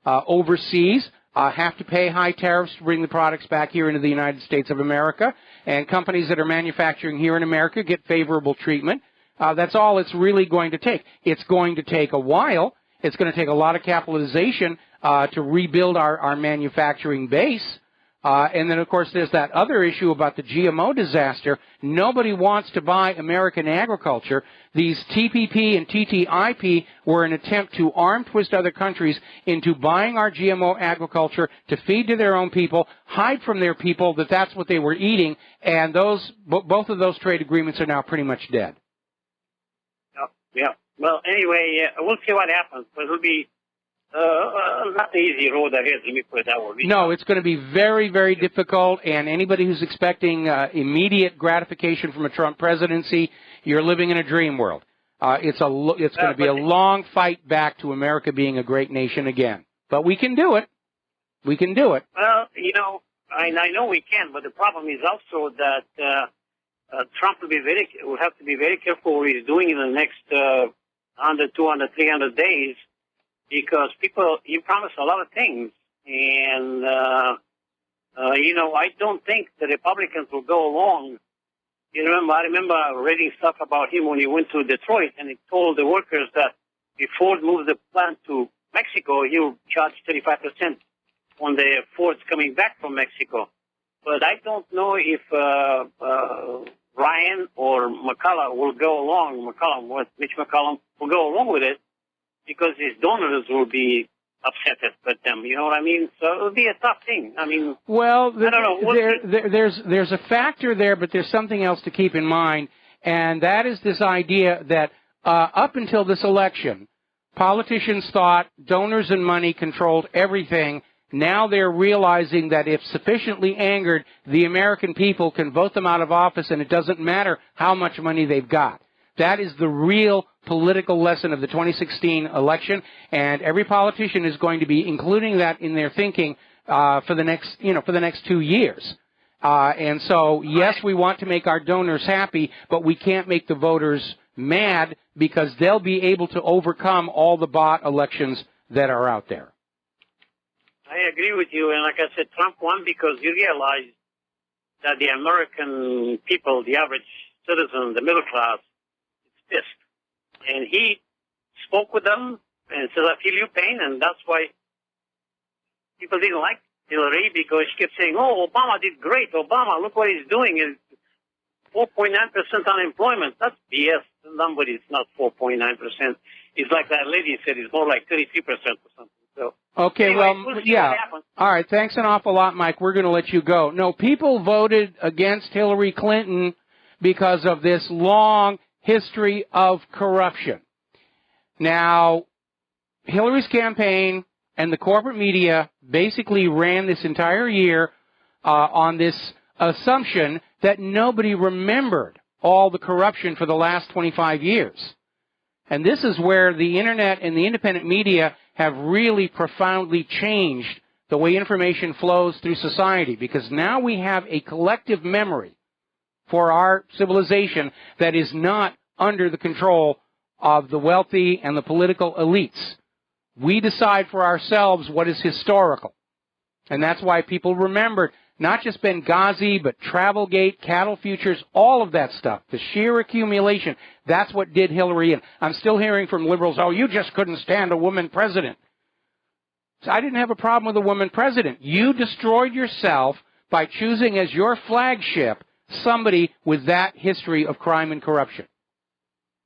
overseas have to pay high tariffs to bring the products back here into the United States of America, and companies that are manufacturing here in America get favorable treatment. That's all it's really going to take. It's going to take a while. It's going to take a lot of capitalization to rebuild our manufacturing base. And then, of course, there's that other issue about the GMO disaster. Nobody wants to buy American agriculture. These TPP and TTIP were an attempt to arm twist other countries into buying our GMO agriculture to feed to their own people, hide from their people that that's what they were eating, and both of those trade agreements are now pretty much dead. Yeah. Well, anyway, we'll see what happens, but it'll be not the easy road ahead, let me put it that way. No, it's going to be very, very difficult, and anybody who's expecting immediate gratification from a Trump presidency, you're living in a dream world. It's going to be a long fight back to America being a great nation again. But we can do it. We can do it. Well, I know we can, but the problem is also that Trump will have to be very careful what he's doing in the next 100, 200, 300 days. Because you promise a lot of things, and, I don't think the Republicans will go along. I remember reading stuff about him when he went to Detroit, and he told the workers that if Ford moves the plant to Mexico, he'll charge 35% on the Fords coming back from Mexico. But I don't know if Ryan or McCullough will go along, Mitch McCollum will go along with it, because his donors will be upset at them. You know what I mean? So it'll be a tough thing. I mean, well, I don't know. There's a factor there, but there's something else to keep in mind, and that is this idea that up until this election, politicians thought donors and money controlled everything. Now they're realizing that if sufficiently angered, the American people can vote them out of office, and it doesn't matter how much money they've got. That is the real political lesson of the 2016 election, and every politician is going to be including that in their thinking for the next 2 years. And so, yes, we want to make our donors happy, but we can't make the voters mad because they'll be able to overcome all the bot elections that are out there. I agree with you, and like I said, Trump won because he realized that the American people, the average citizen, the middle class, is pissed. And he spoke with them and said, I feel your pain, and that's why people didn't like Hillary, because she kept saying, oh, Obama did great. Obama, look what he's doing. Is 4.9% unemployment. That's BS. The number is not 4.9%. It's like that lady said, it's more like 33% or something. So, okay, anyway, well, yeah. All right, thanks an awful lot, Mike. We're going to let you go. No, people voted against Hillary Clinton because of this long history of corruption. Now, Hillary's campaign and the corporate media basically ran this entire year on this assumption that nobody remembered all the corruption for the last 25 years. And this is where the Internet and the independent media have really profoundly changed the way information flows through society, because now we have a collective memory for our civilization that is not under the control of the wealthy and the political elites. We decide for ourselves what is historical. And that's why people remembered not just Benghazi, but Travelgate, cattle futures, all of that stuff, the sheer accumulation. That's what did Hillary in. I'm still hearing from liberals, oh, you just couldn't stand a woman president. So I didn't have a problem with a woman president. You destroyed yourself by choosing as your flagship somebody with that history of crime and corruption.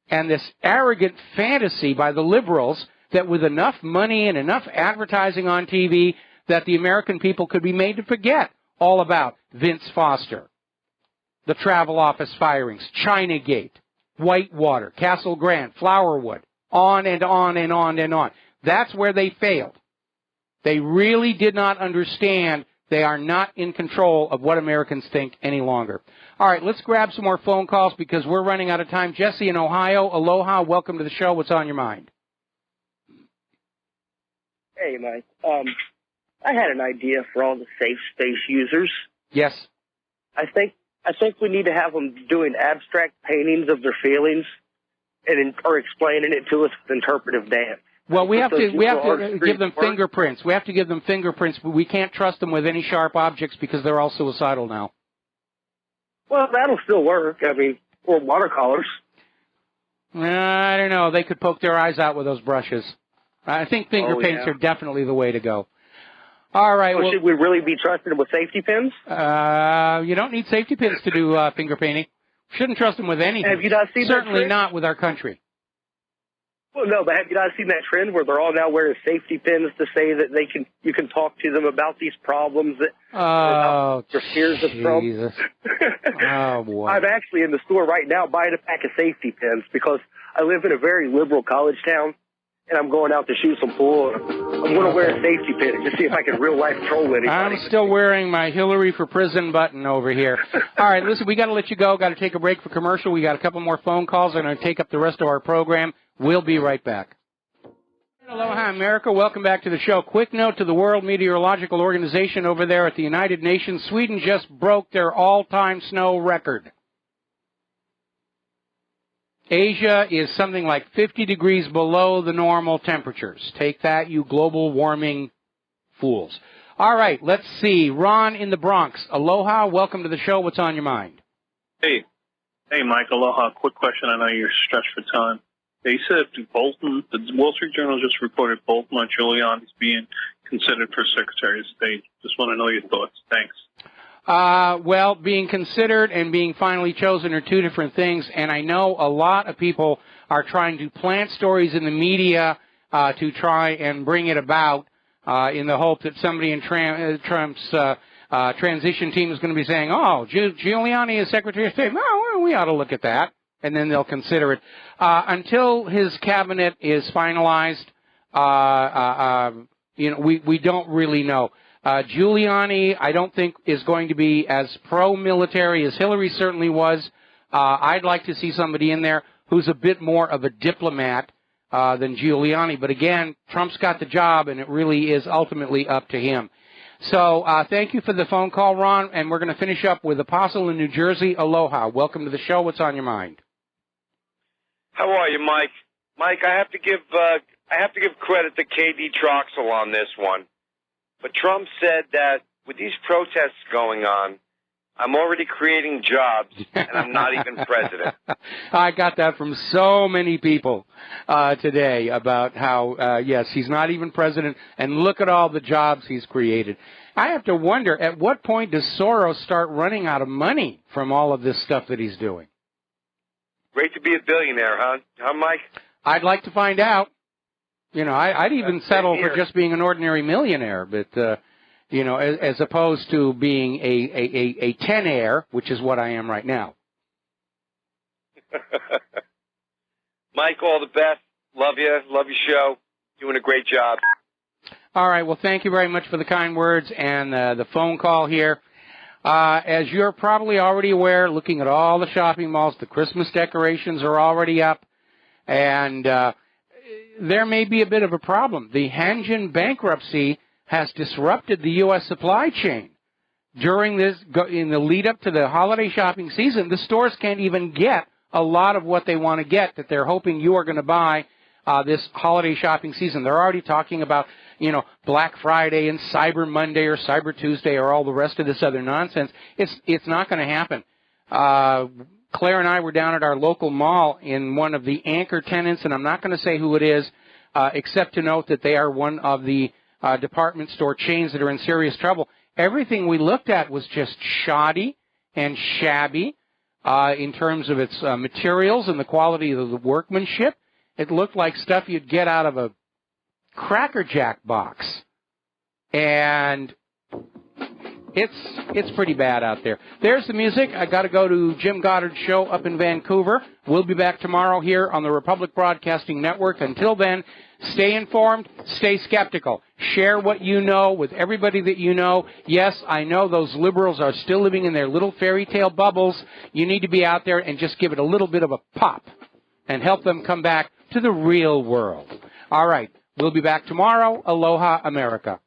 And this arrogant fantasy by the liberals that with enough money and enough advertising on TV that the American people could be made to forget all about Vince Foster, the travel office firings, Chinagate, Whitewater, Castle Grande, Flowerwood, on and on and on and on. That's where they failed. They really did not understand they are not in control of what Americans think any longer. All right, let's grab some more phone calls because we're running out of time. Jesse in Ohio, aloha, welcome to the show. What's on your mind? Hey, Mike. I had an idea for all the safe space users. Yes. I think we need to have them doing abstract paintings of their feelings or explaining it to us with interpretive dance. Well, we have to give them fingerprints. We have to give them fingerprints, but we can't trust them with any sharp objects because they're all suicidal now. Well, that'll still work. I mean, or watercolors. I don't know. They could poke their eyes out with those brushes. I think finger paints are definitely the way to go. All right. So should we really be trusting them with safety pins? You don't need safety pins to do finger painting. Shouldn't trust them with anything. Have you not seen Certainly that trend? not with our country. Well, no, but have you not seen that trend where they're all now wearing safety pins to say that you can talk to them about these problems that their fears of Trump? Jesus. Oh, boy. I'm actually in the store right now buying a pack of safety pins because I live in a very liberal college town, and I'm going out to shoot some pool. I'm going to wear a safety pin and just see if I can real life troll anybody. I'm still wearing my Hillary for Prison button over here. All right, listen, we got to let you go. Got to take a break for commercial. We got a couple more phone calls. I'm going to take up the rest of our program. We'll be right back. Aloha, America. Welcome back to the show. Quick note to the World Meteorological Organization over there at the United Nations. Sweden just broke their all-time snow record. Asia is something like 50 degrees below the normal temperatures. Take that, you global warming fools. All right, let's see. Ron in the Bronx. Aloha, welcome to the show. What's on your mind? Hey, Mike. Aloha. Quick question. I know you're stretched for time. They said Bolton, the Wall Street Journal just reported Bolton on Giuliani is being considered for Secretary of State. Just want to know your thoughts. Thanks. Well, being considered and being finally chosen are two different things, and I know a lot of people are trying to plant stories in the media to try and bring it about in the hope that somebody in Trump's transition team is going to be saying, oh, Giuliani is Secretary of State. Well, we ought to look at that, and then they'll consider it. Until his cabinet is finalized, we don't really know. Giuliani, I don't think, is going to be as pro-military as Hillary certainly was. I'd like to see somebody in there who's a bit more of a diplomat than Giuliani. But again, Trump's got the job, and it really is ultimately up to him. So thank you for the phone call, Ron, and we're going to finish up with Apostle in New Jersey. Aloha. Welcome to the show. What's on your mind? How are you, Mike? Mike, I have to give credit to KD Troxel on this one. But Trump said that with these protests going on, I'm already creating jobs, and I'm not even president. I got that from so many people today about how, yes, he's not even president, and look at all the jobs he's created. I have to wonder, at what point does Soros start running out of money from all of this stuff that he's doing? Great to be a billionaire, huh, Mike? I'd like to find out. I'd even settle for just being an ordinary millionaire, but, as opposed to being a tenaire, which is what I am right now. Mike, all the best. Love you. Love your show. Doing a great job. All right. Well, thank you very much for the kind words and the phone call here. As you're probably already aware, looking at all the shopping malls, the Christmas decorations are already up, and there may be a bit of a problem. The Hanjin bankruptcy has disrupted the U.S. supply chain. In the lead up to the holiday shopping season, the stores can't even get a lot of what they want to get that they're hoping you are going to buy this holiday shopping season. They're already talking about, Black Friday and Cyber Monday or Cyber Tuesday or all the rest of this other nonsense. It's not going to happen. Claire and I were down at our local mall in one of the anchor tenants, and I'm not going to say who it is, except to note that they are one of the department store chains that are in serious trouble. Everything we looked at was just shoddy and shabby in terms of its materials and the quality of the workmanship. It looked like stuff you'd get out of a Cracker Jack box. And it's pretty bad out there. There's the music. I got to go to Jim Goddard's show up in Vancouver. We'll be back tomorrow here on the Republic Broadcasting Network. Until then, stay informed, stay skeptical. Share what you know with everybody that you know. Yes, I know those liberals are still living in their little fairy tale bubbles. You need to be out there and just give it a little bit of a pop and help them come back to the real world. All right, we'll be back tomorrow. Aloha, America.